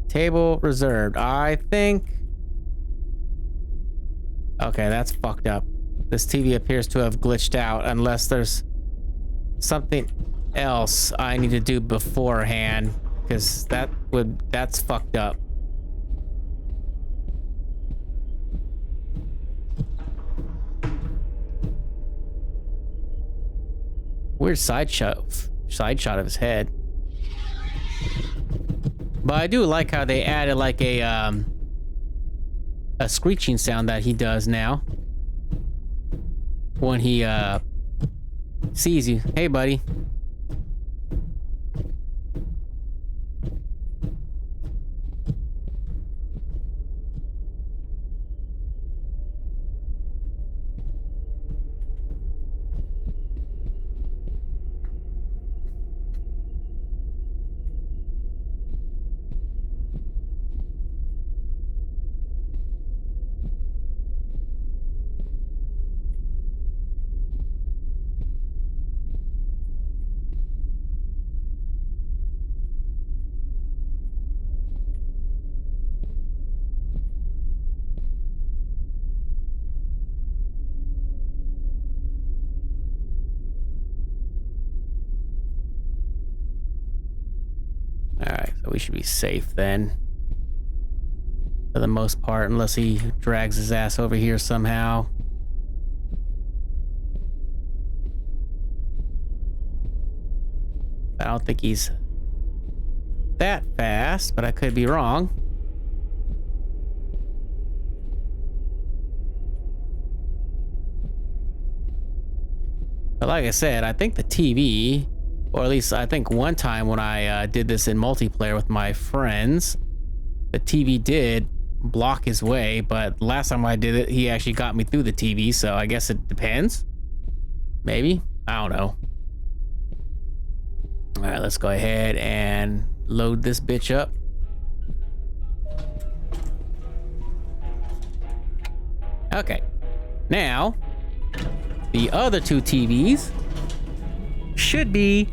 Table reserved. I think... Okay, that's fucked up. This TV appears to have glitched out unless there's something else I need to do beforehand, because that's fucked up. Weird side shot of his head. But I do like how they added like a screeching sound that he does now when he sees you. Hey, buddy. Alright, so we should be safe then. For the most part, unless he drags his ass over here somehow. I don't think he's that fast, but I could be wrong. But like I said, I think the TV... Or at least I think one time when I did this in multiplayer with my friends, the TV did block his way, but last time I did it, he actually got me through the TV, so I guess it depends. Maybe? I don't know. Alright, let's go ahead and load this bitch up. Okay. Now, the other two TVs should be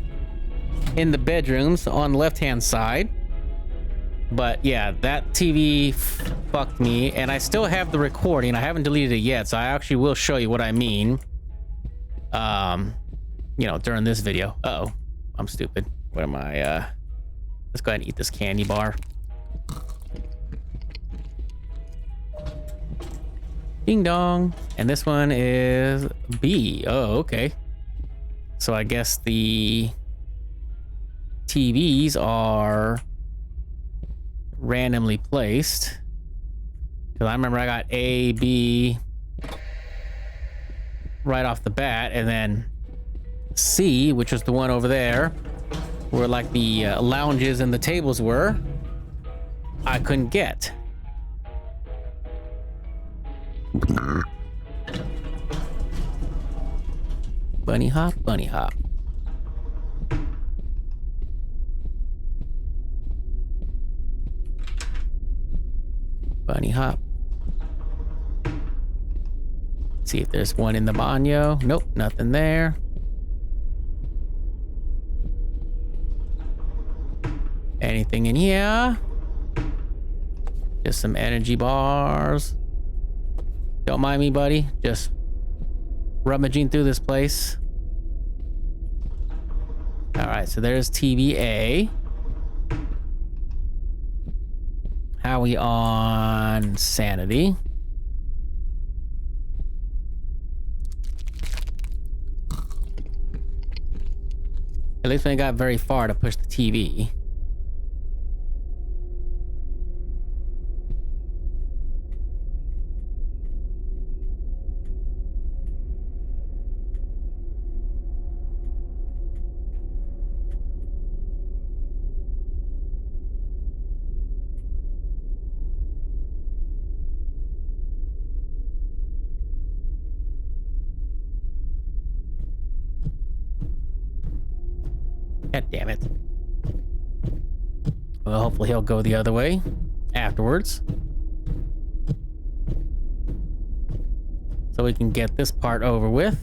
in the bedrooms on the left-hand side. But yeah, that TV fucked me, and I still have the recording. I haven't deleted it yet, so I actually will show you what I mean. You know, during this video. Uh-oh, I'm stupid. What am I, let's go ahead and eat this candy bar. Ding dong. And this one is B. Oh, okay. So I guess the TVs are randomly placed. Because I remember I got A, B right off the bat, and then C, which was the one over there, where like the lounges and the tables were, I couldn't get. Bunny hop, bunny hop. Bunny hop. See if there's one in the banyo. Nope, nothing there. Anything in here? Just some energy bars. Don't mind me, buddy. Just rummaging through this place. All right, so there's TVA. How are we on sanity? At least we ain't got very far to push the TV. God damn it. Well, hopefully he'll go the other way afterwards. So we can get this part over with.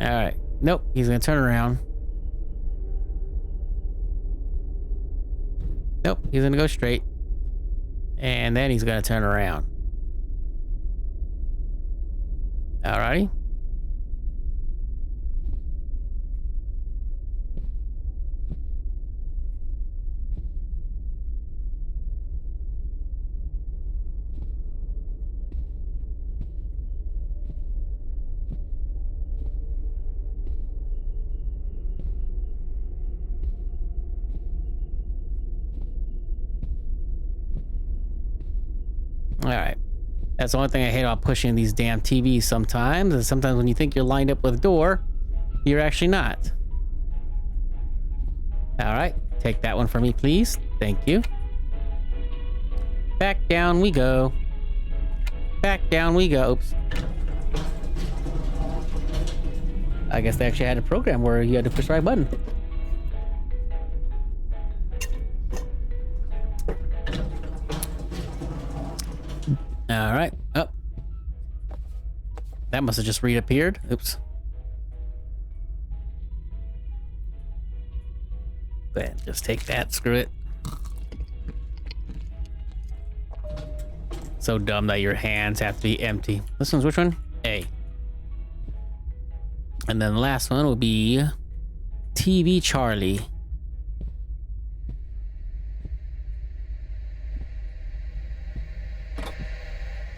All right. Nope, he's gonna turn around. Nope, he's gonna go straight. And then he's gonna turn around. Alrighty. All right. That's the only thing I hate about pushing these damn TVs sometimes. Is sometimes when you think you're lined up with a door, you're actually not. All right. Take that one for me, please. Thank you. Back down we go. Back down we go. Oops. I guess they actually had a program where you had to push the right button. All right, up. That must have just reappeared. Oops. Go ahead, just take that. Screw it. So dumb that your hands have to be empty. This one's which one? A. And then the last one will be TV Charlie.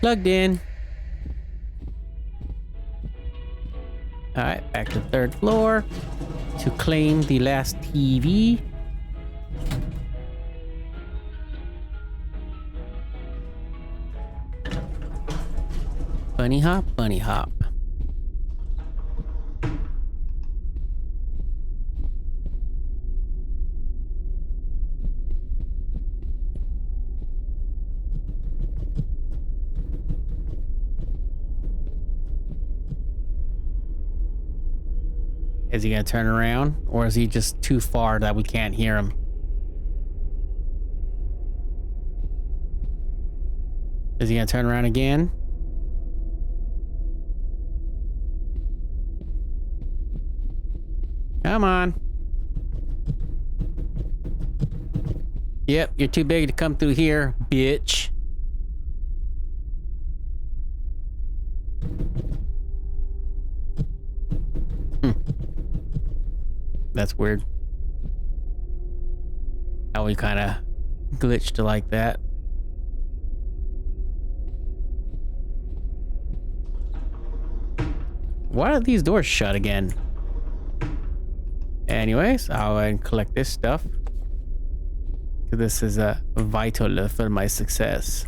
Plugged in. All right, back to the third floor to claim the last TV. Bunny hop, bunny hop. Is he gonna turn around, or is he just too far that we can't hear him? Is he gonna turn around again? Come on. Yep, you're too big to come through here, bitch. That's weird. How we kind of glitched like that. Why are these doors shut again? Anyways, I'll go ahead and collect this stuff. This is vital for my success.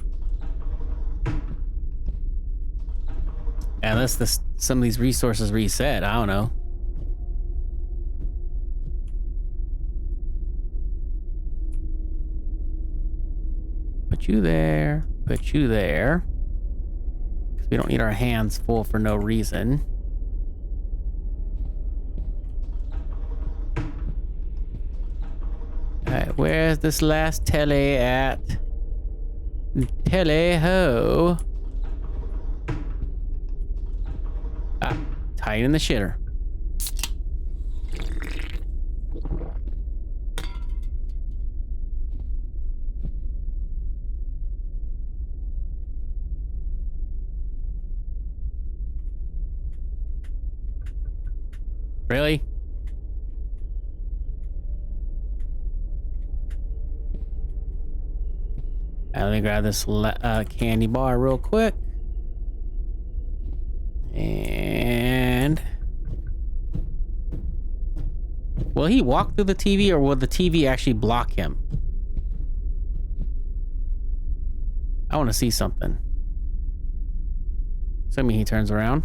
Unless some of these resources reset, I don't know. Put you there. Put you there. Because we don't need our hands full for no reason. Alright, where's this last telly at? Telly ho. Ah, tight in the shitter. Really? Let me grab this candy bar real quick. And... will he walk through the TV, or will the TV actually block him? I want to see something. Assuming he turns around.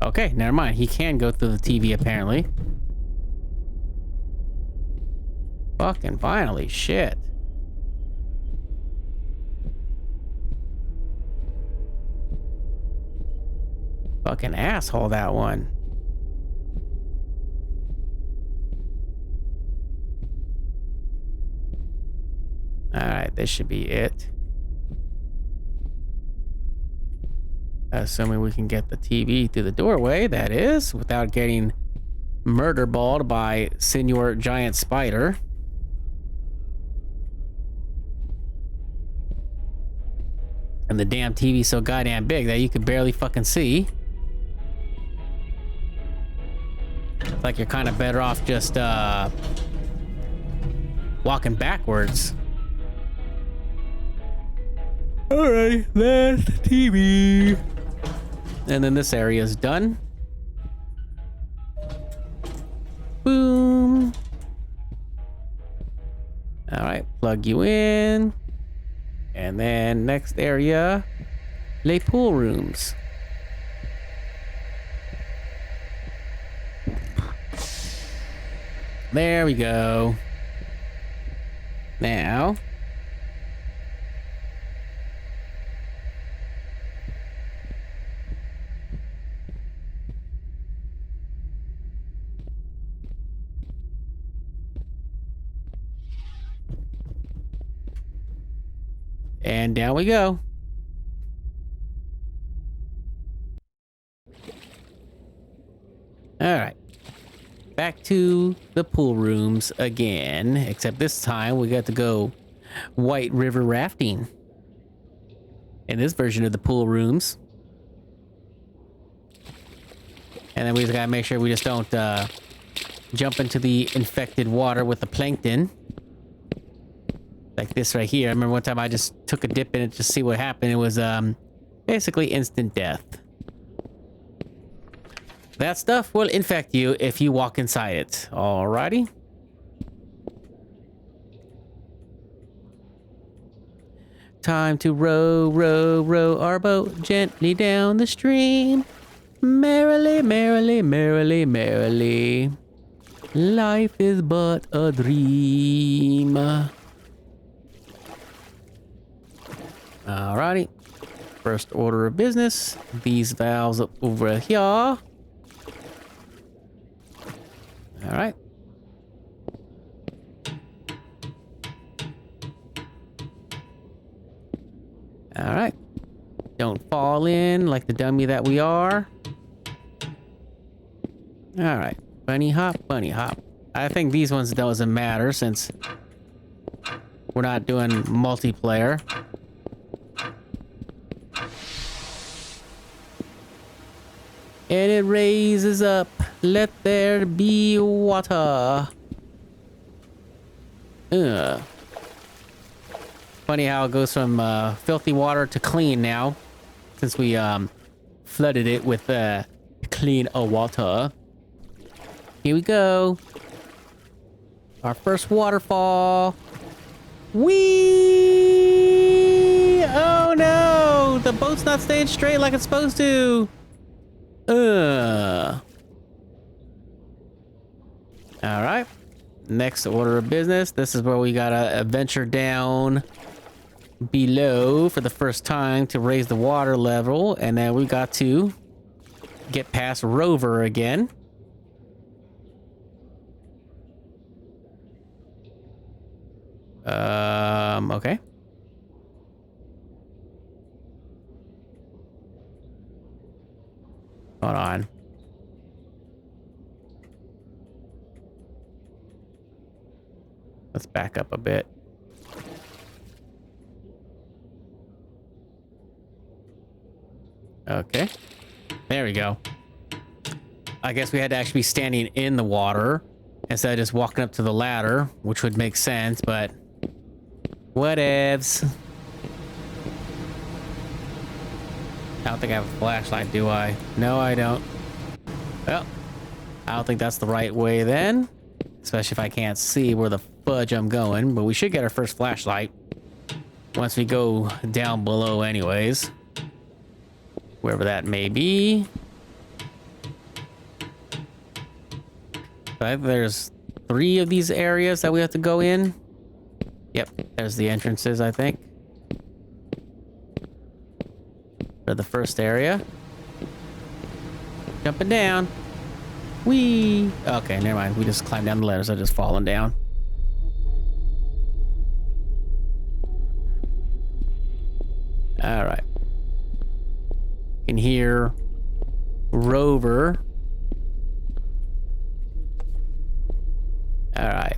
Okay, never mind. He can go through the TV apparently. Fucking finally, shit. Fucking asshole, that one. this should be it. Assuming we can get the TV through the doorway, that is, without getting murder balled by Senor Giant Spider. And the damn TV's so goddamn big that you could barely fucking see. It's like you're kind of better off just walking backwards. Alright, that's the TV. And then this area is done. Boom. Alright, plug you in. And then next area, les pool rooms. There we go. Now, and down we go. All right. Back to the pool rooms again, except this time we got to go White River rafting in this version of the pool rooms. And then we just gotta make sure we just don't jump into the infected water with the plankton. Like this right here. I remember one time I just took a dip in it to see what happened. It was basically instant death. That stuff will infect you if you walk inside it. Alrighty. Time to row, row, row our boat gently down the stream. Merrily, merrily, merrily, merrily. Life is but a dream. Alrighty. First order of business. These valves up over here. All right. All right. Don't fall in like the dummy that we are. All right. Bunny hop, bunny hop. I think these ones doesn't matter since we're not doing multiplayer. And it raises up. Let there be water. Ugh. Funny how it goes from filthy water to clean now, since we flooded it with clean water. Here we go. Our first waterfall. Whee! Oh no! The boat's not staying straight like it's supposed to. All right. Next order of business. This is where we gotta venture down below for the first time to raise the water level, and then we got to get past Rover again. Okay. Hold on. Let's back up a bit. Okay. There we go. I guess we had to actually be standing in the water instead of just walking up to the ladder, which would make sense, but whatevs. I don't think I have a flashlight, do I? No, I don't. Well, I don't think that's the right way then. Especially if I can't see where the fudge I'm going. But we should get our first flashlight once we go down below anyways. Wherever that may be. But there's 3 of these areas that we have to go in. Yep, there's the entrances, I think. For the first area. Jumping down. Whee! Okay, never mind. We just climbed down the ladders. I just fallen down. can hear Rover. All right.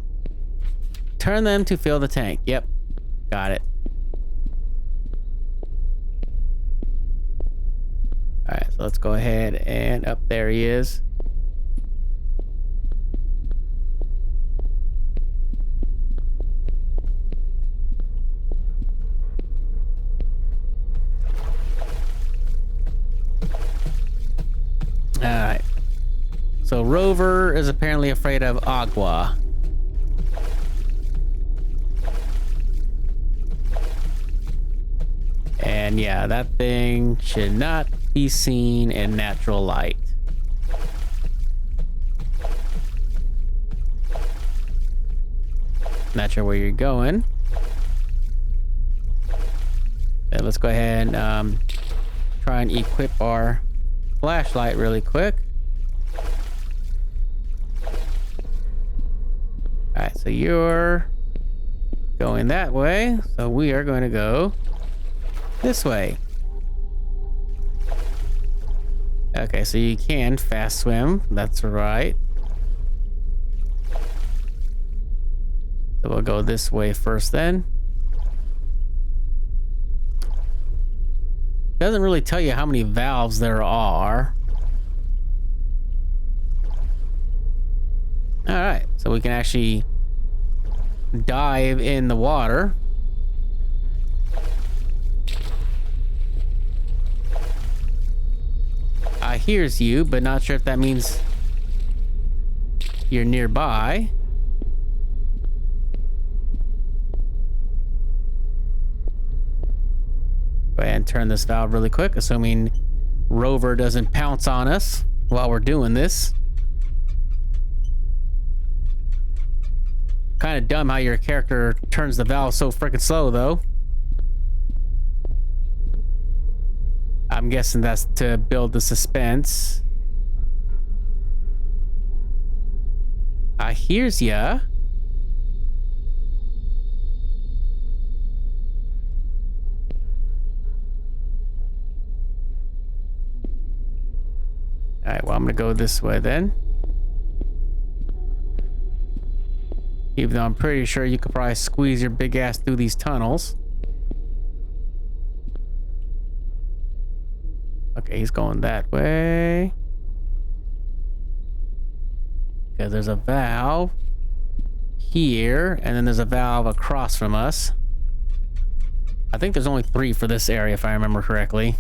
Turn them to fill the tank. Yep. Got it. All right, so let's go ahead and up there he is. All right. So Rover is apparently afraid of agua. And yeah, that thing should not be seen in natural light. Not sure where you're going. Okay, let's go ahead and try and equip our flashlight really quick. Alright, so you're going that way, so we are going to go this way. Okay, so you can fast swim. That's right. So we'll go this way first then. Doesn't really tell you how many valves there are. All right, so we can actually dive in the water. I hears you, but not sure if that means you're nearby. Go ahead and turn this valve really quick, assuming Rover doesn't pounce on us while we're doing this. Kind of dumb how your character turns the valve so freaking slow, though. I'm guessing that's to build the suspense. I hears ya. Alright, well, I'm gonna go this way then. Even though I'm pretty sure you could probably squeeze your big ass through these tunnels. Okay, he's going that way. Okay, there's a valve here, and then there's a valve across from us. I think there's only 3 for this area, if I remember correctly.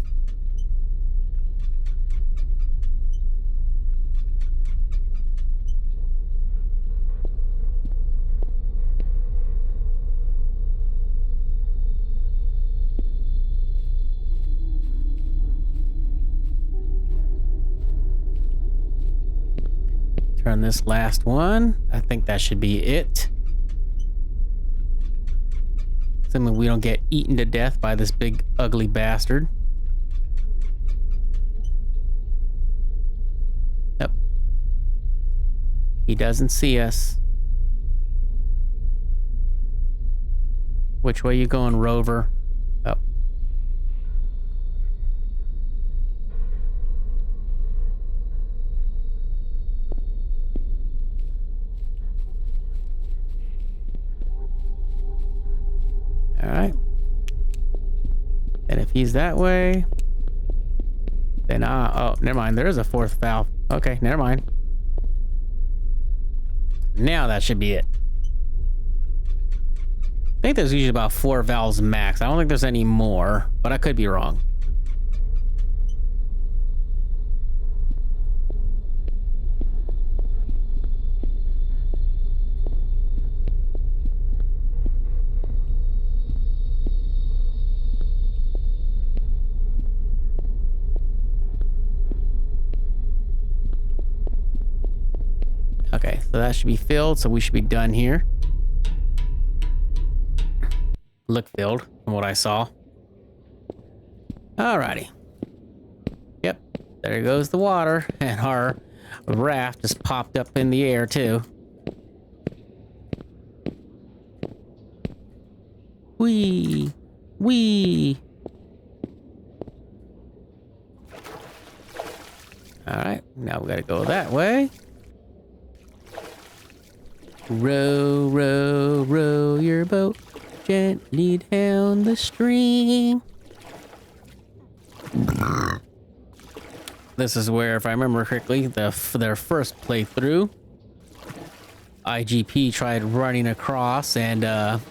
Turn this last one. I think that should be it. Assuming we don't get eaten to death by this big ugly bastard. Yep. He doesn't see us. Which way you going, Rover? Oh. All right. And if he's that way, then oh, never mind. There is a 4th valve. Okay, never mind. Now that should be it. I think there's usually about 4 valves max. I don't think there's any more, but I could be wrong. Okay, so that should be filled, so we should be done here. Look filled from what I saw. Alrighty. Yep, there goes the water, and our raft just popped up in the air too. Whee! Whee! Alright, now we gotta go that way. Row, row, row your boat gently down the stream. This is where, if I remember correctly, for their first playthrough, IGP tried running across and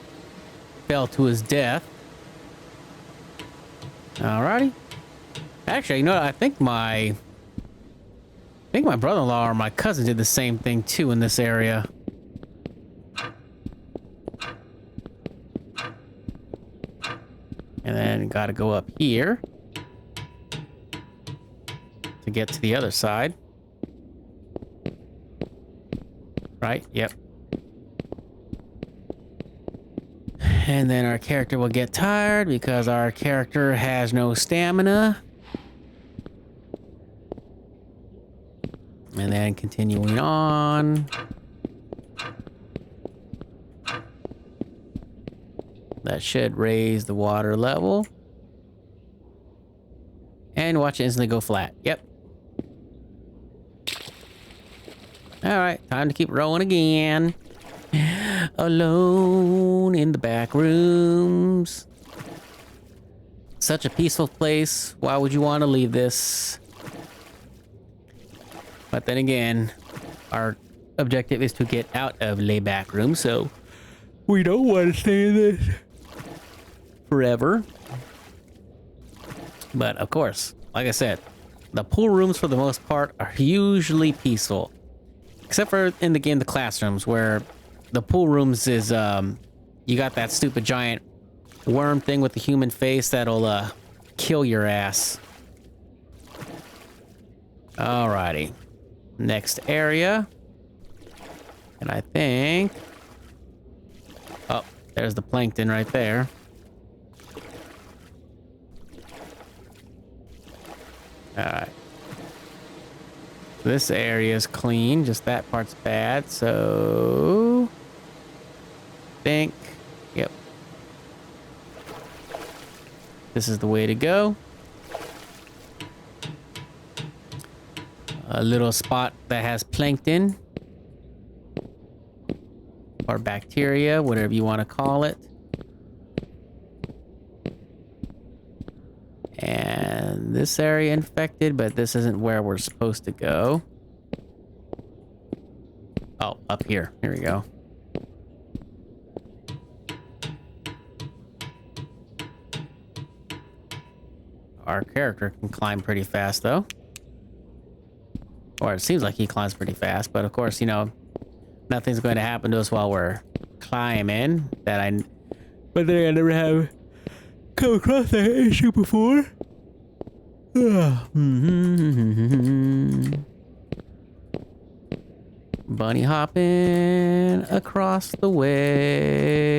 fell to his death. Alrighty. Actually, you know what? I think my brother-in-law or my cousin did the same thing too in this area. And then gotta go up here to get to the other side. Right? Yep. And then our character will get tired because our character has no stamina. And then continuing on. That should raise the water level. And watch it instantly go flat. Yep. Alright, time to keep rolling again. Alone in the back rooms. Such a peaceful place. Why would you want to leave this? But then again, our objective is to get out of the back room, so we don't want to stay in this forever. But of course, like I said, the pool rooms for the most part are usually peaceful. Except for in the game, the classrooms, where the pool rooms is, you got that stupid giant worm thing with the human face that'll, kill your ass. Alrighty. Next area. And I think... Oh, there's the plankton right there. Alright. This area is clean, just that part's bad, so... Think... Yep. This is the way to go. A little spot that has plankton. Or bacteria, whatever you want to call it. And this area infected, but this isn't where we're supposed to go. Oh, up here. Here we go. Our character can climb pretty fast, though. Or it seems like he climbs pretty fast, but of course, you know, nothing's going to happen to us while we're climbing. But then I never have come across that issue before. Bunny hopping across the way.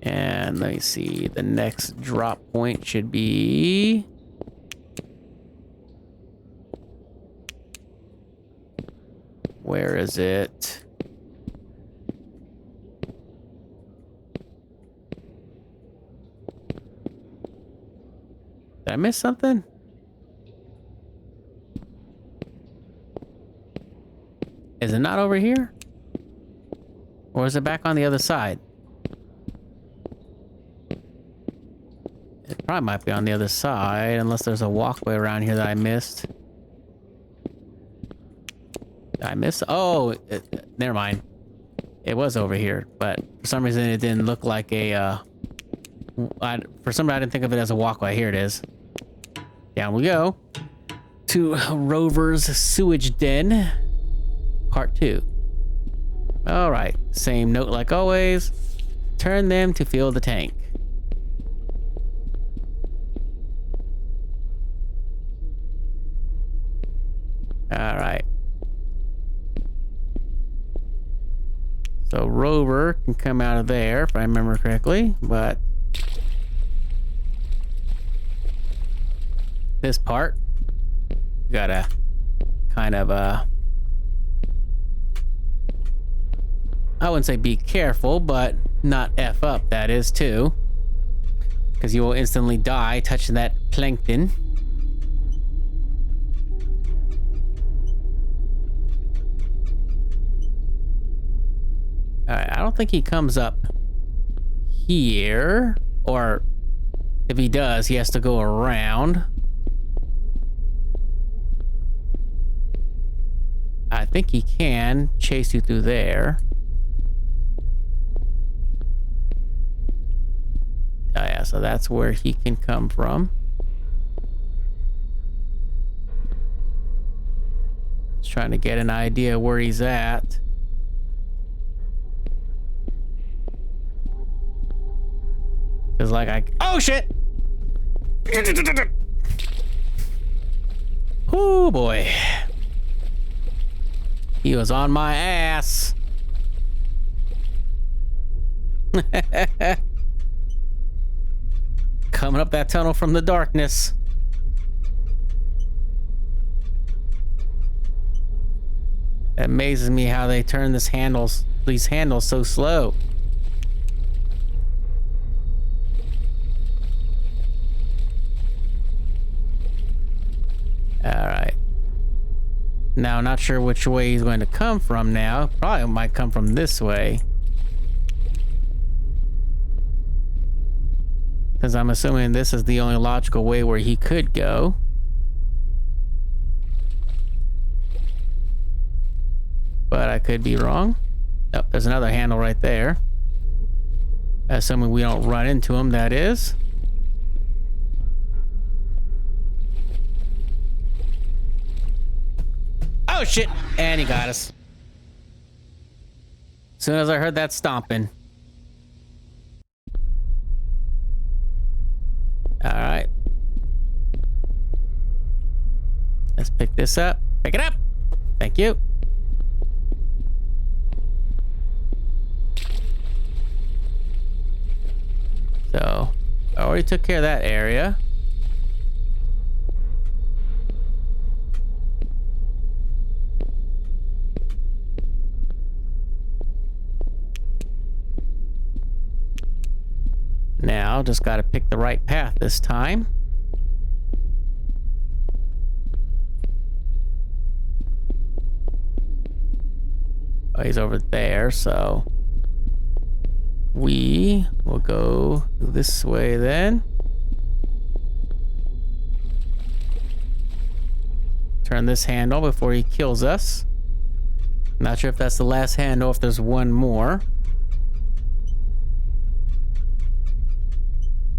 And let me see, the next drop point should be... Where is it? Did I miss something? Is it not over here? Or is it back on the other side? It probably might be on the other side, unless there's a walkway around here that I missed. Did I miss? Oh, never mind. It was over here, but for some reason it didn't look like a, for some reason I didn't think of it as a walkway. Here it is. Down we go. To Rover's Sewage Den, Part 2. Alright, same note like always. Turn them to fill the tank. Alright. So Rover can come out of there, if I remember correctly, but this part, gotta kind of, I wouldn't say be careful, but not F up, that is, too. Because you will instantly die touching that plankton. Alright, I don't think he comes up here. Or if he does, he has to go around. I think he can chase you through there. Oh yeah, so that's where he can come from. Just trying to get an idea where he's at. Cause like oh shit! Oh boy. He was on my ass. Coming up that tunnel from the darkness. It amazes me how they turn these handles so slow. Alright. Now, not sure which way he's going to come from now. Probably might come from this way. Because I'm assuming this is the only logical way where he could go. But I could be wrong. Oh, there's another handle right there. Assuming we don't run into him, that is. Oh shit! And he got us. As soon as I heard that stomping. Alright. Let's pick this up. Pick it up! Thank you. So, I already took care of that area. Now, just got to pick the right path this time. Oh, he's over there, so we will go this way then. Turn this handle before he kills us. Not sure if that's the last handle, if there's one more.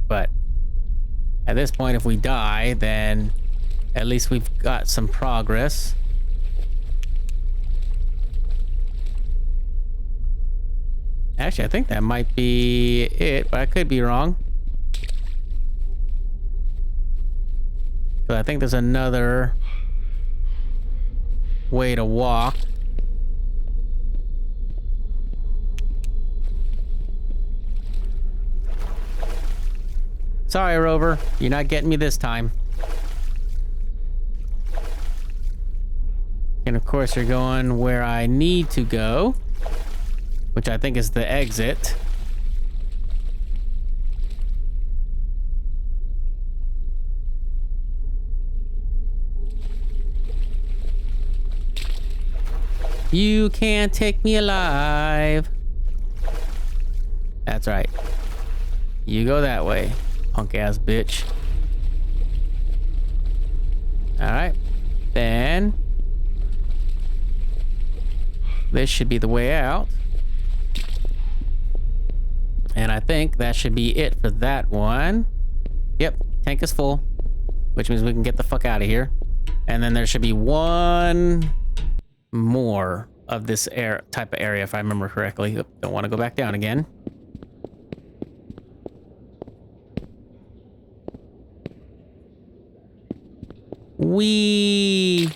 But at this point, if we die, then at least we've got some progress. Actually, I think that might be it, but I could be wrong. But I think there's another way to walk. Sorry, Rover. You're not getting me this time. And of course, you're going where I need to go, which I think is the exit. You can't take me alive. That's right. You go that way, punk ass bitch. Alright. Then this should be the way out. And I think that should be it for that one. Yep, tank is full, which means we can get the fuck out of here. And then there should be one more of this type of area, if I remember correctly. Oop, don't want to go back down again. Whee!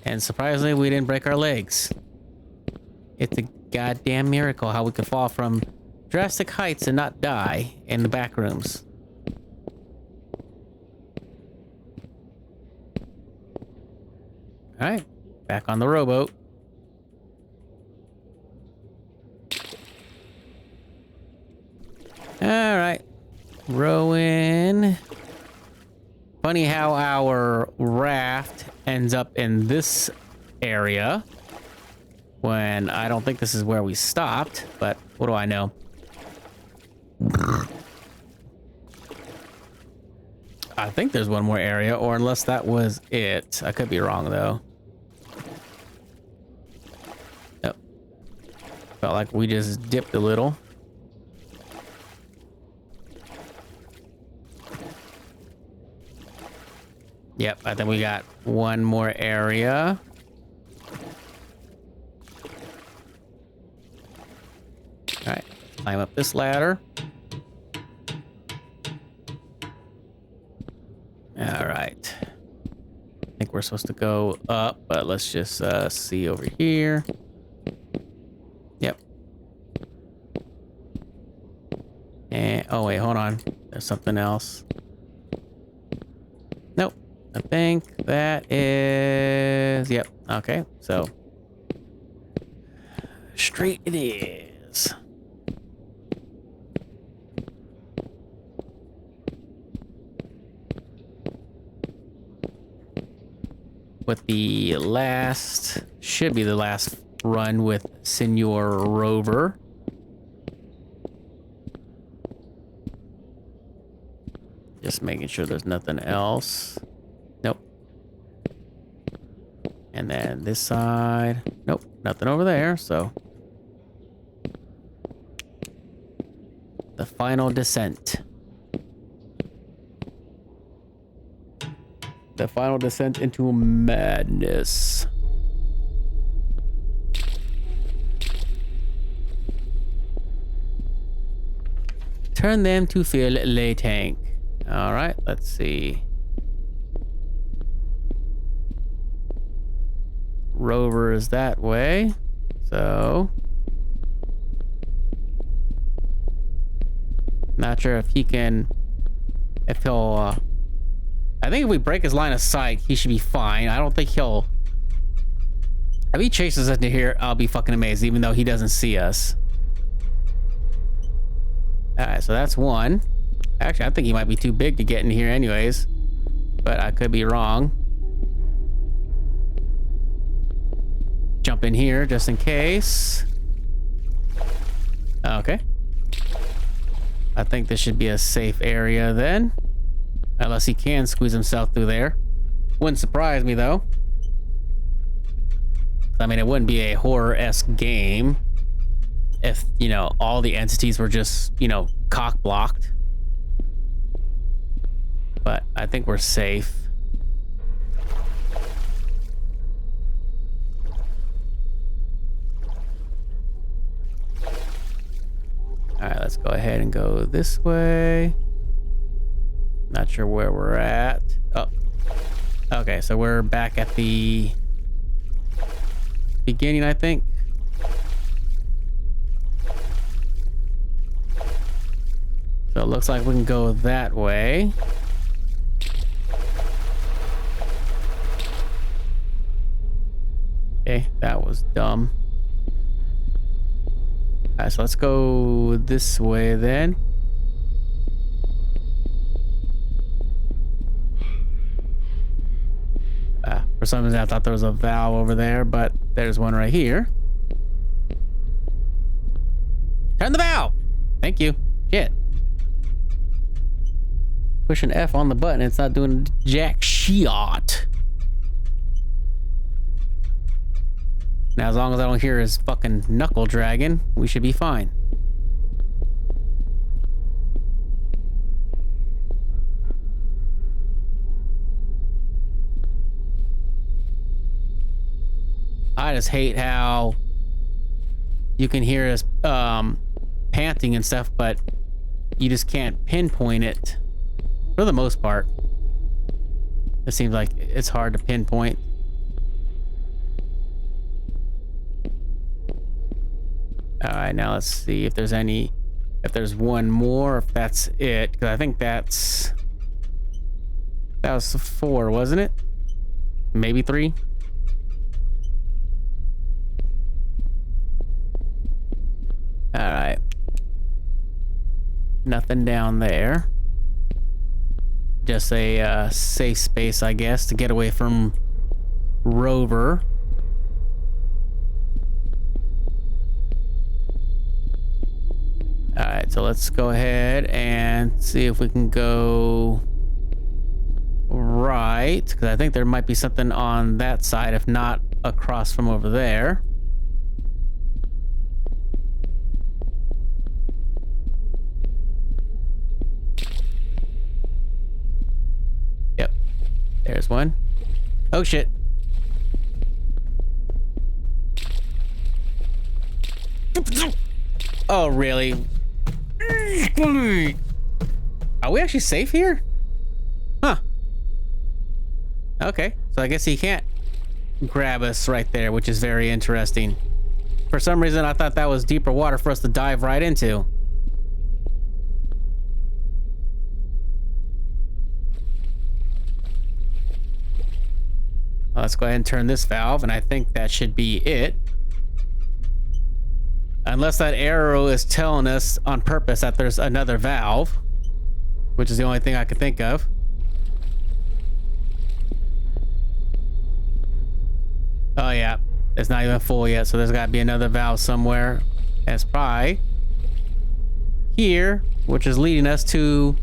And surprisingly, we didn't break our legs. It's a goddamn miracle how we could fall from drastic heights and not die in the back rooms. All right, back on the rowboat. All right, rowing. Funny how our raft ends up in this area. when I don't think this is where we stopped, but what do I know? I think there's one more area, or unless that was it. I could be wrong, though. Nope. Felt like we just dipped a little. Yep, I think we got one more area. All right, climb up this ladder. All right. I think we're supposed to go up, but let's just see over here. Yep. And oh wait, hold on. There's something else. Nope. I think that is, yep. Okay, so straight it is. With the last, should be the last run with Senor Rover. Just making sure there's nothing else. Nope. And then this side, nope, nothing over there, so. The final descent. The final descent into madness. Turn them to fill le tank. All right, let's see. Rover is that way, so not sure if he can, if he'll. I think if we break his line of sight, he should be fine. I don't think he'll. If he chases us into here, I'll be fucking amazed, even though he doesn't see us. All right, so that's one. Actually, I think he might be too big to get in here anyways, but I could be wrong. Jump in here just in case. Okay. I think this should be a safe area then. Unless he can squeeze himself through there. Wouldn't surprise me though. I mean, it wouldn't be a horror-esque game if, you know, all the entities were just, you know, cock-blocked. But I think we're safe. All right, let's go ahead and go this way. Not sure where we're at. Oh, okay, so we're back at the beginning, I think. So it looks like we can go that way. Okay, that was dumb. All right, so let's go this way then. For some reason, I thought there was a valve over there, but there's one right here. Turn the valve! Thank you. Shit. Push an F on the button, it's not doing jack shit. Now, as long as I don't hear his fucking knuckle dragging, we should be fine. I just hate how you can hear us panting and stuff, but you just can't pinpoint it for the most part. It seems like it's hard to pinpoint. All right, now let's see if there's any, if there's one more, if that's it, because I think that was 4, wasn't it? Maybe 3. All right. Nothing down there. Just a safe space, I guess, to get away from Rover. so let's go ahead and see if we can go right, because I think there might be something on that side, if not across from over there. Yep, there's one. Oh shit. Oh, really? Are we actually safe here? Huh. Okay, so I guess he can't grab us right there, which is very interesting. For some reason, I thought that was deeper water for us to dive right into. Let's go ahead and turn this valve, and I think that should be it. Unless that arrow is telling us on purpose that there's another valve, which is the only thing I could think of. Oh yeah, it's not even full yet, so there's got to be another valve somewhere. That's probably here, which is leading us to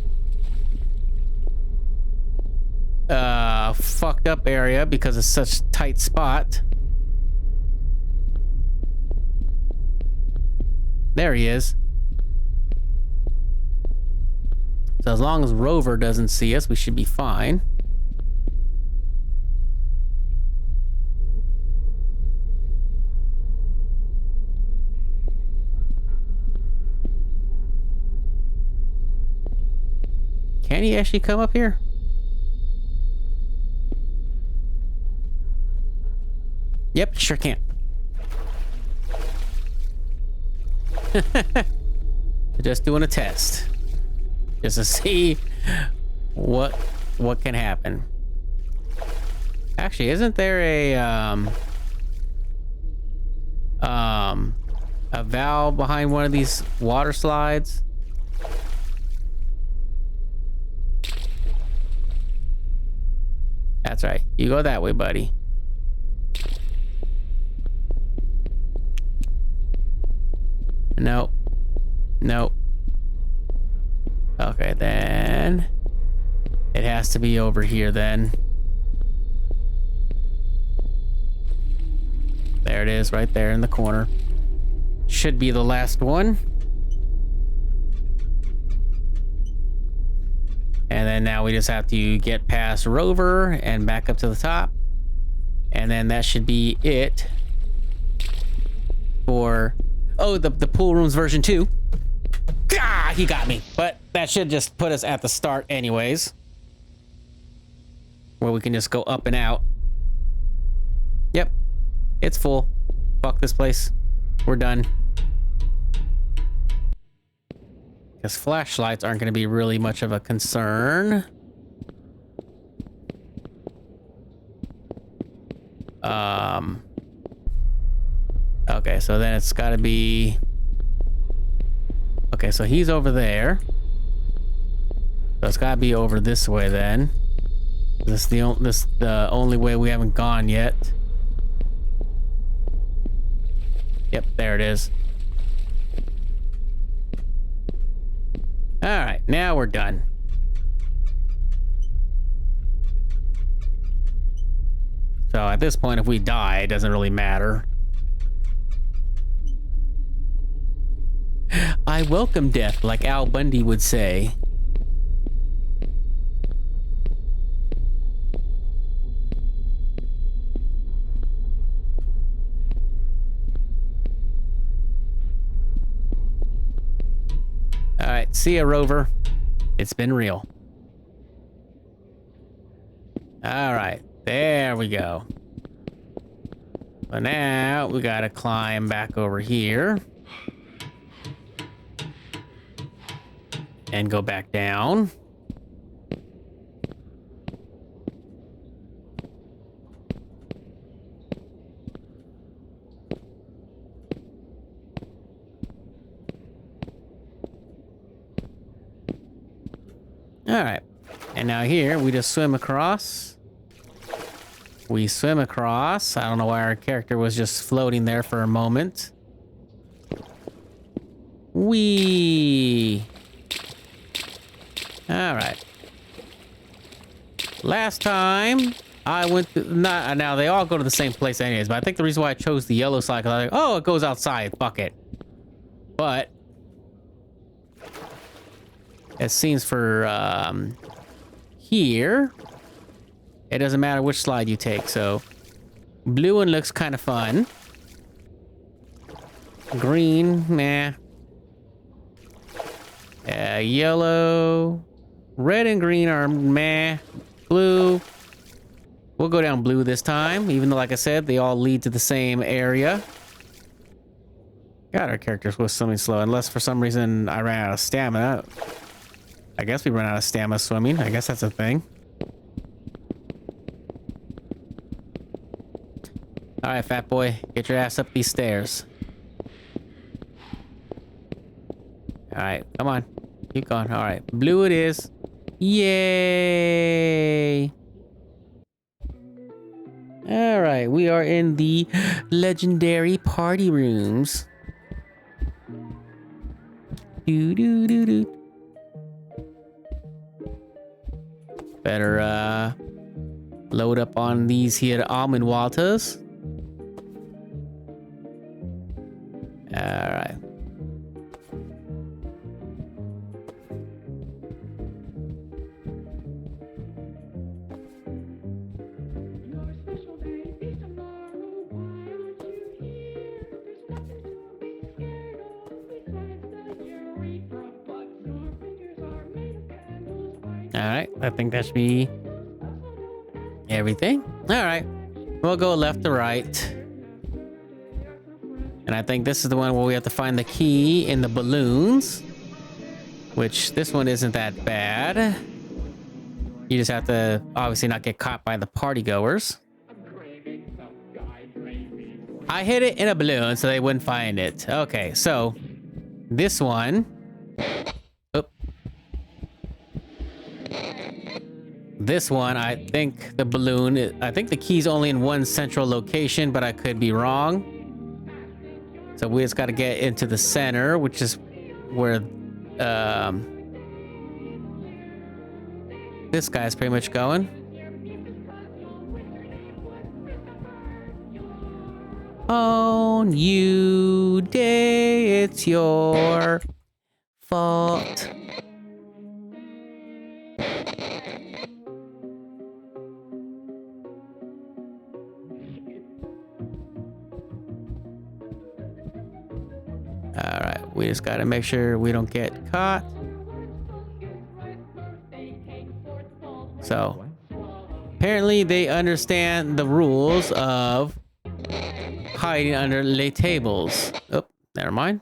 a fucked up area because it's such a tight spot. There he is. So as long as Rover doesn't see us, we should be fine. Can he actually come up here? Yep, sure can. Just doing a test, just to see what can happen. Actually, isn't there a valve behind one of these water slides? That's right. You go that way, buddy. Nope. Nope. Okay, then it has to be over here then. There it is, right there in the corner. Should be the last one. And then now we just have to get past Rover and back up to the top. And then that should be it for... Oh, the pool rooms version 2. Ah, he got me. But that should just put us at the start anyways, where we can just go up and out. Yep, it's full. Fuck this place. We're done. Because flashlights aren't going to be really much of a concern. Okay, so then it's got to be... Okay, so he's over there. So it's got to be over this way then. This is the only way we haven't gone yet. Yep, there it is. All right, now we're done. So at this point, if we die, it doesn't really matter. I welcome death, like Al Bundy would say. All right, see ya, Rover. It's been real. All right, there we go. But now we gotta climb back over here. And go back down. All right. And now here, we just swim across. We swim across. I don't know why our character was just floating there for a moment. Wee. All right. Last time I went to, not now they all go to the same place anyways, but I think the reason why I chose the yellow side, cause I was like, oh, it goes outside, fuck it. But it seems for here, it doesn't matter which slide you take. So blue one looks kind of fun. Green, meh. Yellow, red and green are meh. Blue, we'll go down blue this time, even though, like I said, they all lead to the same area. God, our characters was swimming slow, unless for some reason I ran out of stamina. I guess we run out of stamina swimming. I guess that's a thing. All right, fat boy, get your ass up these stairs. All right, come on. Keep going. All right, blue it is. Yay! All right, we are in the legendary party rooms. Do do do do. Better load up on these here almond waters. All right. All right, I think that should be everything. All right, we'll go left to right. And I think this is the one where we have to find the key in the balloons. Which, this one isn't that bad. You just have to, obviously, not get caught by the party goers. I hid it in a balloon so they wouldn't find it. Okay, so this one. Oop. This one, I think the balloon, I think the key's only in one central location, but I could be wrong. So we just got to get into the center, which is where this guy's pretty much going. On you day, it's your fault. All right, we just got to make sure we don't get caught. So, apparently they understand the rules of hiding under les tables. Oh, never mind.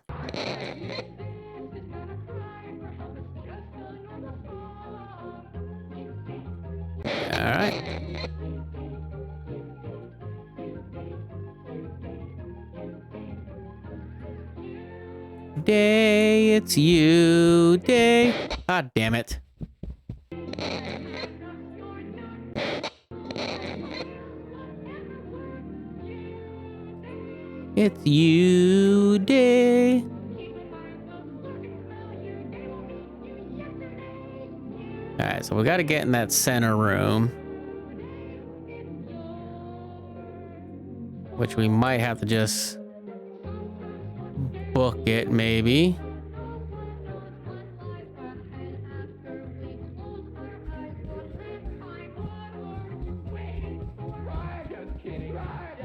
All right. Day, it's you, day. God damn it. It's you, day. Alright, so we gotta get in that center room. Which we might have to just book it, maybe.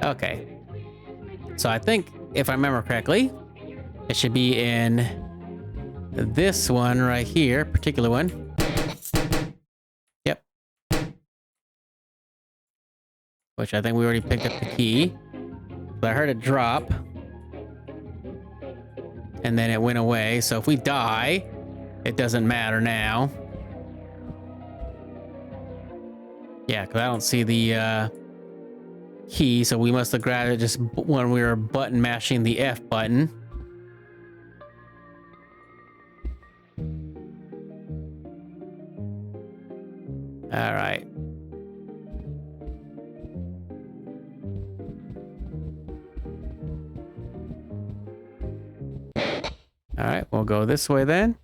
Okay. So I think, if I remember correctly, it should be in this one right here, particular one. Yep. Which I think we already picked up the key. But I heard it drop. And then it went away. So if we die, it doesn't matter now. Yeah, because I don't see the key, so we must have grabbed it just when we were button mashing the F button. All right. All right, we'll go this way then.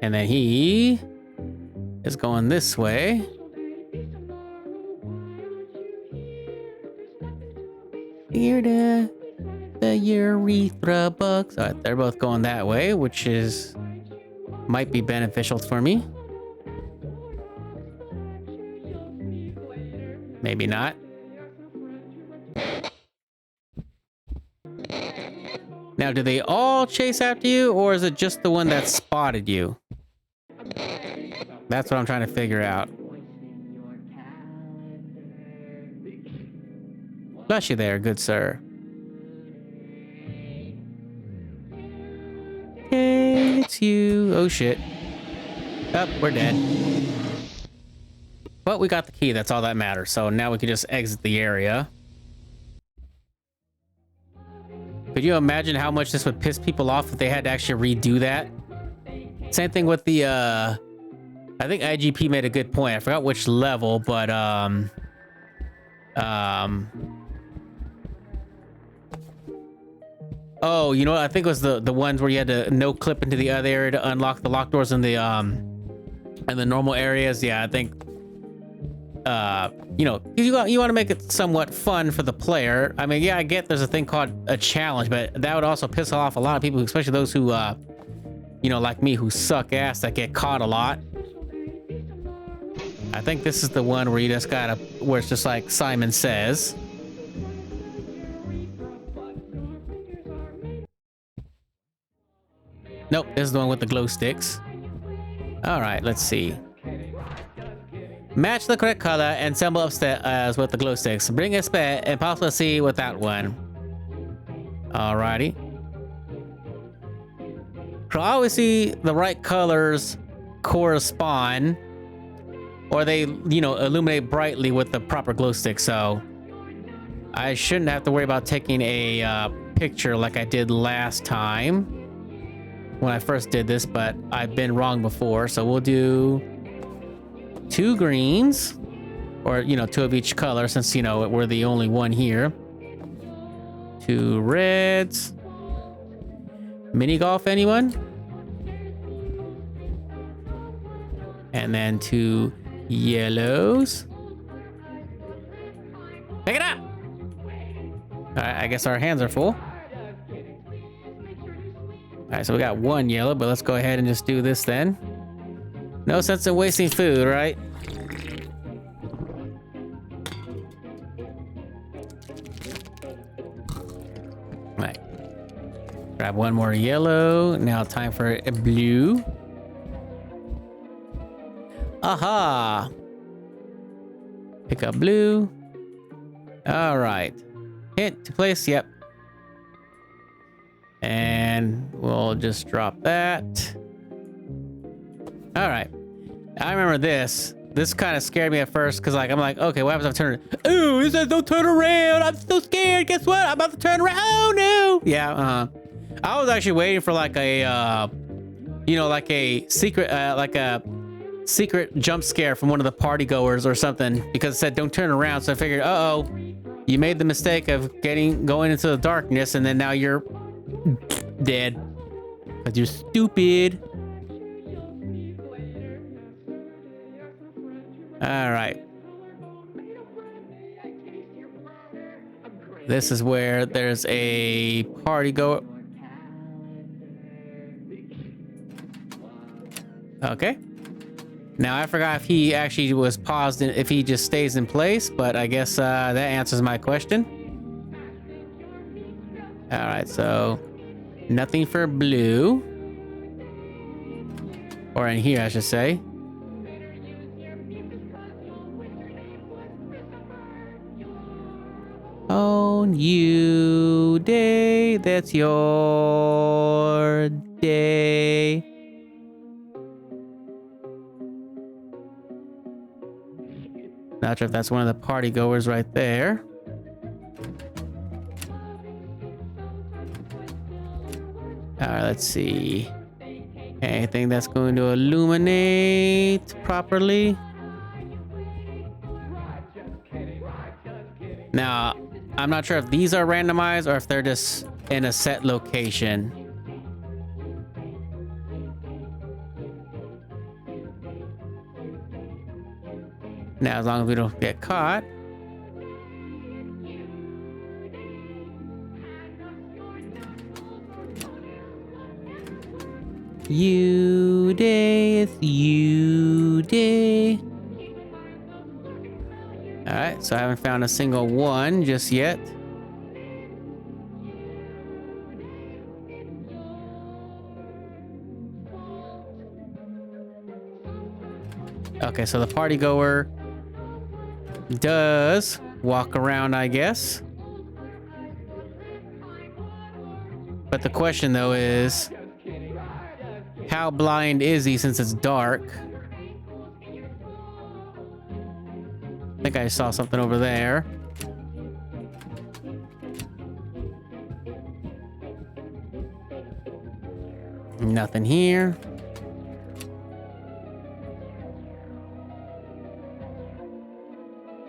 And then he is going this way. Here the urethra bugs. All right, they're both going that way, which is might be beneficial for me. Maybe not. Now, do they all chase after you, or is it just the one that spotted you? That's what I'm trying to figure out. Bless you there, good sir. Hey, it's you. Oh, shit. Oh, we're dead. But we got the key. That's all that matters. So now we can just exit the area. Could you imagine how much this would piss people off if they had to actually redo that? Same thing with the, I think IGP made a good point. I forgot which level, but, oh, you know what? I think it was the ones where you had to no clip into the other area to unlock the locked doors in the normal areas. Yeah, I think, you know, you want to make it somewhat fun for the player. I mean, yeah, I get there's a thing called a challenge, but that would also piss off a lot of people, especially those who, you know, like me, who suck ass, that get caught a lot. I think this is the one where you just gotta, where it's just like Simon says. Nope, this is the one with the glow sticks. All right, let's see. Match the correct color and symbol upstairs with the glow sticks. Bring a spare and possibly see without one. Alrighty. So I always see the right colors correspond, or they, you know, illuminate brightly with the proper glow stick. So I shouldn't have to worry about taking a picture like I did last time when I first did this, but I've been wrong before. So we'll do 2 greens, or, you know, 2 of each color, since, you know, we're the only one here. 2 reds. Mini golf, anyone? And then 2 yellows. Pick it up! All right, I guess our hands are full. All right, so we got 1 yellow, but let's go ahead and just do this then. No sense in wasting food, right? Right. Grab 1 more yellow. Now time for a blue. Aha! Pick up blue. All right. Hint to place, yep. And we'll just drop that. All right. I remember this. This kind of scared me at first because, like, I'm like, okay, what happens if I turn? Ooh, it says don't turn around. I'm so scared. Guess what? I'm about to turn around. Oh no! Yeah. I was actually waiting for like a, you know, like a secret jump scare from one of the party goers or something, because it said don't turn around. So I figured, uh-oh, you made the mistake of going into the darkness, and then now you're dead because you're stupid. All right. This is where there's a party goer. Okay. Now I forgot if he actually was paused, if he just stays in place, but I guess that answers my question. All right, so nothing for blue, or in here, I should say. On you day, that's your day. Not sure if that's one of the party goers right there. All right, let's see. Anything that's going to illuminate properly. Now, I'm not sure if these are randomized or if they're just in a set location. Now, as long as we don't get caught. You day, you day. All right, so I haven't found a single one just yet. Okay, so the party goer does walk around, I guess. But the question though is, how blind is he since it's dark? I think I saw something over there. Nothing here.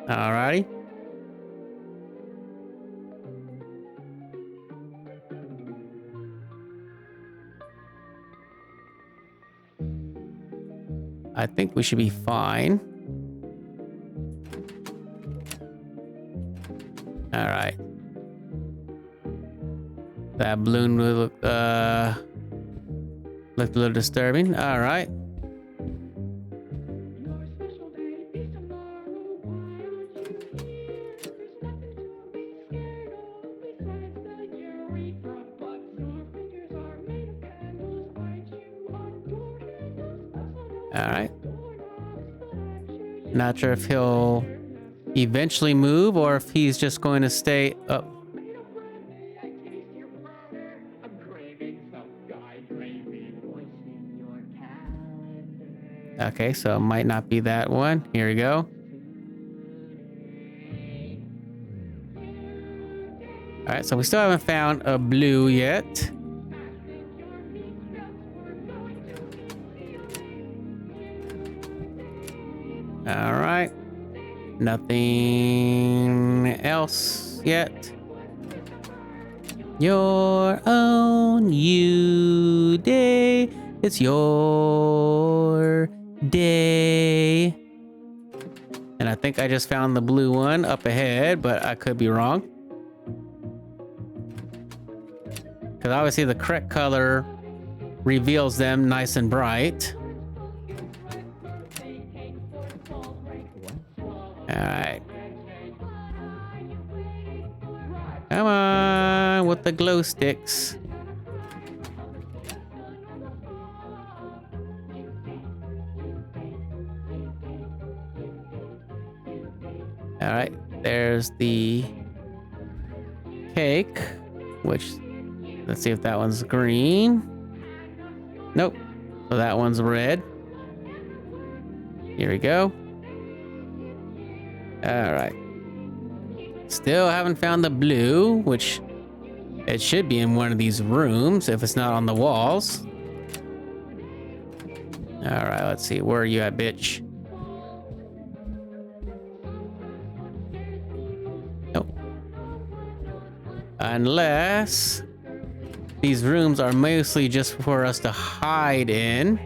Alrighty. I think we should be fine. All right. That balloon looked a little disturbing. All right. All right. Not sure if he'll eventually move or if he's just going to stay up. Okay, so it might not be that one. Here we go. All right, so we still haven't found a blue yet. All right. Nothing else yet. Your own you day. It's your day. And I think I just found the blue one up ahead, but I could be wrong. Because obviously the correct color reveals them nice and bright. Alright. Come on with the glow sticks. Alright, there's the cake, which, let's see if that one's green. Nope, so that one's red. Here we go. All right. Still haven't found the blue, which it should be in one of these rooms if it's not on the walls. All right, let's see. Where are you at, bitch? Nope. Unless these rooms are mostly just for us to hide in.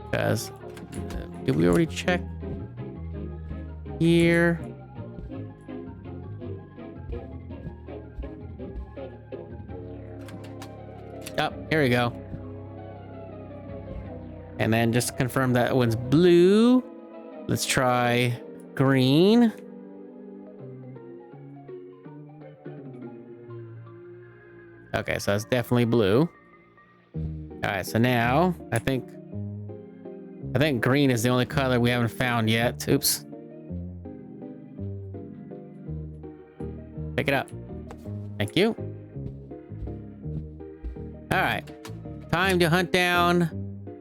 Because did we already check here? Oh, here we go. And then just to confirm that one's blue, let's try green. Okay, so it's definitely blue. All right, so now I think green is the only color we haven't found yet. Oops. Pick it up. Thank you. All right. Time to hunt down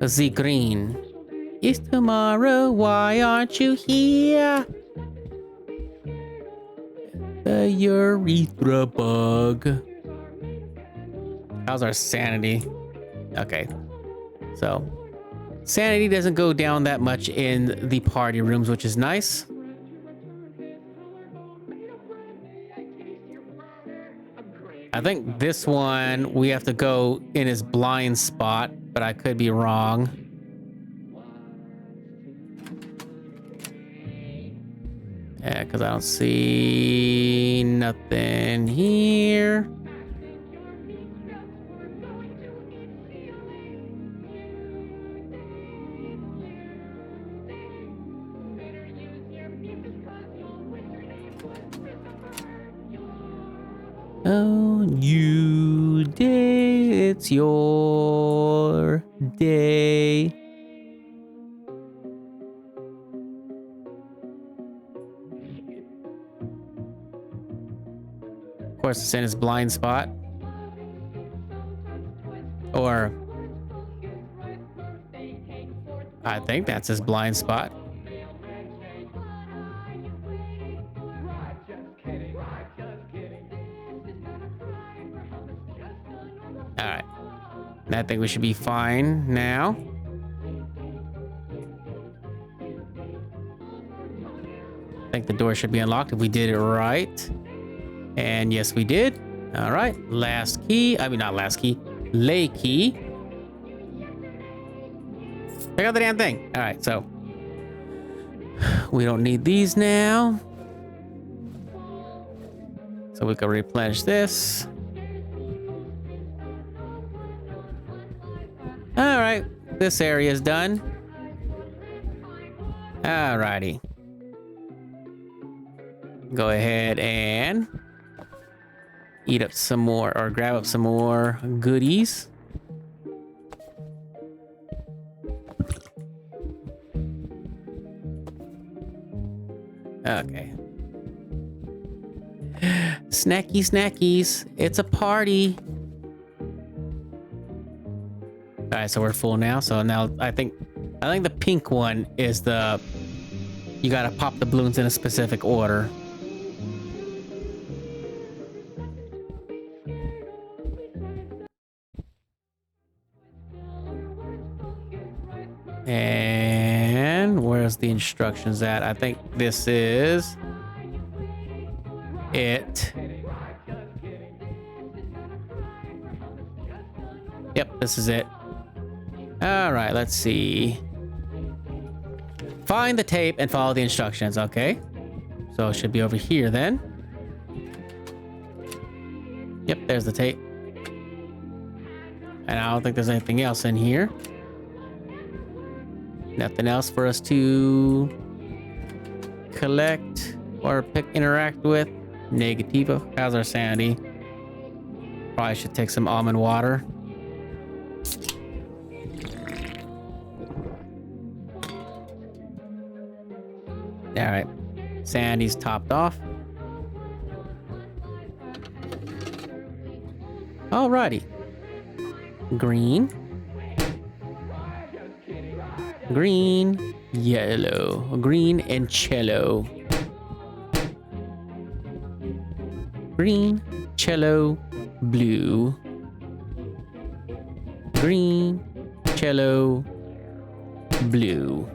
the green. It's tomorrow. Why aren't you here? The urethra bug. How's our sanity? Okay. So Sanity doesn't go down that much in the party rooms, which is nice. I think this one we have to go in his blind spot, but I could be wrong. Yeah, because I don't see nothing here. Oh, new day, it's your day. Of course, it's in his blind spot. Or, I think that's his blind spot. All right. I think we should be fine now. I think the door should be unlocked if we did it right. And yes, we did. All right. Last key. I mean, not last key. Lay key. Check out the damn thing. All right. So we don't need these now. So we can replenish this. All right, this area is done. All righty. Go ahead and eat up some more, or grab up some more goodies. Okay. Snacky snackies, it's a party. All right, so we're full now. So now I think the pink one is the, you gotta pop the balloons in a specific order. And where's the instructions at? I think this is it. Yep, this is it. All right, let's see. Find the tape and follow the instructions. Okay. So it should be over here then. Yep, there's the tape. And I don't think there's anything else in here. Nothing else for us to collect or interact with. Negativo. How's our sanity? Probably should take some almond water. All right, Sandy's topped off. Alrighty. Green. Green, yellow. Green and cello. Green, cello, blue. Green, cello, blue.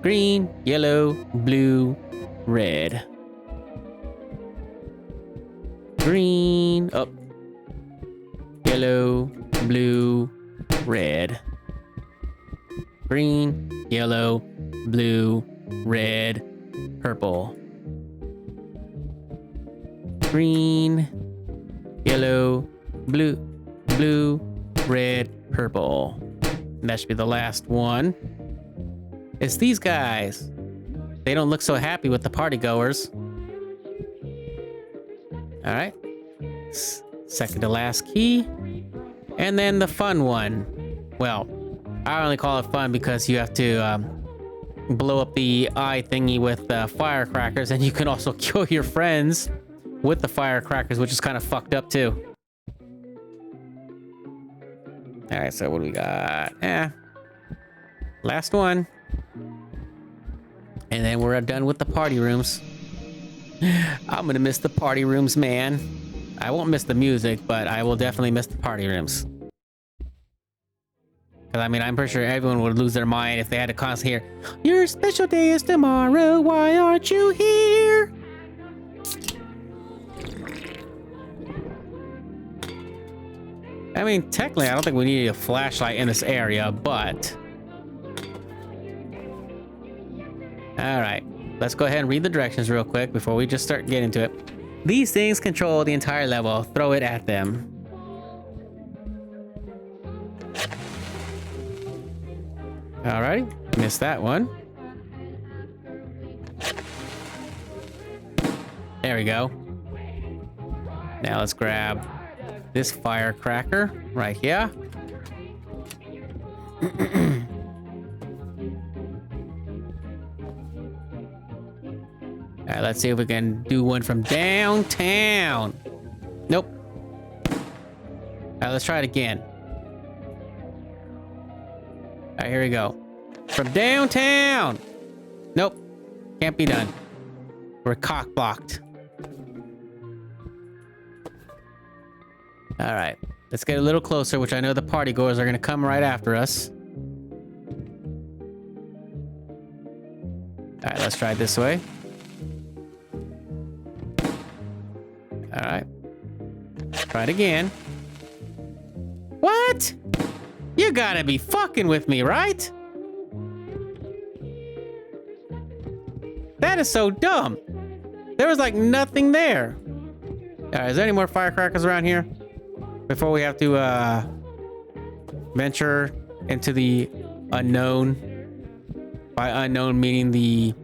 Green, yellow, blue, red. Green, up. Yellow, blue, red. Green, yellow, blue, red, purple. Green, yellow, blue, red, purple. And that should be the last one. It's these guys. They don't look so happy with the party goers. All right. Second to last key. And then the fun one. Well, I only call it fun because you have to blow up the eye thingy with firecrackers, and you can also kill your friends with the firecrackers, which is kind of fucked up too. All right, so what do we got? Last one. And then we're done with the party rooms. I'm gonna miss the party rooms, man. I won't miss the music, but I will definitely miss the party rooms. Because I mean, I'm pretty sure everyone would lose their mind if they had to constantly hear, "Your special day is tomorrow. Why aren't you here?" I mean, technically, I don't think we need a flashlight in this area, but... All right, let's go ahead and read the directions real quick before we just start getting into it. These things control the entire level. Throw it at them. All right, missed that one. There we go. Now let's grab this firecracker right here. All right, let's see if we can do one from downtown. Nope. All right, let's try it again. All right, here we go. From downtown. Nope. Can't be done. We're cock blocked. All right, let's get a little closer, which I know the party goers are going to come right after us. All right, let's try it this way. All right. Try it again. What? You gotta be fucking with me, right? That is so dumb. There was like nothing there. All right, is there any more firecrackers around here? Before we have to venture into the unknown. By unknown, meaning the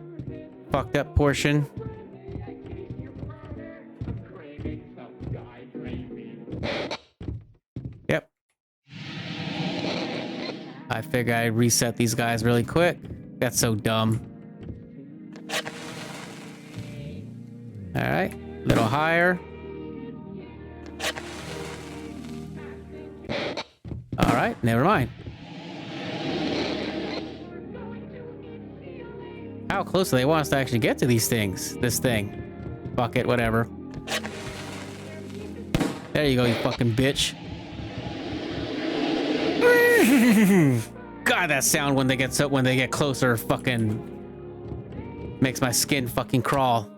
fucked up portion. Yep. I figured I'd reset these guys really quick. That's so dumb. All right, a little higher. All right, never mind. How close do they want us to actually get to these things? This thing. Fuck it, whatever. There you go, you fucking bitch. God, that sound when they get closer fucking makes my skin fucking crawl.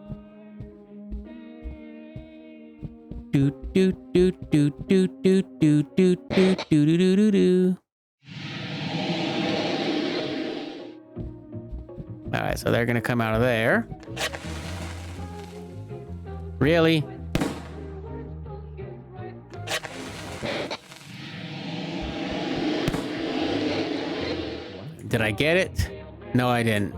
Do do do do do do do do do do do do do. All right, so they're gonna come out of there. Really? Did I get it? No, I didn't.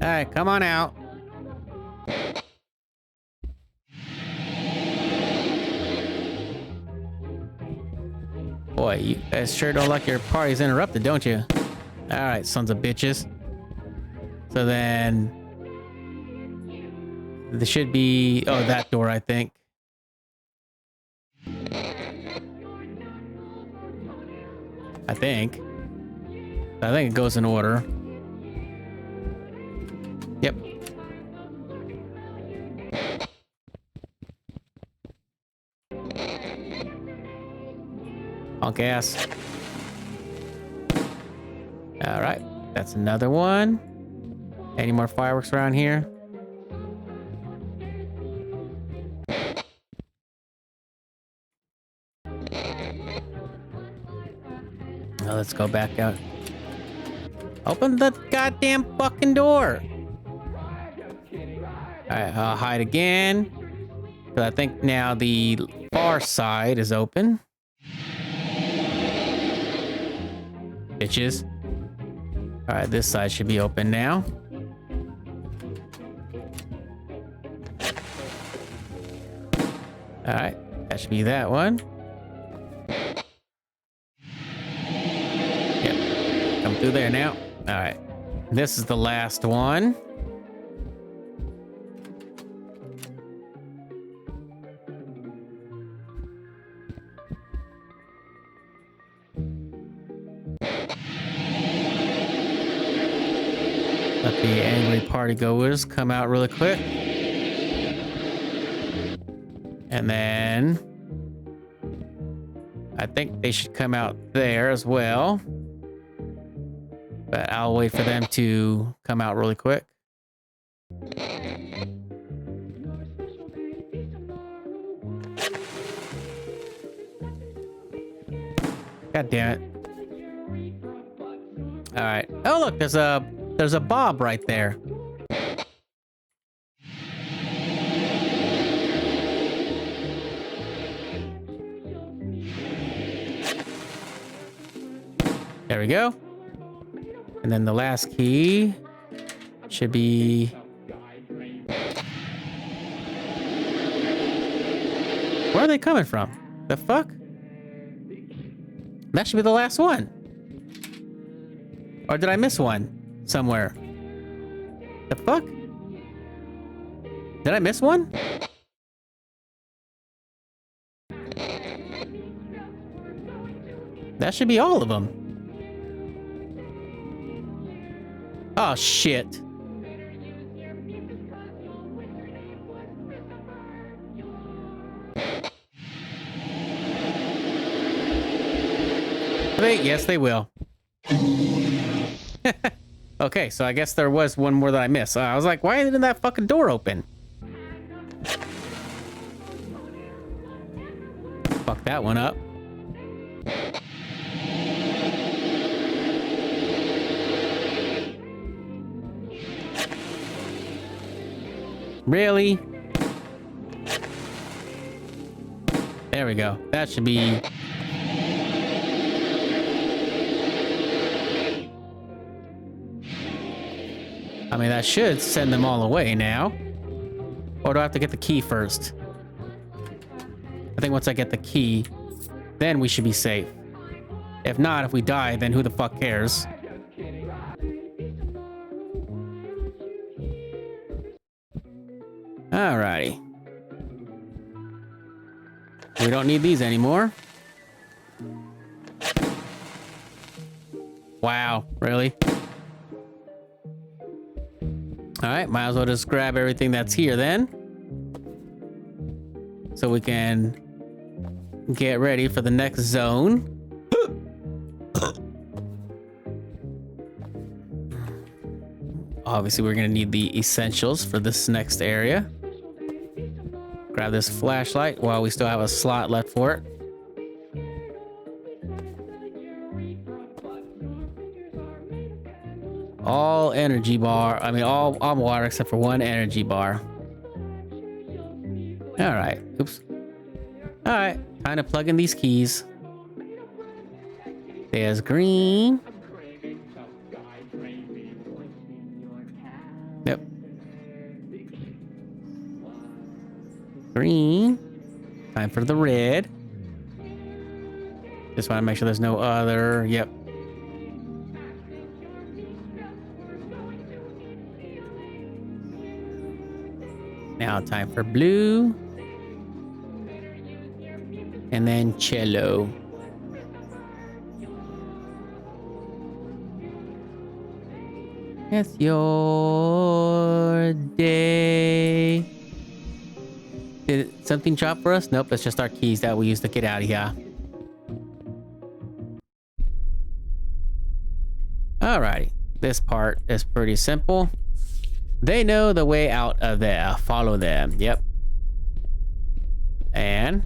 All right, come on out. Boy, you guys sure don't like your parties interrupted, don't you? All right, sons of bitches. So then... there should be... oh, that door, I think. I think it goes in order. Yep. Punk ass. All right, that's another one. Any more fireworks around here? Now let's go back out. Open the goddamn fucking door. All right, I'll hide again. But I think now the far side is open. Bitches. All right, this side should be open now. All right, that should be that one. Yep, come through there now. All right, this is the last one. Let the angry party goers come out really quick. And then I think they should come out there as well. But I'll wait for them to come out really quick. God damn it. All right. Oh, look, there's a Bob right there. There we go. And then the last key should be... Where are they coming from? The fuck? That should be the last one. Or did I miss one somewhere? The fuck? Did I miss one? That should be all of them. Oh, shit. Yes, they will. Okay, so I guess there was one more that I missed. I was like, why didn't that fucking door open? Fuck that one up. Really? There we go. That should be... I mean, that should send them all away now. Or do I have to get the key first? I think once I get the key, then we should be safe. If not, if we die, then who the fuck cares? Alrighty. We don't need these anymore. Wow, really? Alright, might as well just grab everything that's here then. So we can get ready for the next zone. Obviously, we're gonna need the essentials for this next area. Grab this flashlight while we still have a slot left for it. All energy bar. I mean, all water except for one energy bar. All right. Oops. All right. Time to plug in these keys. There's green. Yep. Green. Time for the red. Just want to make sure there's no other. Yep. Now time for blue. And then cello. It's your day. Did something drop for us? Nope, it's just our keys that we use to get out of here. Alrighty, this part is pretty simple. They know the way out of there. Follow them. Yep. And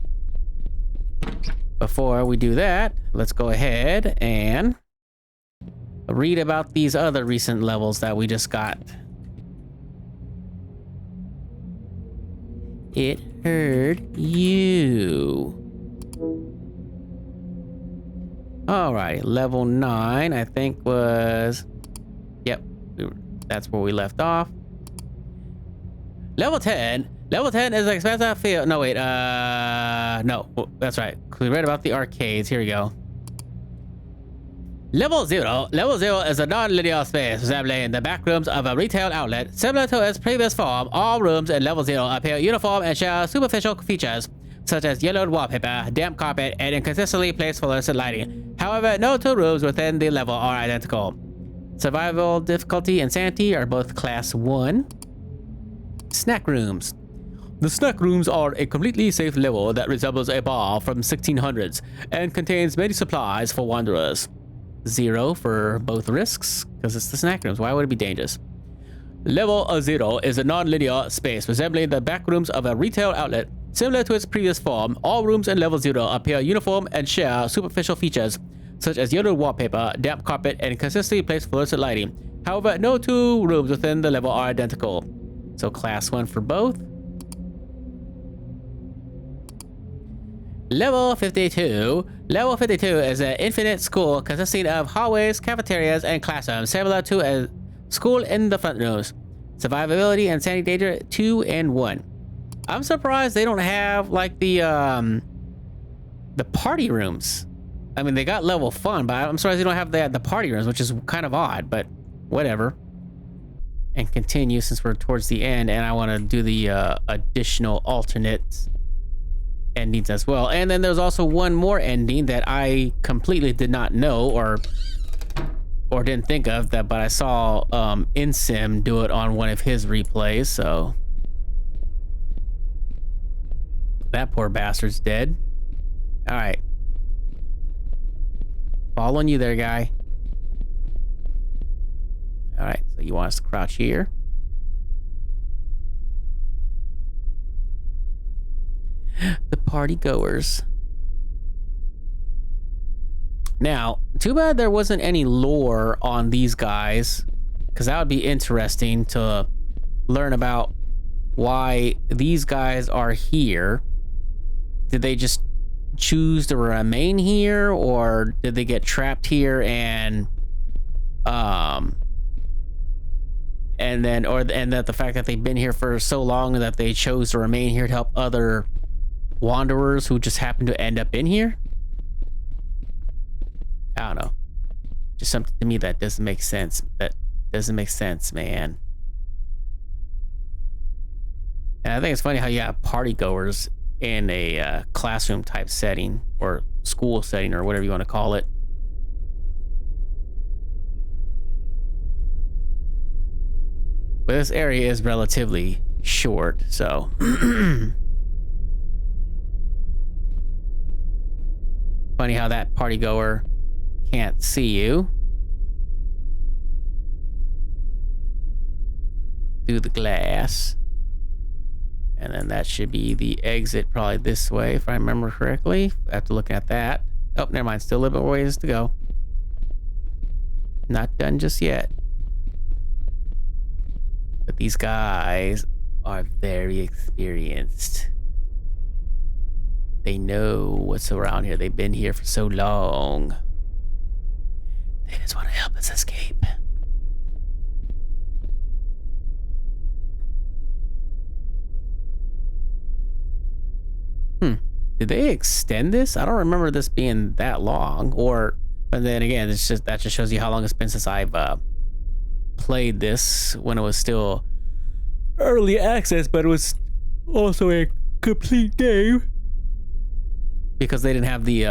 before we do that, let's go ahead and read about these other recent levels that we just got. It heard you. Alright, level 9, I think was... Yep, that's where we left off. Level 10. Level 10 is an expensive field. No, wait. No, that's right. We read about the arcades. Here we go. Level 0. Level 0 is a non-linear space resembling the back rooms of a retail outlet. Similar to its previous form, all rooms in Level 0 appear uniform and share superficial features, such as yellowed wallpaper, damp carpet, and inconsistently placed fluorescent lighting. However, no two rooms within the level are identical. Survival difficulty and sanity are both class 1. Snack rooms. The snack rooms are a completely safe level that resembles a bar from 1600s and contains many supplies for wanderers. 0 for both risks, because it's the snack rooms. Why would it be dangerous? Level 0 is a non-linear space resembling the back rooms of a retail outlet. Similar to its previous form, all rooms in level 0 appear uniform and share superficial features such as yellow wallpaper, damp carpet, and consistently placed fluorescent lighting. However, no two rooms within the level are identical. So class 1 for both. Level 52. Level 52 is an infinite school consisting of hallways, cafeterias, and classrooms, similar to a school in the front rooms. Survivability and sanity danger 2 and 1. I'm surprised they don't have like the party rooms. I mean, they got level fun, but I'm surprised they don't have the party rooms, which is kind of odd, but whatever. And continue since we're towards the end, and I want to do the additional alternate endings as well. And then there's also one more ending that I completely did not know or didn't think of that, but I saw InSim do it on one of his replays, so that poor bastard's dead. All right, following you there, guy. All right, so you want us to crouch here. The party goers. Now, too bad there wasn't any lore on these guys, because that would be interesting to learn about why these guys are here. Did they just choose to remain here, or did they get trapped here and that the fact that they've been here for so long that they chose to remain here to help other wanderers who just happen to end up in here? I don't know. Just something to me that doesn't make sense. That doesn't make sense, man. And I think it's funny how you have party goers in a classroom type setting or school setting or whatever you want to call it. But this area is relatively short, so funny how that party goer can't see you through the glass. And then that should be the exit probably this way, if I remember correctly, after looking at that. Oh, never mind. Still a little bit more ways to go. Not done just yet. But these guys are very experienced. They know what's around here. They've been here for so long. They just want to help us escape. Did they extend this? I don't remember this being that long. But then again, that just shows you how long it's been since I've played this, when it was still early access, but it was also a complete game because they didn't have the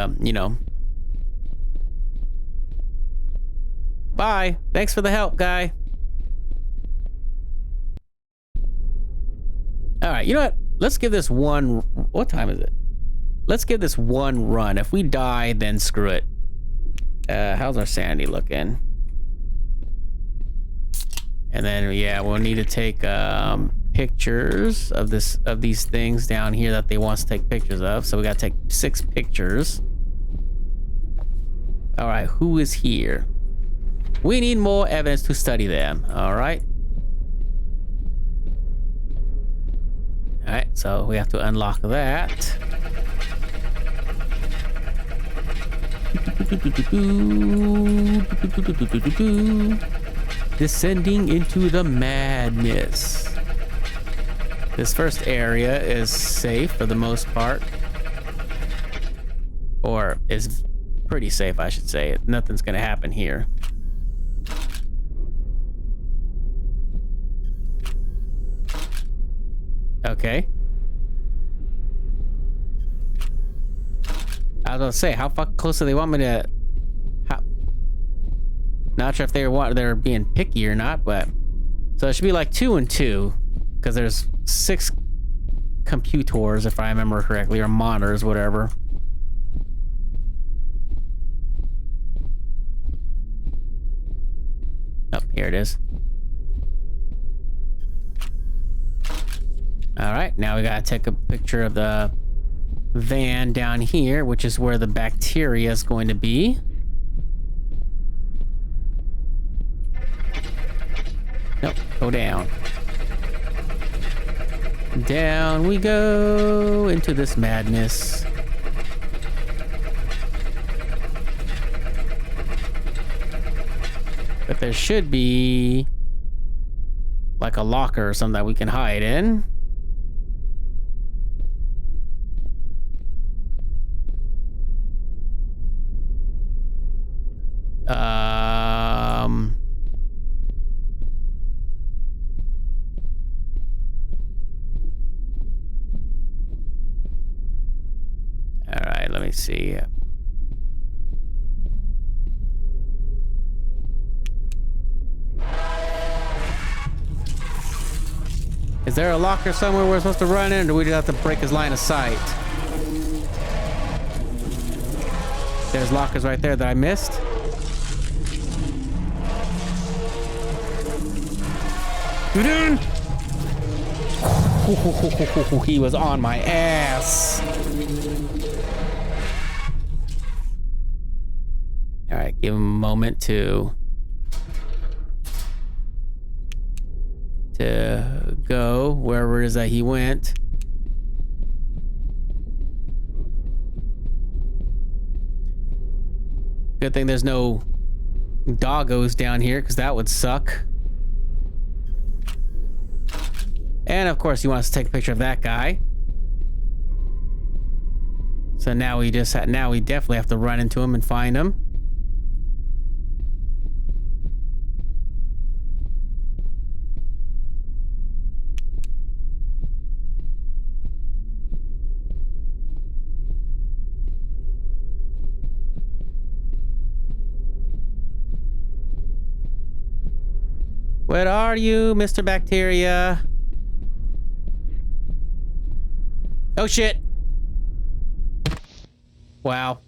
Bye. Thanks for the help, guy. All right, you know what? Let's give this one. What time is it? Let's give this one run. If we die, then screw it. How's our sanity looking? And then, yeah, we'll need to take pictures of these things down here that they want us to take pictures of. So we gotta take 6 pictures. All right, who is here? We need more evidence to study them. All right. All right, so we have to unlock that. Descending into the madness. This first area is safe for the most part. Or is pretty safe, I should say. Nothing's gonna happen here. Okay. I was gonna say, how fucking close do they want me to? Not sure if they're being picky or not, but so it should be like 2 and 2, because there's 6 computers, if I remember correctly, or monitors, whatever. Oh, here it is. All right, now we gotta take a picture of the van down here, which is where the bacteria is going to be. Nope, go down. Down we go into this madness. But there should be like a locker or something that we can hide in. All right, let me see. Is there a locker somewhere we're supposed to run in, or do we just have to break his line of sight? There's lockers right there that I missed. You doing? He was on my ass. All right, give him a moment to go wherever it is that he went. Good thing there's no doggos down here, because that would suck. And of course, he wants to take a picture of that guy. So now we definitely have to run into him and find him. Where are you, Mr. Bacteria? Oh shit! Wow.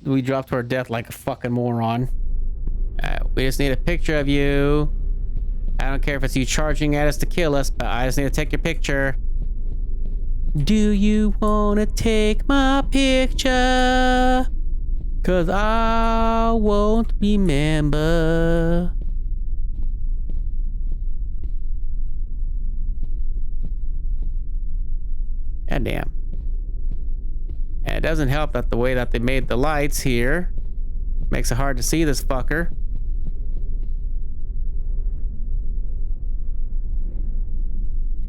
We dropped to our death like a fucking moron. We just need a picture of you. I don't care if it's you charging at us to kill us, but I just need to take your picture. Do you wanna take my picture? 'Cause I won't remember. God damn. And it doesn't help that the way that they made the lights here makes it hard to see this fucker.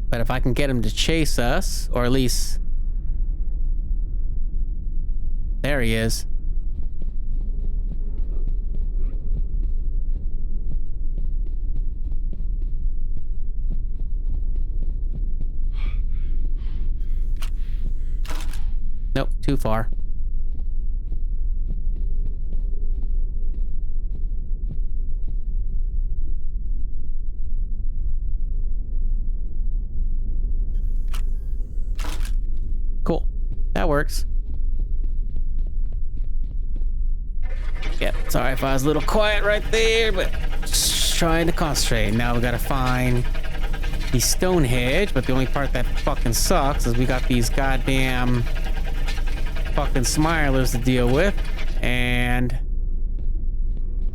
But if I can get him to chase us, or at least... There he is. Nope, too far. Cool. That works. Yeah, sorry if I was a little quiet right there, but just trying to concentrate. Now we gotta find the stone hedge, but the only part that fucking sucks is we got these goddamn fucking smilers to deal with, and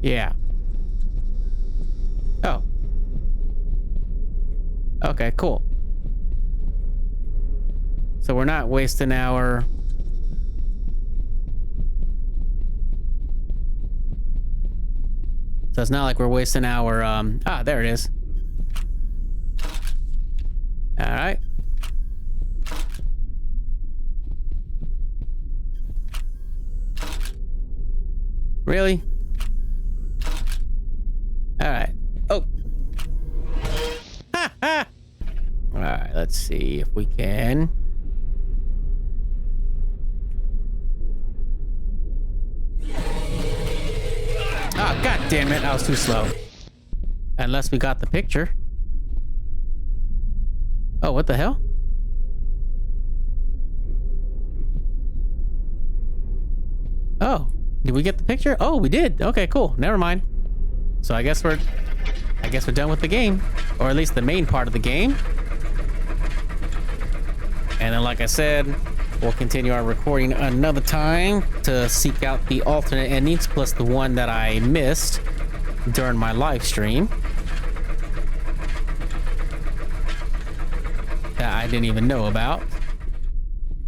yeah. Oh. Okay, cool. So we're not wasting our... So it's not like we're wasting our, ah, there it is. All right. Really? All right. Oh. Ha ha. All right, let's see if we can. Oh, god damn it. I was too slow. Unless we got the picture. Oh, what the hell? Oh, did we get the picture? Oh, we did. Okay, cool. Never mind. So I guess we're done with the game, or at least the main part of the game. And then, like I said, we'll continue our recording another time to seek out the alternate endings, plus the one that I missed during my live stream that I didn't even know about.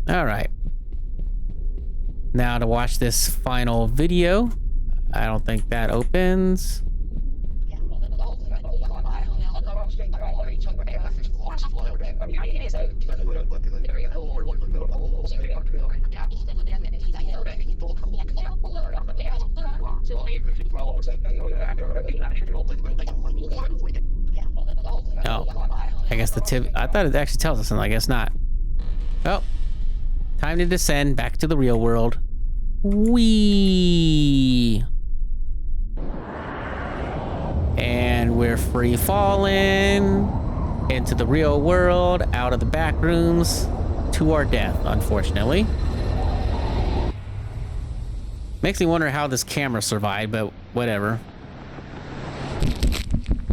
All right. Now to watch this final video. I don't think that opens. Oh, I guess the tip. I thought it actually tells us something. I guess not. Oh, time to descend back to the real world. Whee! And we're free falling into the real world, out of the back rooms, to our death, unfortunately. Makes me wonder how this camera survived, but whatever.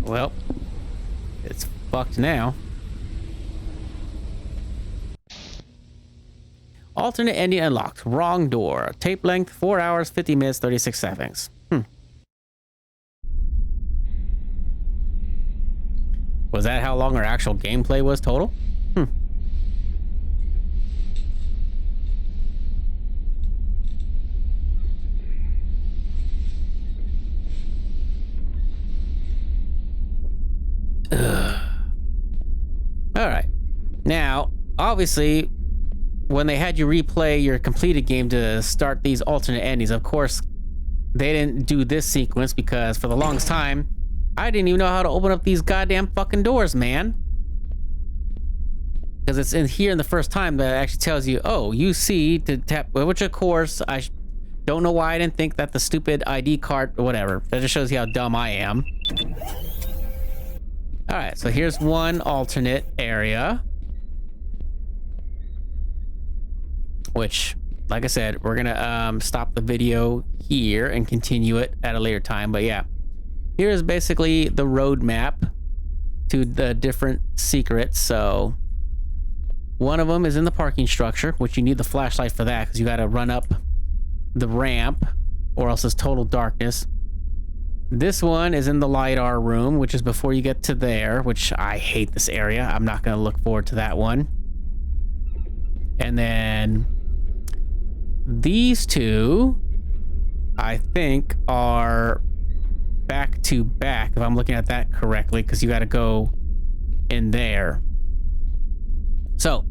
Well, it's fucked now. Alternate ending unlocked. Wrong door. Tape length 4 hours, 50 minutes, 36 seconds. Was that how long our actual gameplay was total? All right. Now, obviously, when they had you replay your completed game to start these alternate endings, of course, they didn't do this sequence because for the longest time, I didn't even know how to open up these goddamn fucking doors, man. Because it's in here in the first time that it actually tells you, oh, you see to tap, which of course, I don't know why I didn't think that the stupid ID card or whatever. That just shows you how dumb I am. All right, so here's one alternate area. Which, like I said, we're gonna stop the video here and continue it at a later time. But yeah, here's basically the roadmap to the different secrets. So one of them is in the parking structure, which you need the flashlight for that because you got to run up the ramp or else it's total darkness. This one is in the LiDAR room, which is before you get to there, which I hate this area. I'm not going to look forward to that one. And then these two, I think, are back to back, if I'm looking at that correctly, because you got to go in there. So,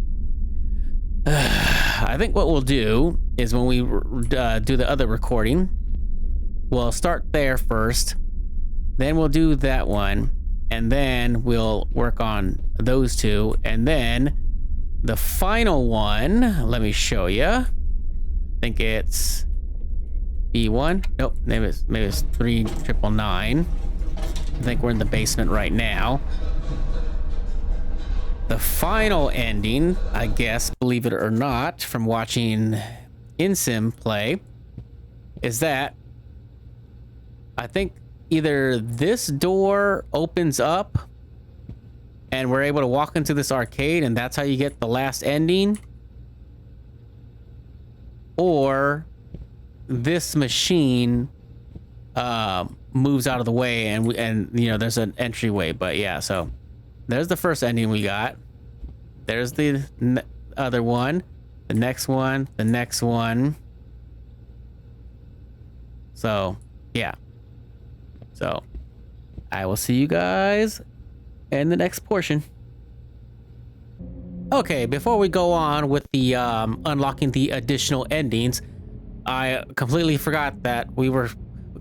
I think what we'll do is when we do the other recording, we'll start there first, then we'll do that one, and then we'll work on those two, and then the final one, let me show you. I think it's B1. Nope, maybe it's 3999. I think we're in the basement right now. The final ending, I guess, believe it or not, from watching InSim play, is that I think either this door opens up and we're able to walk into this arcade and that's how you get the last ending, or this machine moves out of the way and you know there's an entryway. But yeah, so there's the first ending we got. There's the other one, the next one, the next one. So yeah, so I will see you guys in the next portion. Okay, before we go on with the unlocking the additional endings, I completely forgot that we were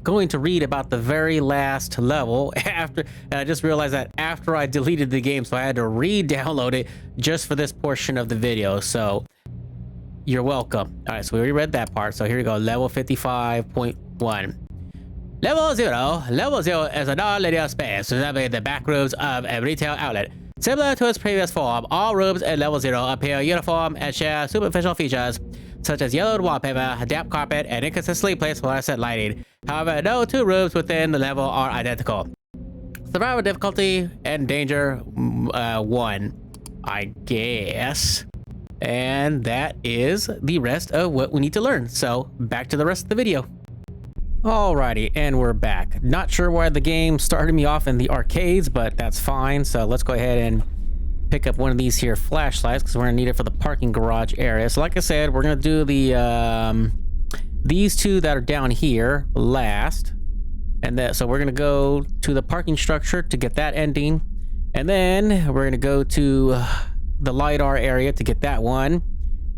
going to read about the very last level after, and I just realized that after I deleted the game, so I had to re-download it just for this portion of the video. So you're welcome. All right, so we already read that part. So here we go, level 55.1. Level 0 is a non-linear space, resembling the back rooms of a retail outlet. Similar to its previous form, all rooms at level 0 appear uniform and share superficial features such as yellowed wallpaper, damp carpet, and inconsistently placed fluorescent lighting. However, no two rooms within the level are identical. Survival difficulty and danger 1, I guess. And that is the rest of what we need to learn. So back to the rest of the video. Alrighty, and we're back. Not sure why the game started me off in the arcades, but that's fine. So let's go ahead and pick up one of these here flashlights because we're gonna need it for the parking garage area. So like I said, we're gonna do the these two that are down here last, and that so we're gonna go to the parking structure to get that ending, and then we're gonna go to the LiDAR area to get that one.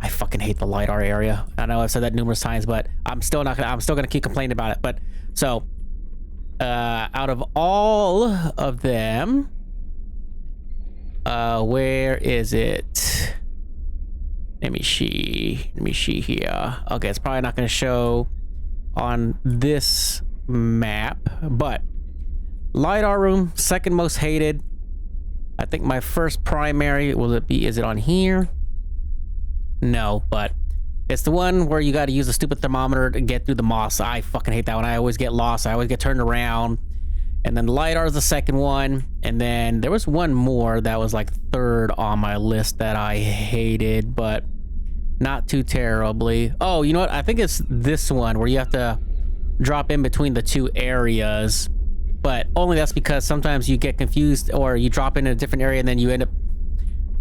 I fucking hate the LiDAR area. I know I've said that numerous times, but I'm still gonna keep complaining about it. But so out of all of them, where is it? Let me see here. Okay, it's probably not gonna show on this map, but LiDAR room, second most hated. I think my first primary, is it on here? No, but it's the one where you got to use a stupid thermometer to get through the moss. I fucking hate that one. I always get lost. I always get turned around. And then the LiDAR is the second one. And then there was one more that was like third on my list that I hated, but not too terribly. Oh, you know what? I think it's this one where you have to drop in between the two areas. But only that's because sometimes you get confused or you drop in a different area and then you end up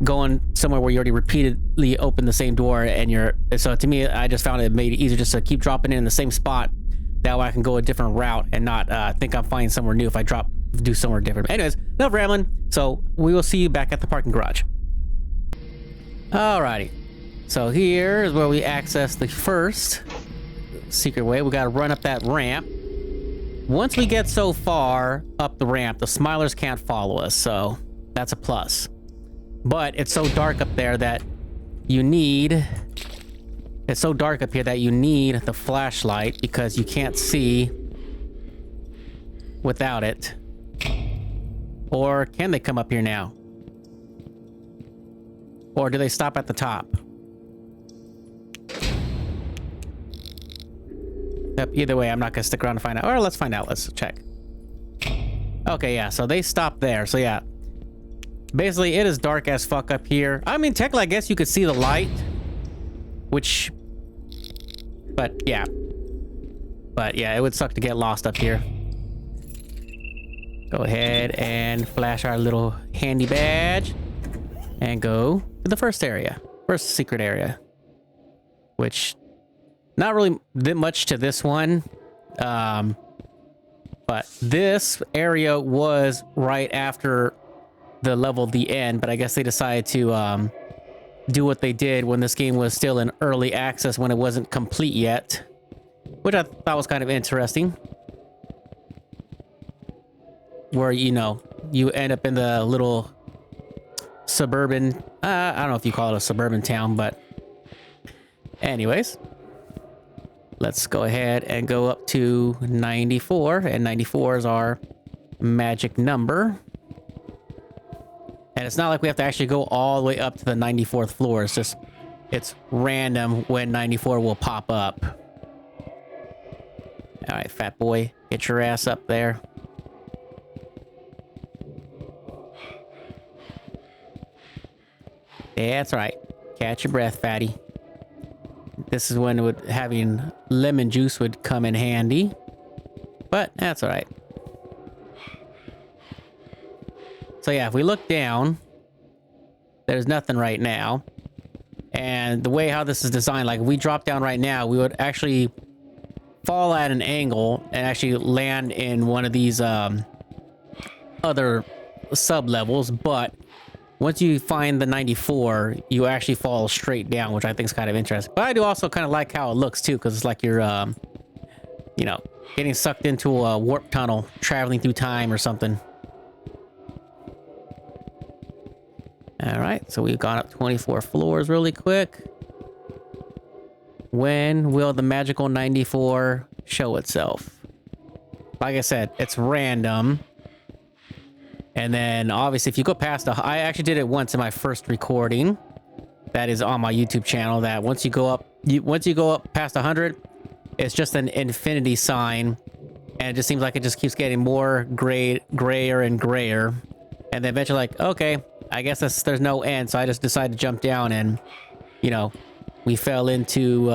going somewhere where you already repeatedly open the same door, and so to me, I just found it made it easier just to keep dropping in the same spot. That way I can go a different route and not think I'm finding somewhere new if I do somewhere different. Anyways, enough rambling. So we will see you back at the parking garage. Alrighty. So here is where we access the first secret way. We got to run up that ramp. Once we get so far up the ramp, the Smilers can't follow us, so that's a plus. But it's so dark up there that you need... It's so dark up here that you need the flashlight because you can't see without it. Or can they come up here now? Or do they stop at the top? Yep, either way, I'm not gonna stick around to find out. Or let's find out. Let's check. Okay, yeah, so they stopped there. So yeah. Basically, it is dark as fuck up here. I mean, technically, I guess you could see the light. But yeah, it would suck to get lost up here. Go ahead and flash our little handy badge and go to the first secret area, which not really did much to this one. But this area was right after the level The End, but I guess they decided to do what they did when this game was still in early access, when it wasn't complete yet, which I thought was kind of interesting, where you end up in the little suburban I don't know if you call it a suburban town, but anyways, let's go ahead and go up to 94, and 94 is our magic number. And it's not like we have to actually go all the way up to the 94th floor. It's just, it's random when 94 will pop up. All right, fat boy, get your ass up there. Yeah, that's right. Catch your breath, fatty. This is when having lemon juice would come in handy. But that's all right. So yeah, if we look down, there's nothing right now. And the way how this is designed, like if we drop down right now, we would actually fall at an angle and actually land in one of these other sub-levels. But once you find the 94, you actually fall straight down, which I think is kind of interesting. But I do also kind of like how it looks too, because it's like you're, getting sucked into a warp tunnel, traveling through time or something. All right, so we've gone up 24 floors really quick. When will the magical 94 show itself? Like I said, it's random. And then obviously if you go past I actually did it once in my first recording. That is on my YouTube channel, that once you go up past 100, it's just an infinity sign. And it just seems like it just keeps getting more grayer and grayer. And then eventually like, okay, I guess there's no end. So I just decided to jump down and, you know, we fell into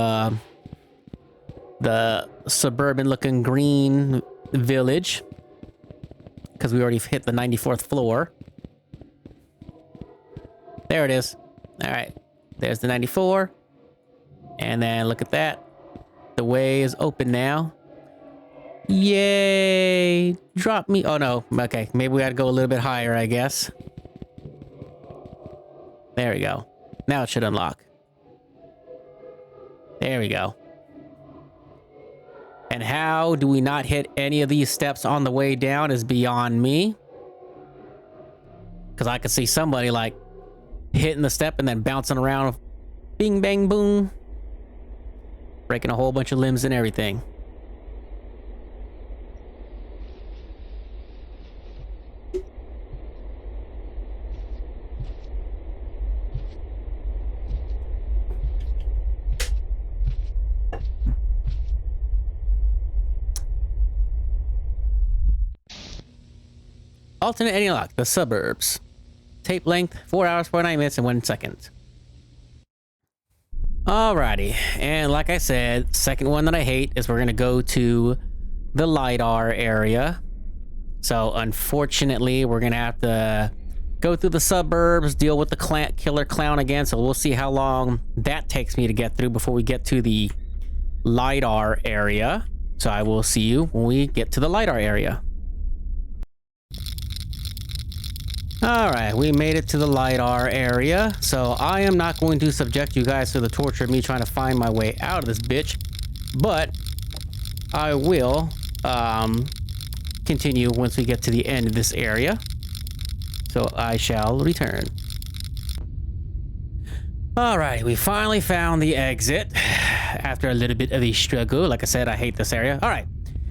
the suburban looking green village. Because we already hit the 94th floor. There it is. All right. There's the 94. And then look at that. The way is open now. Yay! Drop me. Oh, no. Okay. Maybe we got to go a little bit higher, I guess. There we go. Now it should unlock. There we go. And how do we not hit any of these steps on the way down is beyond me. Because I could see somebody like hitting the step and then bouncing around. Bing, bang, boom. Breaking a whole bunch of limbs and everything. Alternate ending lock, the suburbs. Tape length, 4 hours, 49 minutes, and 1 second. Alrighty, and like I said, second one that I hate is we're gonna go to the LiDAR area. So unfortunately, we're gonna have to go through the suburbs, deal with the killer clown again, so we'll see how long that takes me to get through before we get to the LiDAR area. So I will see you when we get to the LiDAR area. Alright, we made it to the LiDAR area, so I am not going to subject you guys to the torture of me trying to find my way out of this bitch, but I will continue once we get to the end of this area, so I shall return. Alright, we finally found the exit after a little bit of a struggle. Like I said, I hate this area. Alright,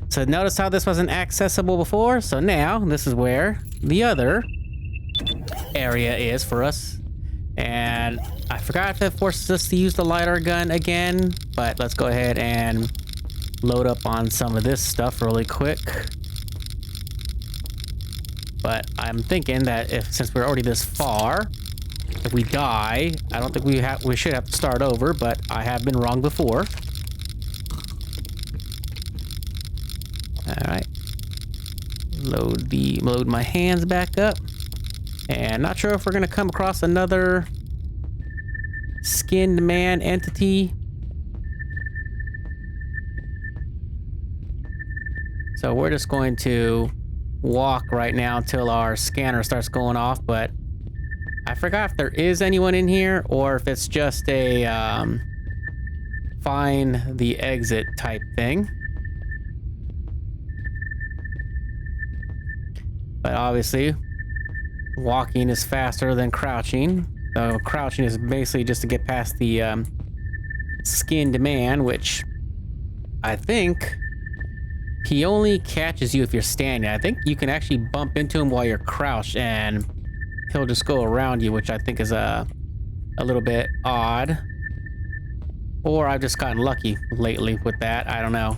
so notice how this wasn't accessible before, so now this is where the other area is for us, and I forgot if it forces us to use the LiDAR gun again, but let's go ahead and load up on some of this stuff really quick. But I'm thinking that since we're already this far, if we die, I don't think we should have to start over, but I have been wrong before. All right, load my hands back up. And not sure if we're gonna come across another skinned man entity. So we're just going to walk right now until our scanner starts going off, but I forgot if there is anyone in here or if it's just a find the exit type thing. But obviously, walking is faster than crouching. So crouching is basically just to get past the skinned man, which I think he only catches you if you're standing. I think you can actually bump into him while you're crouched and he'll just go around you, which I think is a little bit odd. Or I've just gotten lucky lately with that. I don't know.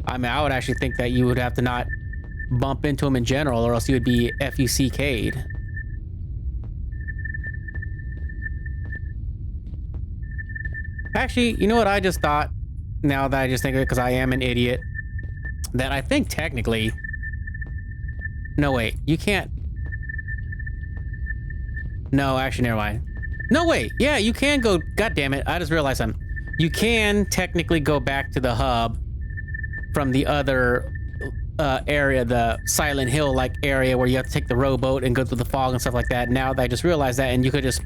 I mean, I would actually think that you would have to not bump into him in general, or else you would be FUCK'd. Actually, you know what I just thought, now that I just think of it, because I am an idiot, that I think technically... No, wait, you can't... No, actually, never mind. No, wait, yeah, you can go... God damn it, I just realized something. You can technically go back to the hub from the other... area, the Silent Hill like area where you have to take the rowboat and go through the fog and stuff like that. Now that I just realized that, and you could just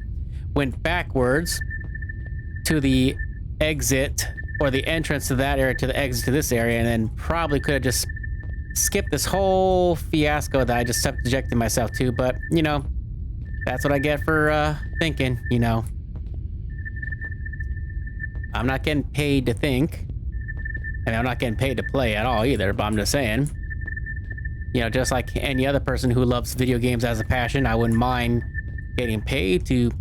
went backwards to the exit or the entrance to that area to the exit to this area, and then probably could have just skipped this whole fiasco that I just subjected myself to. But you know, that's what I get for thinking. You know, I'm not getting paid to think. And I'm not getting paid to play at all either, but I'm just saying. You know, just like any other person who loves video games as a passion, I wouldn't mind getting paid to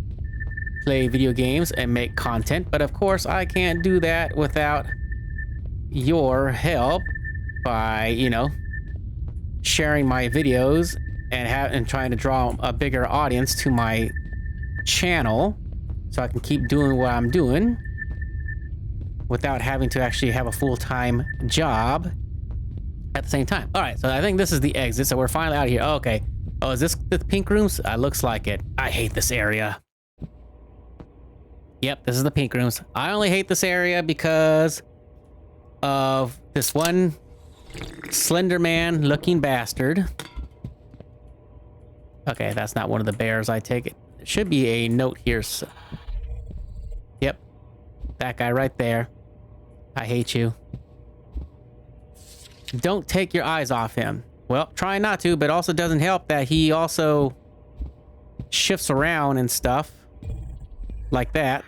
play video games and make content. But of course, I can't do that without your help by, you know, sharing my videos and trying to draw a bigger audience to my channel so I can keep doing what I'm doing without having to actually have a full-time job at the same time. All right, so I think this is the exit, so we're finally out of here. Oh, okay. Oh, is this the pink rooms? Looks like it. I hate this area. Yep, this is the pink rooms. I only hate this area because of this one Slender Man looking bastard. Okay, that's not one of the bears, I take it. There should be a note here. So. Yep, that guy right there. I hate you. Don't take your eyes off him. Well, try not to, but also doesn't help that he also shifts around and stuff like that.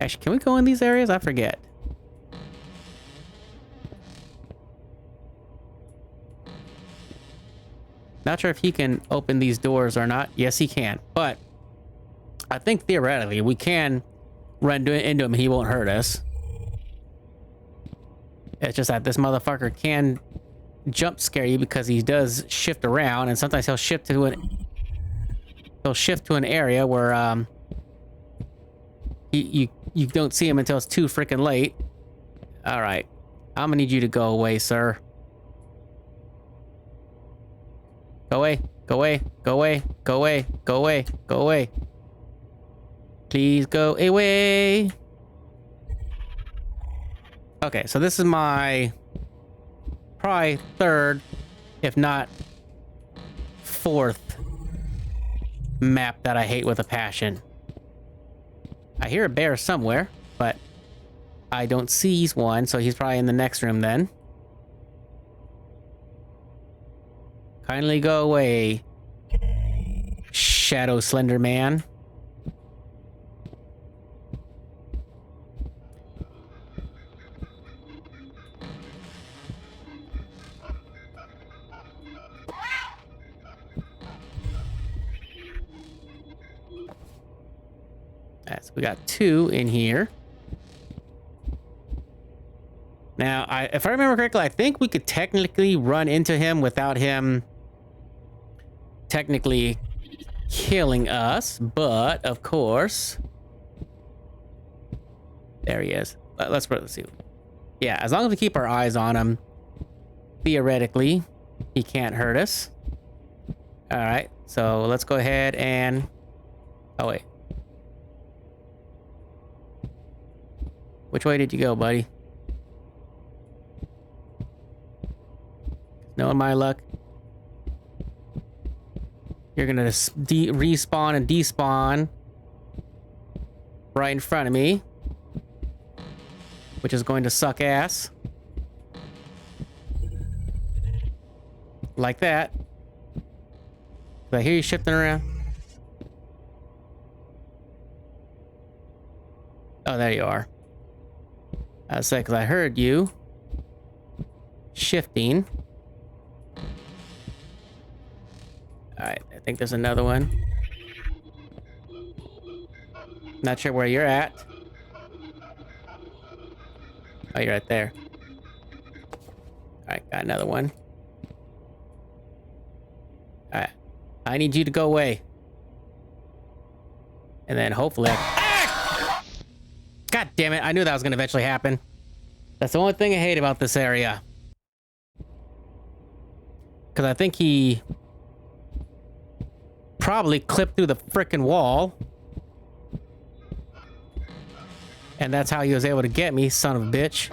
Actually, can we go in these areas? I forget. Not sure if he can open these doors or not. Yes, he can. But I think theoretically we can run into him and he won't hurt us. It's just that this motherfucker can jump scare you because he does shift around, and sometimes he'll shift to an area where you don't see him until it's too freaking late. All right, I'm gonna need you to go away, sir. Go away, go away, go away, go away, go away, go away. Please go away. Okay, so this is my probably third, if not fourth map that I hate with a passion. I hear a bear somewhere, but I don't see one, so he's probably in the next room then. Kindly go away, Shadow Slender Man. So we got 2 in here. Now, if I remember correctly, I think we could technically run into him without him technically killing us, but of course, there he is. Let's see. Yeah, as long as we keep our eyes on him, theoretically, he can't hurt us. All right, so let's go ahead and... Oh, wait. Which way did you go, buddy? Knowing my luck, you're gonna respawn and despawn right in front of me, which is going to suck ass. Like that. But I hear you shifting around. Oh, there you are. I was like, 'cause I heard you shifting. All right, I think there's another one. Not sure where you're at. Oh, you're right there. All right, got another one. All right, I need you to go away. And then hopefully God damn it, I knew that was gonna eventually happen. That's the only thing I hate about this area. Because I think he probably clipped through the frickin' wall. And that's how he was able to get me, son of a bitch.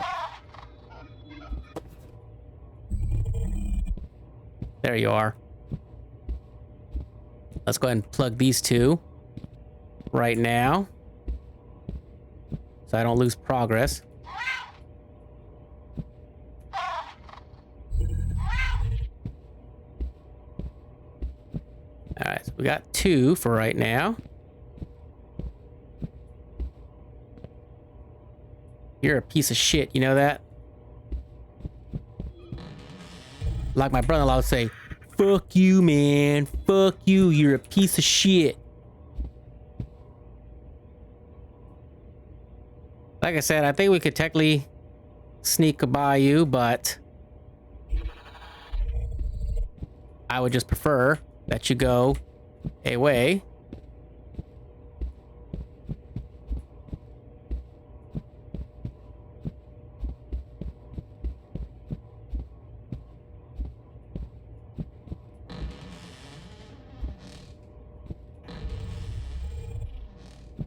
There you are. Let's go ahead and plug these 2 right now, so I don't lose progress. Alright, so we got 2 for right now. You're a piece of shit, you know that? Like my brother-in-law would say, fuck you, man. Fuck you. You're a piece of shit. Like I said, I think we could technically sneak by you, but I would just prefer that you go away.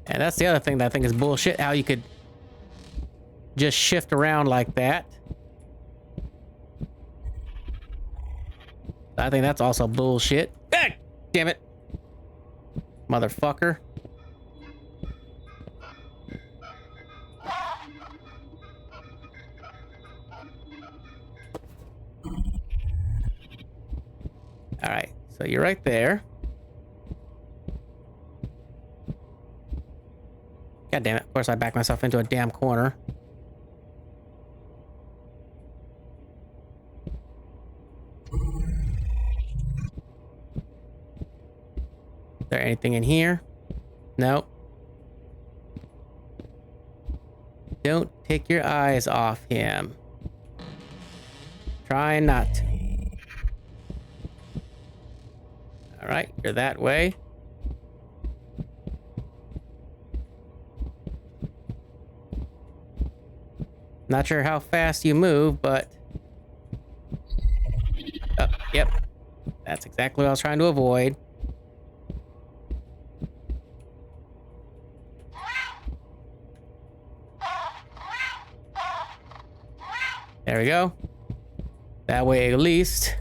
And that's the other thing that I think is bullshit, how you could just shift around like that. I think that's also bullshit. Ah, damn it. Motherfucker. Alright, so you're right there. God damn it. Of course I backed myself into a damn corner. Is there anything in here? No. Don't take your eyes off him. Try not to. Alright, you're that way. Not sure how fast you move, but... Oh, yep. That's exactly what I was trying to avoid. There we go. That way, at least,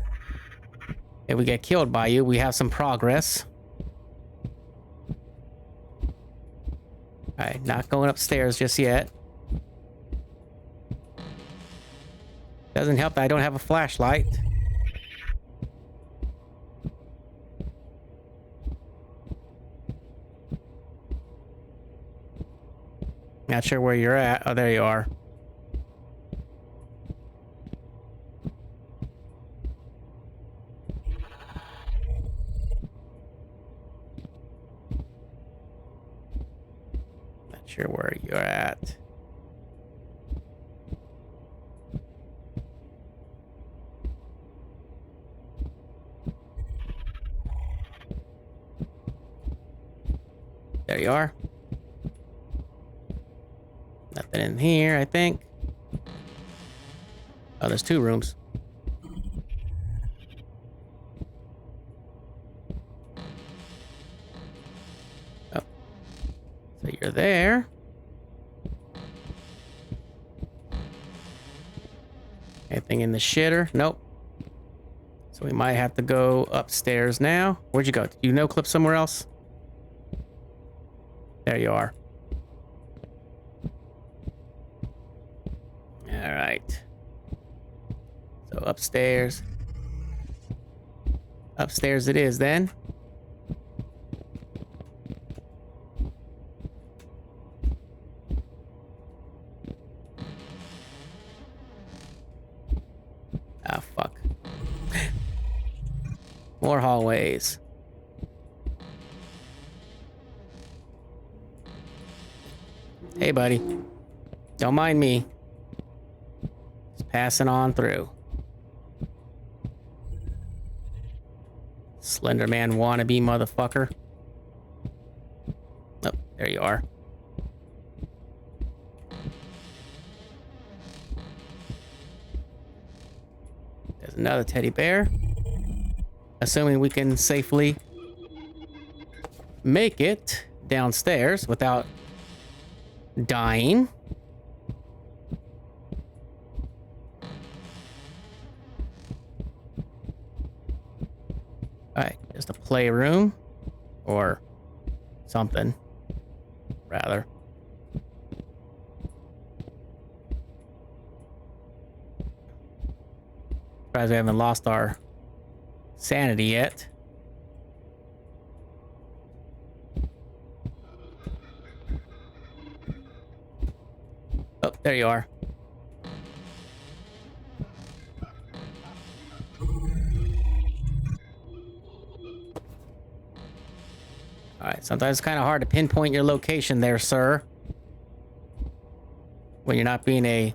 if we get killed by you, we have some progress. Alright, not going upstairs just yet. Doesn't help that I don't have a flashlight. Not sure where you're at. Oh, there you are. Not sure where you're at. There you are. Nothing in here, I think. Oh, there's two rooms. Oh. So you're there. Anything in the shitter? Nope. So we might have to go upstairs now. Where'd you go? Did you no-clip somewhere else? There you are. All right. So upstairs. Upstairs it is then. Ah, fuck. More hallways. Hey, buddy. Don't mind me. Just passing on through. Slender Man wannabe motherfucker. Oh, there you are. There's another teddy bear. Assuming we can safely make it downstairs without dying. Alright, just a playroom. Or something. Rather. Surprised we haven't lost our sanity yet. Oh, there you are. Alright, sometimes it's kind of hard to pinpoint your location there, sir. When you're not being a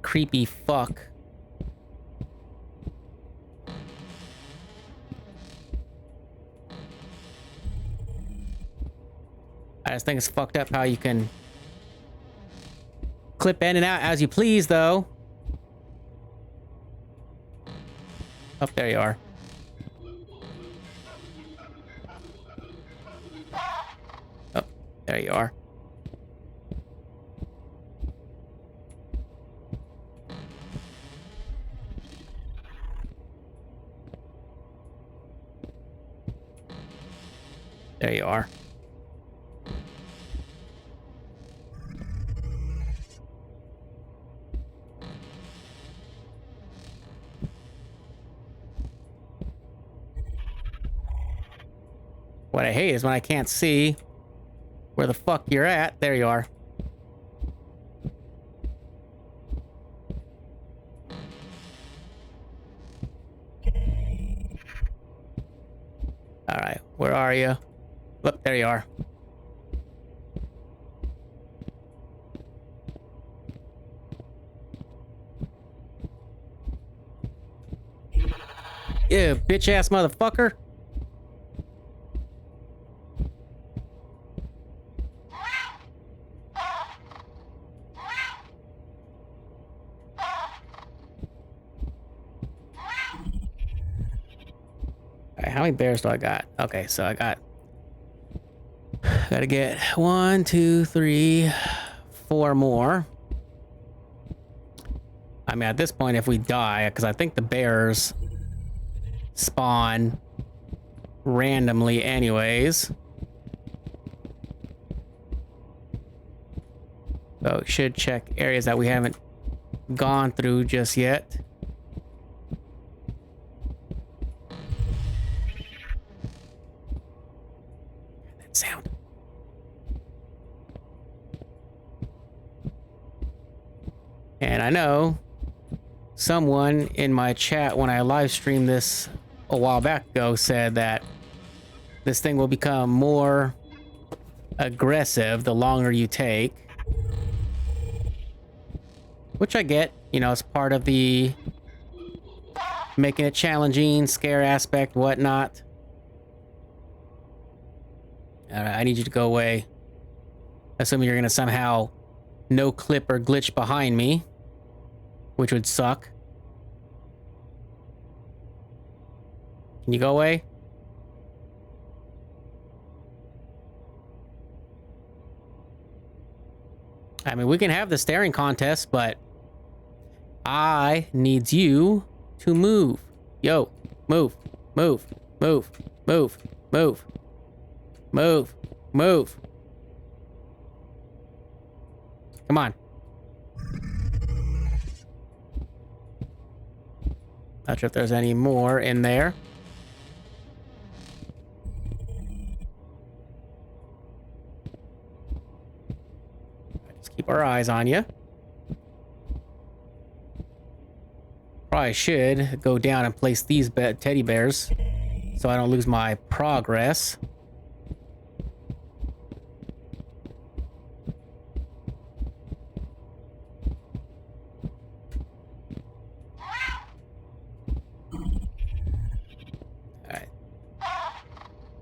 creepy fuck. I just think it's fucked up how you can clip in and out as you please, though. Oh, there you are. Oh, there you are. There you are. What I hate is when I can't see where the fuck you're at. There you are. Alright, where are you? Look, there you are. Yeah, bitch ass motherfucker. How many bears do I got? Okay, so I gotta get 1, 2, 3, 4 more. I mean, at this point, if we die, because I think the bears spawn randomly anyways. So we should check areas that we haven't gone through just yet. Sound. And I know someone in my chat when I live streamed this a while back ago said that this thing will become more aggressive the longer you take. Which I get, you know, it's part of the making it challenging, scare aspect, whatnot. Alright, I need you to go away. Assuming you're gonna somehow no clip or glitch behind me, which would suck. Can you go away? I mean, we can have the staring contest, but I need you to move. Yo, move, move, move, move, move. Move. Move. Come on. Not sure if there's any more in there. Just keep our eyes on you. Probably should go down and place these teddy bears so I don't lose my progress.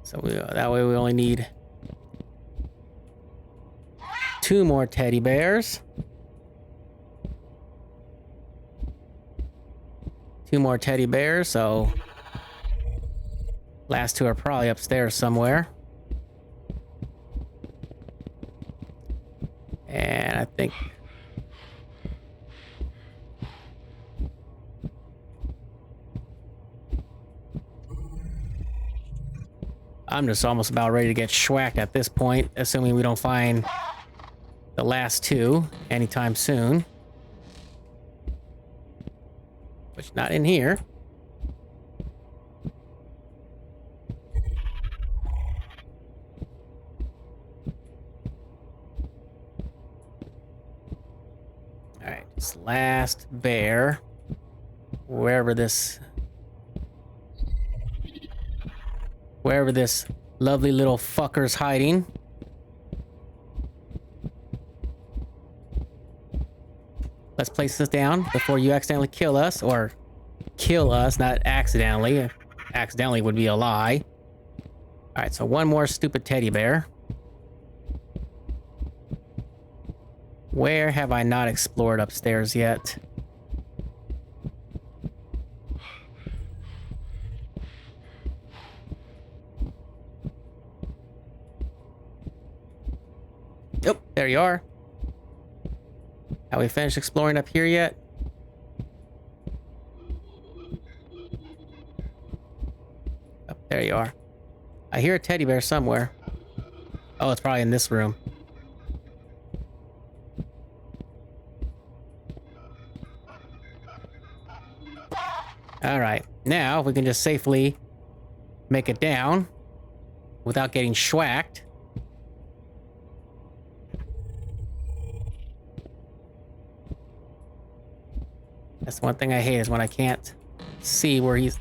So that way we only need 2 more teddy bears. 2 more teddy bears, so last 2 are probably upstairs somewhere. And I think I'm just almost about ready to get schwacked at this point, assuming we don't find the last 2 anytime soon. Which, not in here. Alright, this last bear. Wherever this Lovely little fuckers hiding. Let's place this down before you accidentally kill us, or kill us, not accidentally. Accidentally would be a lie. Alright, so one more stupid teddy bear. Where have I not explored upstairs yet? Oh, there you are. Have we finished exploring up here yet? Oh, there you are. I hear a teddy bear somewhere. Oh, it's probably in this room. Alright, now we can just safely make it down without getting schwacked. That's one thing I hate, is when I can't see where he's...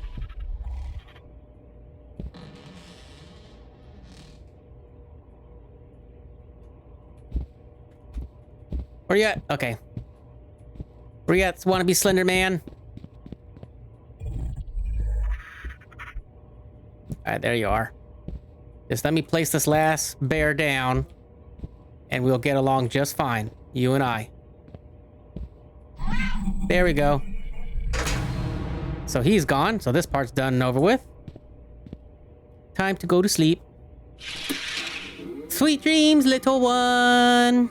Where you at? Okay. Where you at, wannabe Slender Man? Alright, there you are. Just let me place this last bear down, and we'll get along just fine, you and I. There we go. So he's gone, so this part's done and over with. Time to go to sleep. Sweet dreams, little one!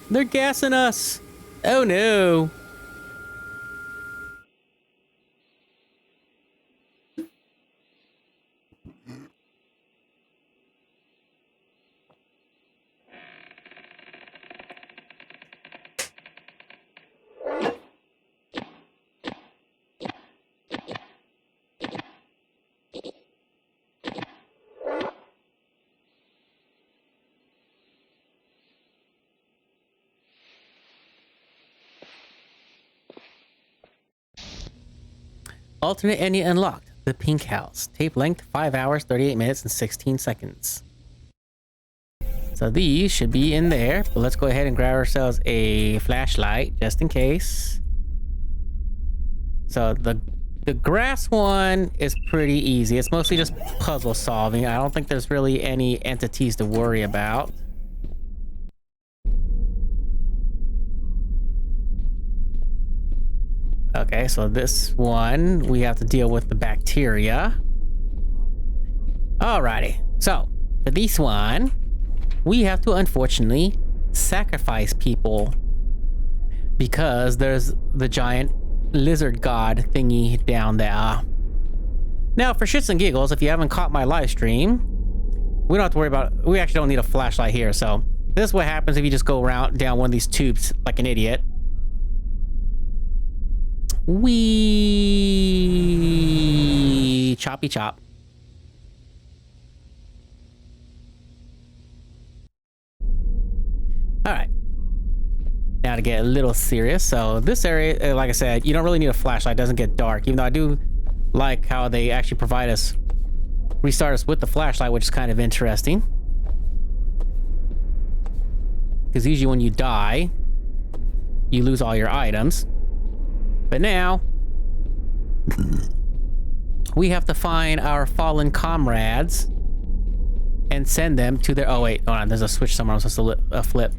They're gassing us! Oh no! Alternate ending unlocked. The Pink House. Tape length 5 hours, 38 minutes, and 16 seconds. So these should be in there. But let's go ahead and grab ourselves a flashlight just in case. So the grass one is pretty easy. It's mostly just puzzle solving. I don't think there's really any entities to worry about. Okay, so this one, we have to deal with the bacteria. Alrighty, so for this one, we have to unfortunately sacrifice people because there's the giant lizard god thingy down there. Now, for shits and giggles, if you haven't caught my live stream, we don't have to worry about, we actually don't need a flashlight here, so this is what happens if you just go around down one of these tubes like an idiot. Wee choppy chop. All right. Now to get a little serious. So this area, like I said, you don't really need a flashlight. It doesn't get dark. Even though I do like how they actually provide us, restart us with the flashlight, which is kind of interesting. Because usually when you die, you lose all your items. But now, we have to find our fallen comrades and send them to their... Oh, wait. Hold on. There's a switch somewhere I'm supposed to flip.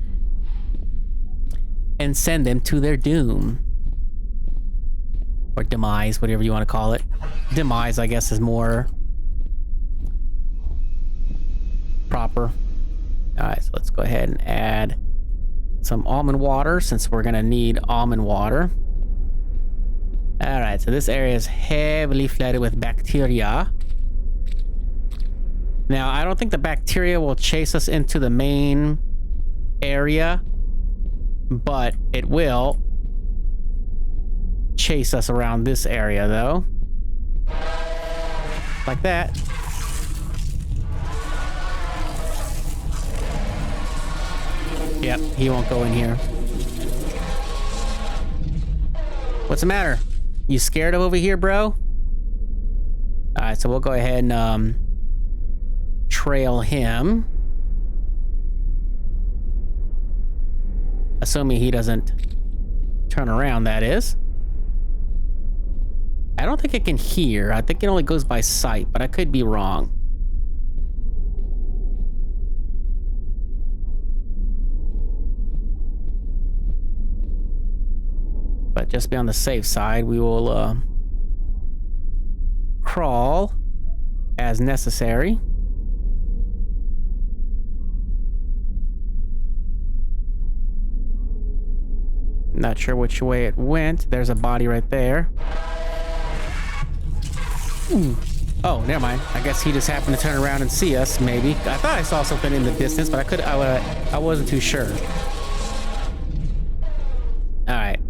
And send them to their doom. Or demise, whatever you want to call it. Demise, I guess, is more proper. Alright, so let's go ahead and add some almond water, since we're going to need almond water. Alright, so this area is heavily flooded with bacteria. Now, I don't think the bacteria will chase us into the main area, but it will chase us around this area, though. Like that. Yep, he won't go in here. What's the matter? You scared of over here, bro? Alright, so we'll go ahead and trail him. Assuming he doesn't turn around, that is. I don't think it can hear. I think it only goes by sight, but I could be wrong. But just be on the safe side, we will crawl as necessary. Not sure which way it went. There's a body right there. Ooh. Oh, never mind. I guess he just happened to turn around and see us, maybe. I thought I saw something in the distance, but I wasn't too sure. Alright.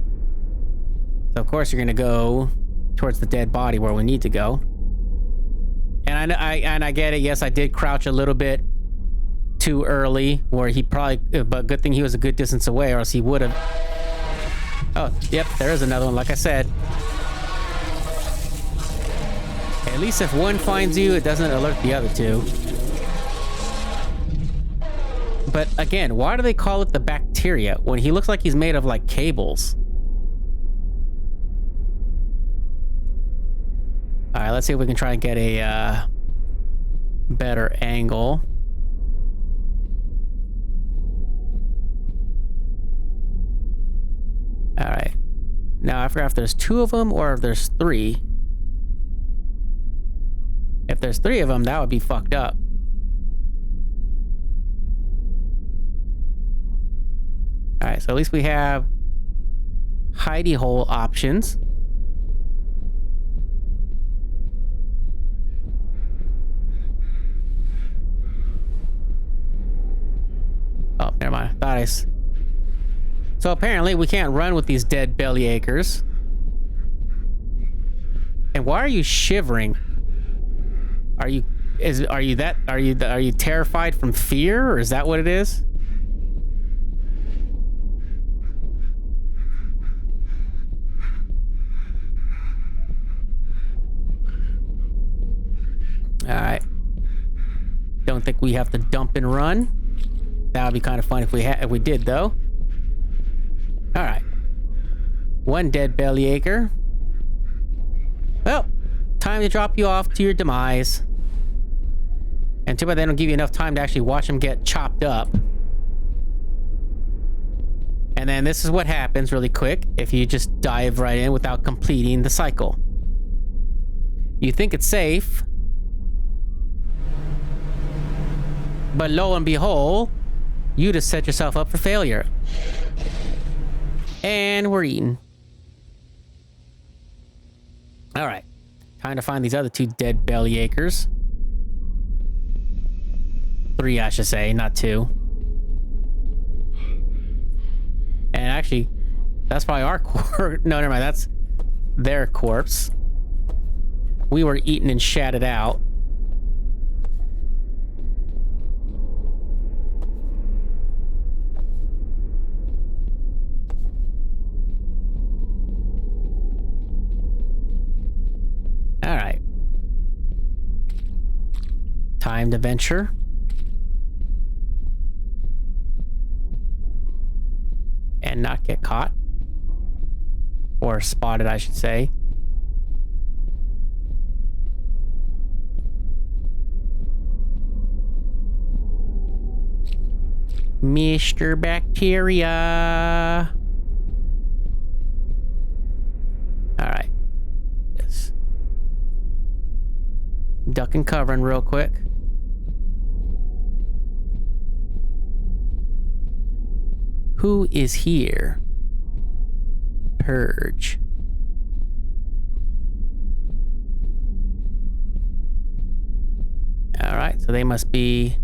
So of course you're gonna go towards the dead body where we need to go. And I get it. Yes, I did crouch a little bit too early, where he probably, but good thing he was a good distance away, or else he would have. Oh, yep, there is another one, like I said. At least if one finds you, it doesn't alert the other two. But again, why do they call it the bacteria when he looks like he's made of like cables? All right, let's see if we can try and get a better angle. All right. Now, I forgot if there's two of them or if there's three. If there's three of them, that would be fucked up. All right, so at least we have hidey hole options. Oh, never mind. Thought I... So apparently we can't run with these dead bellyachers. And why are you shivering? Are you terrified from fear, or is that what it is? All right. Don't think we have to dump and run. That would be kind of fun if we did, though. All right. One dead bellyacre. Well, time to drop you off to your demise. And too bad they don't give you enough time to actually watch him get chopped up. And then this is what happens really quick if you just dive right in without completing the cycle. You think it's safe. But lo and behold, you just set yourself up for failure. And we're eating. All right. Time to find these other two dead bellyachers. 3, I should say, not 2. And actually, that's probably our corpse. No, never mind. That's their corpse. We were eaten and shattered out. All right. Time to venture. And not get caught. Or spotted, I should say. Mr. Bacteria. All right. Yes. Duck and covering real quick. Who is here? Purge. All right, so they must be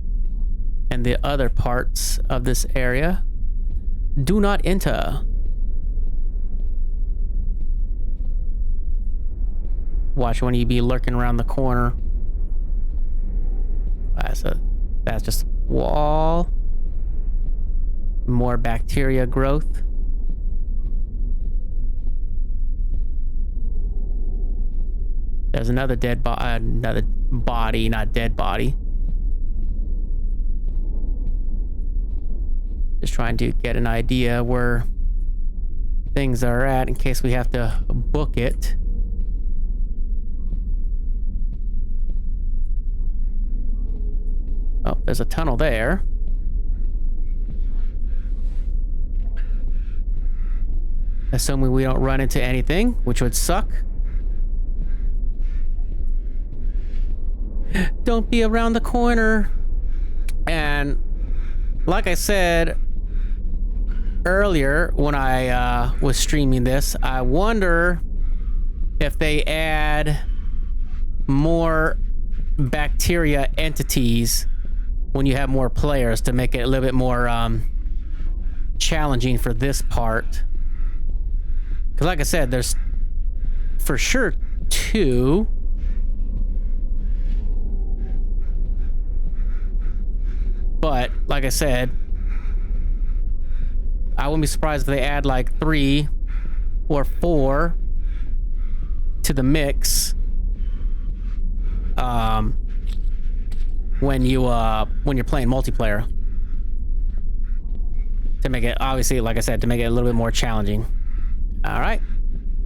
in the other parts of this area. Do not enter. Watch when you be lurking around the corner. That's just wall. More bacteria growth. There's another another body, not dead body. Just trying to get an idea where things are at in case we have to book it. Oh, there's a tunnel there. Assuming we don't run into anything, which would suck. Don't be around the corner. And like I said earlier when I was streaming this, I wonder if they add more bacteria entities when you have more players to make it a little bit more challenging for this part. Because like I said, there's for sure 2. But like I said, I wouldn't be surprised if they add like 3 or 4 to the mix. When you're playing multiplayer. To make it, obviously, like I said, to make it a little bit more challenging. All right,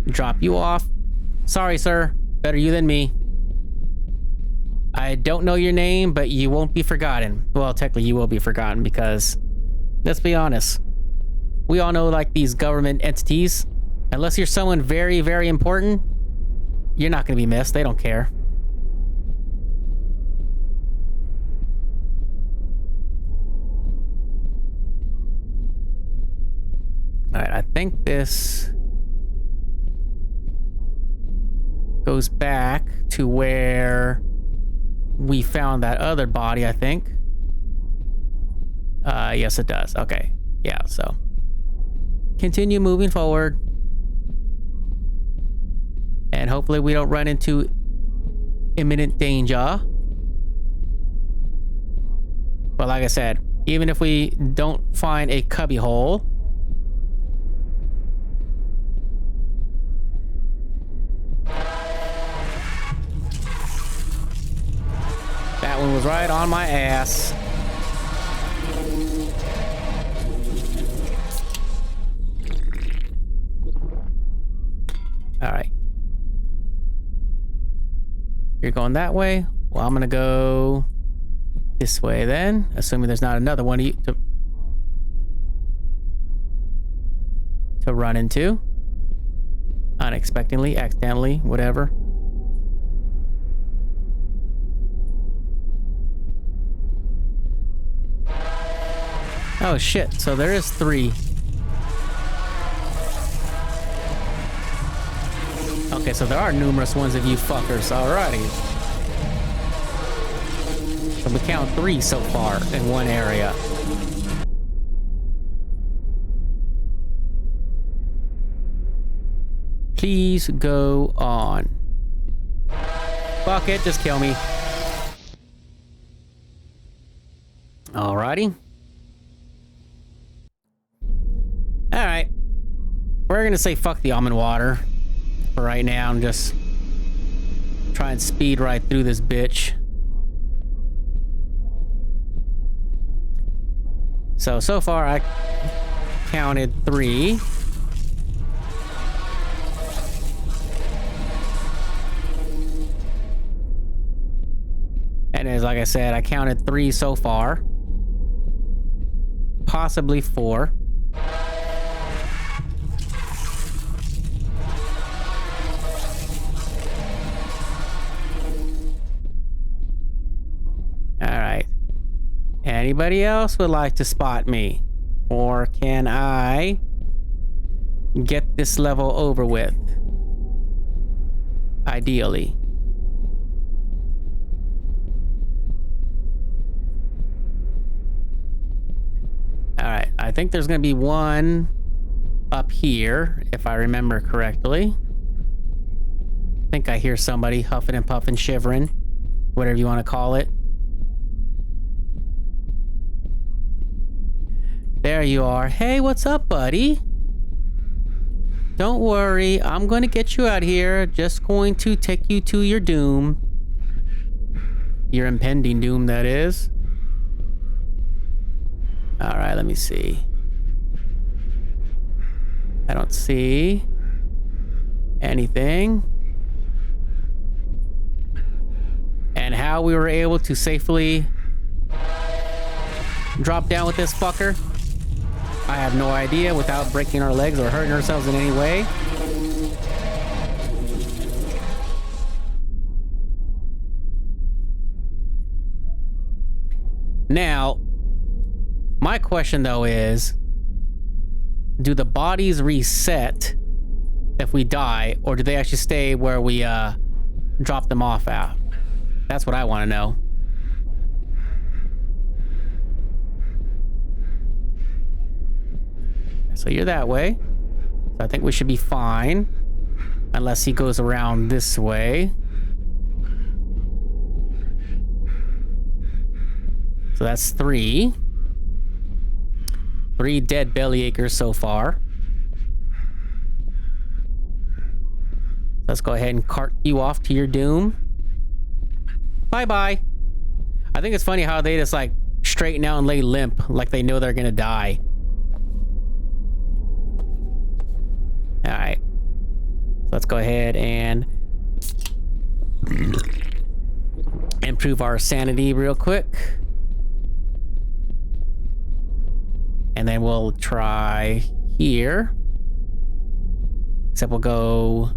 drop you off. Sorry, sir. Better you than me. I don't know your name, but you won't be forgotten. Well, technically, you will be forgotten because, let's be honest, we all know like these government entities. Unless you're someone very, very important, you're not going to be missed. They don't care. All right, I think this goes back to where we found that other body, I think. Yes, it does. Okay. Yeah, so continue moving forward. And hopefully we don't run into imminent danger. But like I said, even if we don't find a cubby hole, that one was right on my ass. All right. You're going that way. Well, I'm gonna go this way then, assuming there's not another one to run into. Unexpectedly, accidentally, whatever. Oh shit, so there is 3. Okay, so there are numerous ones of you fuckers. Alrighty. So we count 3 so far in one area. Please go on. Fuck it, just kill me. Alrighty. Alright. We're gonna say fuck the almond water for right now and just try and speed right through this bitch. So far I counted 3. And as like I said, I counted 3 so far. Possibly 4. Alright. Anybody else would like to spot me? Or can I get this level over with? Ideally. Alright, I think there's gonna be one up here, if I remember correctly. I think I hear somebody huffing and puffing, shivering, whatever you want to call it. There you are. Hey, what's up, buddy? Don't worry, I'm going to get you out here. Just going to take you to your doom. Your impending doom, that is. Alright, let me see. I don't see anything. And how we were able to safely drop down with this fucker, I have no idea, without breaking our legs or hurting ourselves in any way. Now, my question though is, do the bodies reset if we die, or do they actually stay where we drop them off at? That's what I want to know. So you're that way. So I think we should be fine. Unless he goes around this way. So that's 3. 3 dead bellyachers so far. Let's go ahead and cart you off to your doom. Bye-bye. I think it's funny how they just like straighten out and lay limp like they know they're gonna die. Alright. So let's go ahead and improve our sanity real quick. And then we'll try here. Except we'll go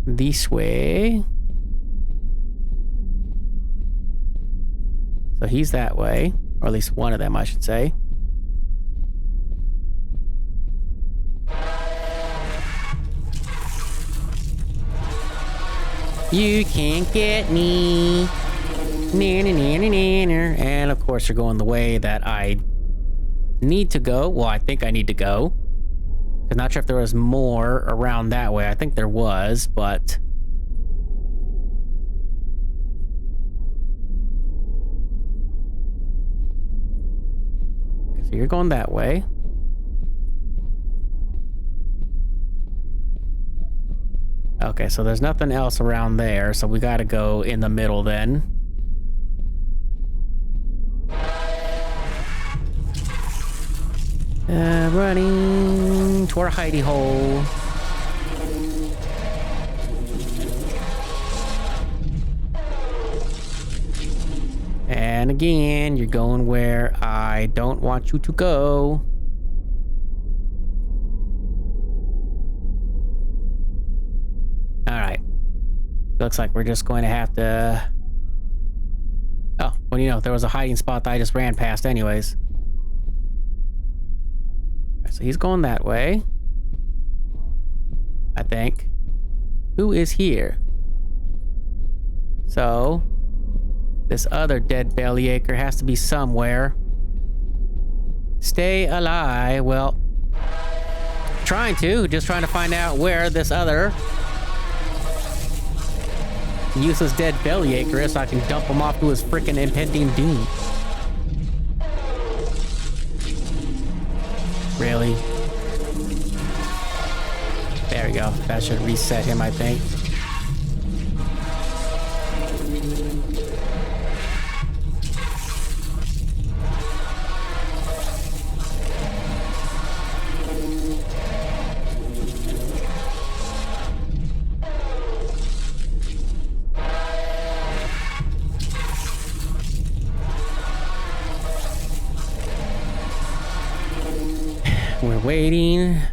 this way. So he's that way. Or at least one of them, I should say. You can't get me. And of course, you're going the way that I need to go. Well, I think I need to go. I'm not sure if there was more around that way. I think there was, but... So you're going that way. Okay, so there's nothing else around there, so we gotta go in the middle then. Running to our hidey hole. And again, you're going where I don't want you to go. Alright. Looks like we're just going to have to... Oh, well, you know, there was a hiding spot that I just ran past anyways. So he's going that way. I think. Who is here? So, this other dead bellyacre has to be somewhere. Stay alive. Well, just trying to find out where this other useless dead bellyacre is so I can dump him off to his freaking impending doom. Really? There we go. That should reset him, I think.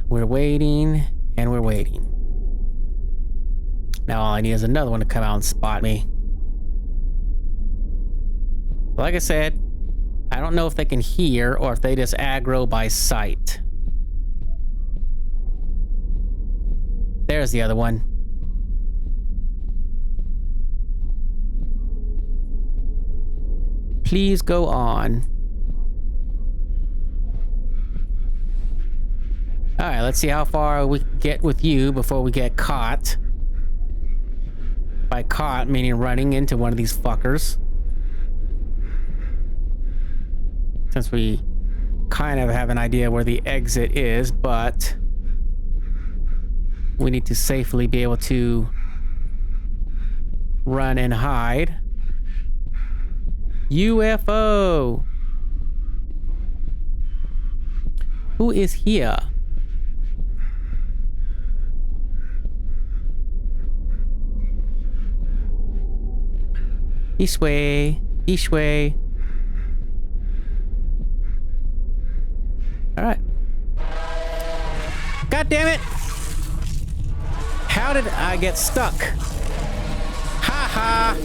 We're waiting, and we're waiting. Now all I need is another one to come out and spot me. Like I said, I don't know if they can hear or if they just aggro by sight. There's the other one. Please go on. Alright, let's see how far we can get with you before we get caught. By caught, meaning running into one of these fuckers. Since we kind of have an idea where the exit is, but we need to safely be able to run and hide. UFO! Who is here? This way. This way. Alright. God damn it! How did I get stuck? Ha ha!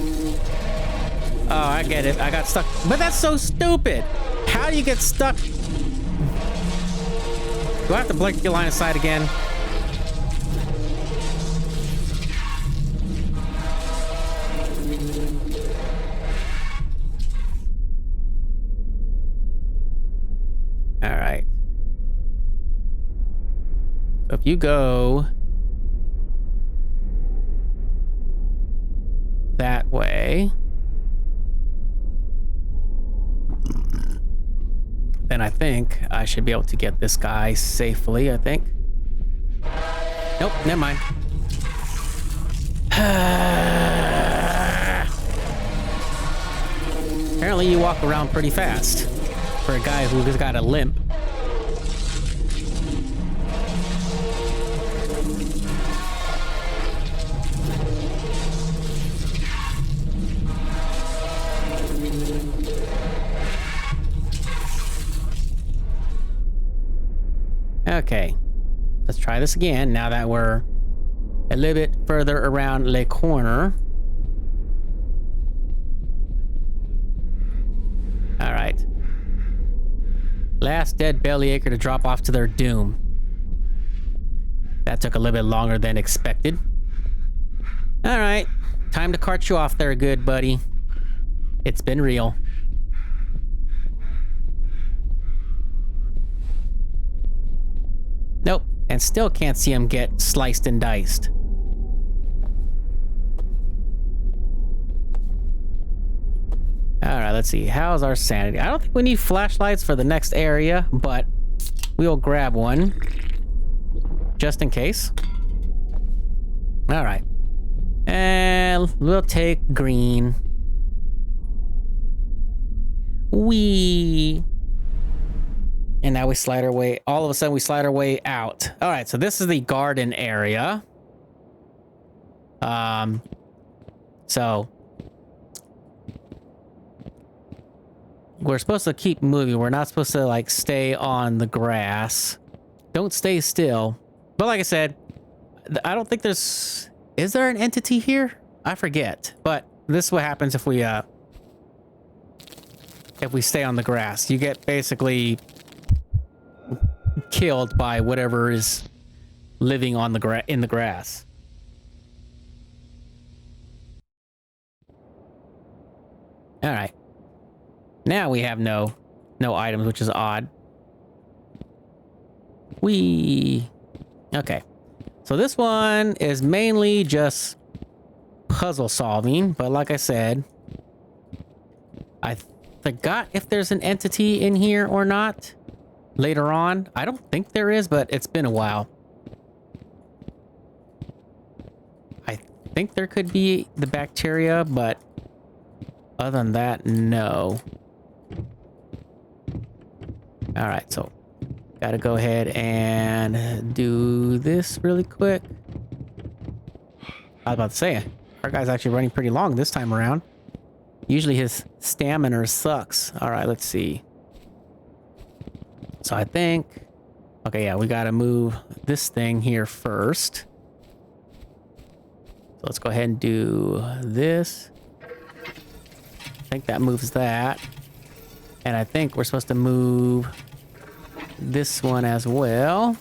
Oh, I get it. I got stuck. But that's so stupid! How do you get stuck? Do I have to blink your line of sight again? Alright. So if you go that way, then I think I should be able to get this guy safely, I think. Nope, never mind. Apparently you walk around pretty fast for a guy who's got a limp. Okay, let's try this again now that we're a little bit further around the corner. All right. Last dead bellyacre to drop off to their doom. That took a little bit longer than expected. All right, time to cart you off there, good buddy. It's been real. Nope, and still can't see him get sliced and diced. Alright, let's see. How's our sanity? I don't think we need flashlights for the next area, but we'll grab one. Just in case. Alright. And we'll take green. Wee. And now we slide our way, all of a sudden we slide our way out. All right, so this is the garden area. So we're supposed to keep moving. We're not supposed to like stay on the grass. Don't stay still. But like I said, I don't think is there an entity here? I forget. But this is what happens if we stay on the grass. You get basically killed by whatever is living on the in the grass. All right. Now we have no items, which is odd. Okay. So this one is mainly just puzzle solving, but like I said, I forgot if there's an entity in here or not. Later on, I don't think there is, but it's been a while. I think there could be the bacteria, but other than that, no. All right, so gotta go ahead and do this really quick. I was about to say, our guy's actually running pretty long this time around. Usually his stamina sucks. All right, let's see. So I think, okay, yeah, we gotta move this thing here first. So let's go ahead and do this. I think that moves that. And I think we're supposed to move this one as well.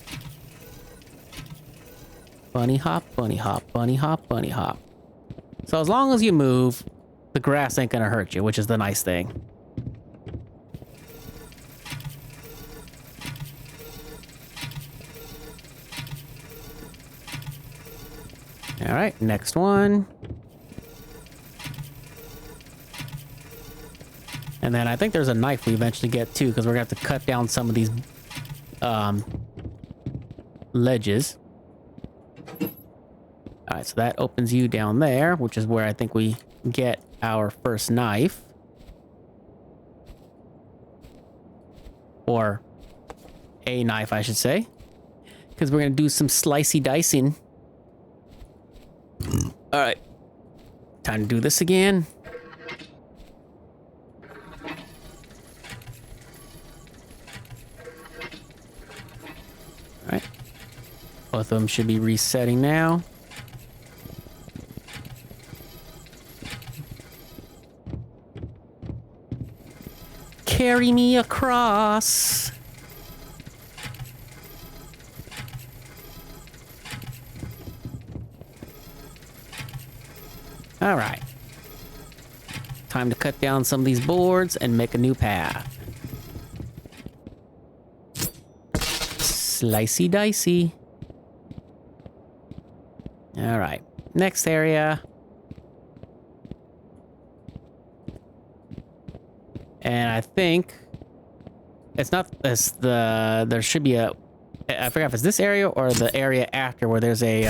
Bunny hop, bunny hop, bunny hop, bunny hop. So as long as you move, the grass ain't gonna hurt you, which is the nice thing. All right, next one. And then I think there's a knife we eventually get too, because we're gonna have to cut down some of these ledges. All right, so that opens you down there, which is where I think we get our first knife. Or a knife, I should say. Because we're going to do some slicey dicing. All right. Time to do this again. All right. Both of them should be resetting now. Carry me across. All right. Time to cut down some of these boards and make a new path. Slicey dicey. All right. Next area. And I think it's not this, there should be a, I forgot if it's this area or the area after where there's a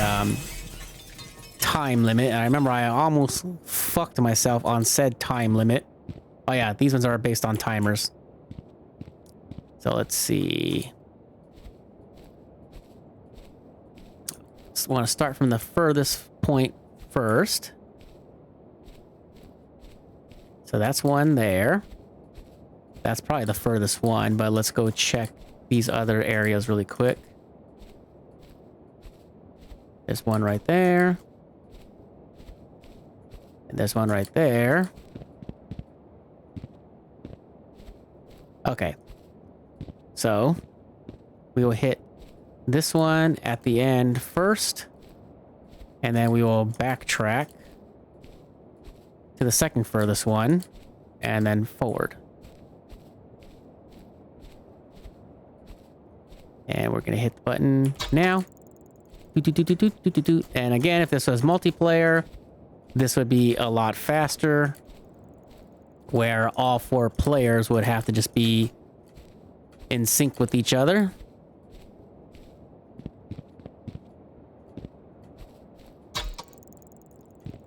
time limit. And I remember I almost fucked myself on said time limit. Oh yeah, these ones are based on timers. So let's see. Just want to start from the furthest point first. So that's one there. That's probably the furthest one, but let's go check these other areas really quick. There's one right there. And there's one right there. Okay. So we will hit this one at the end first, and then we will backtrack to the second furthest one, and then forward. And we're gonna hit the button now. And again, if this was multiplayer, this would be a lot faster, where all 4 players would have to just be in sync with each other.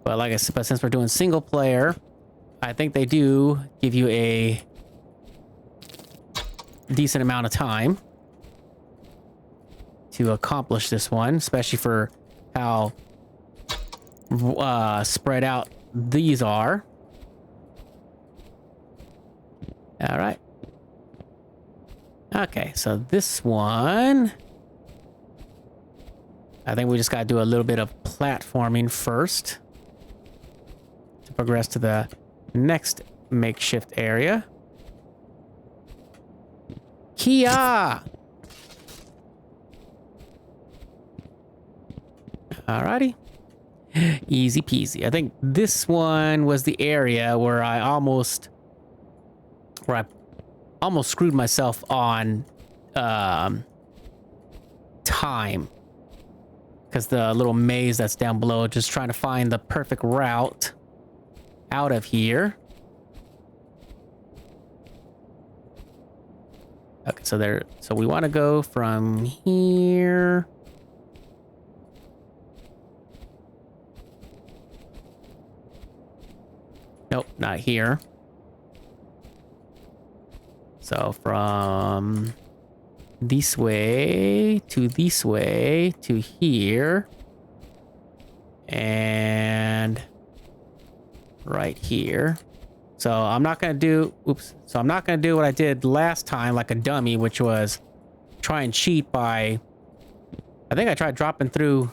But like I said, but since we're doing single player, I think they do give you a decent amount of time to accomplish this one, especially for how spread out these are. All right. Okay, so this one, I think we just got to do a little bit of platforming first to progress to the next makeshift area. Kia! Alrighty. Easy peasy. I think this one was the area where I almost screwed myself on time. Because the little maze that's down below, just trying to find the perfect route out of here. Okay, so we want to go from here. Nope, not here. So from this way to here. And right here. So I'm not going to do, So I'm not going to do what I did last time like a dummy, which was try and cheat by, I think I tried dropping through,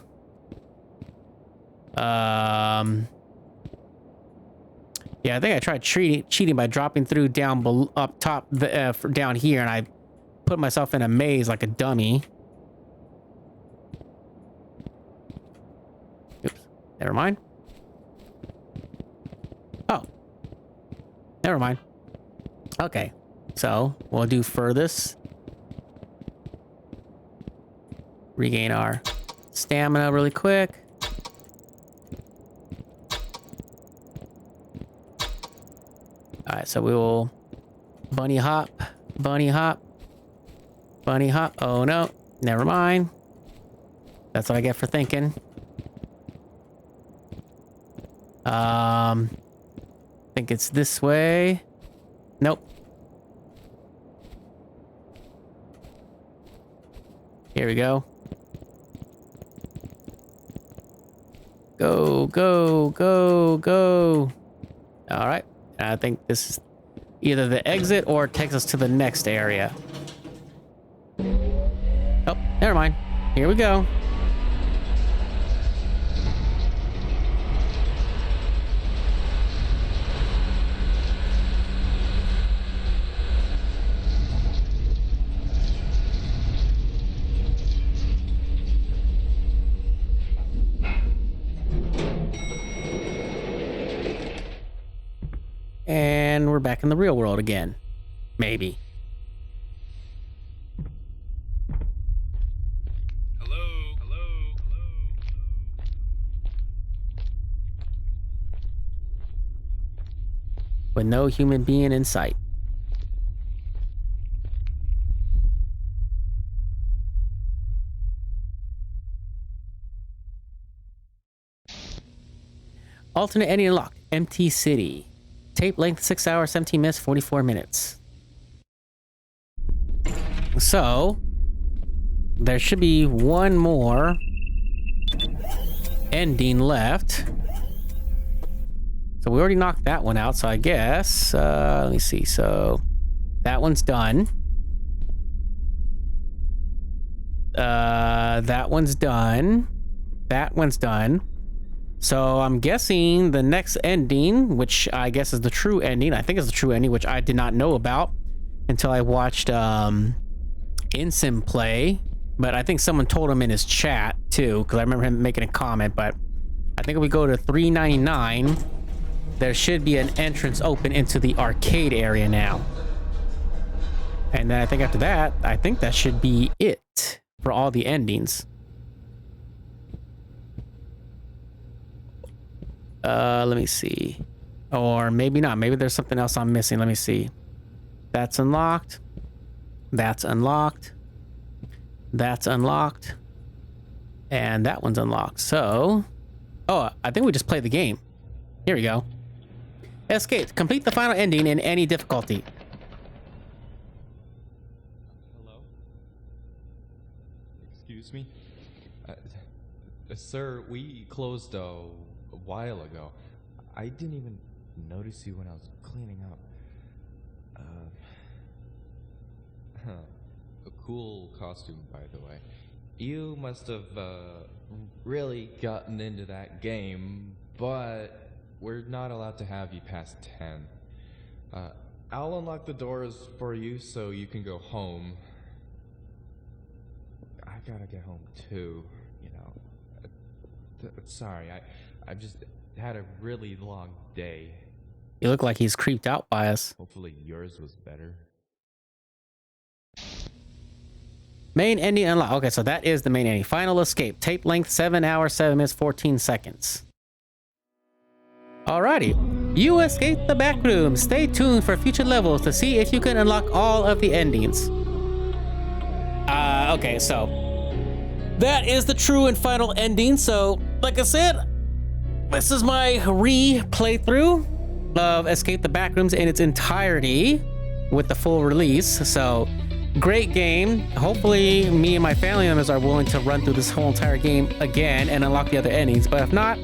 yeah, I think I tried cheating by dropping through down up top, down here, and I put myself in a maze like a dummy. Oops, never mind. Oh, never mind. Okay, so we'll do furthest. Regain our stamina really quick. All right, so we will Bunny hop. Bunny hop. Bunny hop. Oh no. Never mind. That's what I get for thinking. I think it's this way. Nope. Here we go. Go, go, go, go. All right. I think this is either the exit or it takes us to the next area. Oh, never mind. Here we go. And we're back in the real world again. Maybe. Hello? Hello? Hello? With no human being in sight. Alternate ending unlocked. Empty city. Tape length 6 hours, 17 minutes, 44 minutes. So, there should be one more ending left. So we already knocked that one out, so I guess, let me see. So, that one's done. That one's done. That one's done. So I'm guessing the next ending, which I guess is the true ending. I think it's the true ending, which I did not know about until I watched Ensign play. But I think someone told him in his chat too, because I remember him making a comment. But I think if we go to 399, there should be an entrance open into the arcade area now. And then I think after that, I think that should be it for all the endings. Let me see. Or maybe not. Maybe there's something else I'm missing. Let me see. That's unlocked. That's unlocked. That's unlocked. And that one's unlocked. So... Oh, I think we just played the game. Here we go. Escape. Complete the final ending in any difficulty. Hello? Excuse me? Sir, we closed a while ago. I didn't even notice you when I was cleaning up. A cool costume, by the way. You must have really gotten into that game, but we're not allowed to have you past 10. I'll unlock the doors for you so you can go home. I gotta get home too, you know. Sorry, I've just had a really long day. You look like he's creeped out by us. Hopefully yours was better. Main ending unlocked. Okay, so that is the main ending. Final escape. Tape length 7 hours, 7 minutes, 14 seconds. Alrighty. You escaped the Backrooms. Stay tuned for future levels to see if you can unlock all of the endings. Okay, so that is the true and final ending. So, like I said, this is my re-playthrough of Escape the Backrooms in its entirety with the full release. So, great game. Hopefully, me and my family members are willing to run through this whole entire game again and unlock the other endings. But if not,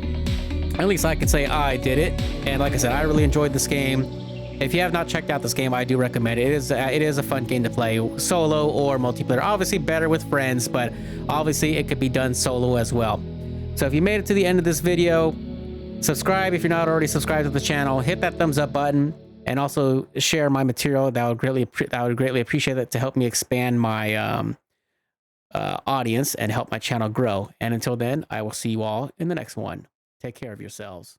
at least I can say I did it. And like I said, I really enjoyed this game. If you have not checked out this game, I do recommend it. It is a fun game to play, solo or multiplayer. Obviously, better with friends, but obviously it could be done solo as well. So if you made it to the end of this video, subscribe if you're not already subscribed to the channel. Hit that thumbs up button, and also share my material. That would greatly appreciate it to help me expand my audience and help my channel grow. And until then, I will see you all in the next one. Take care of yourselves.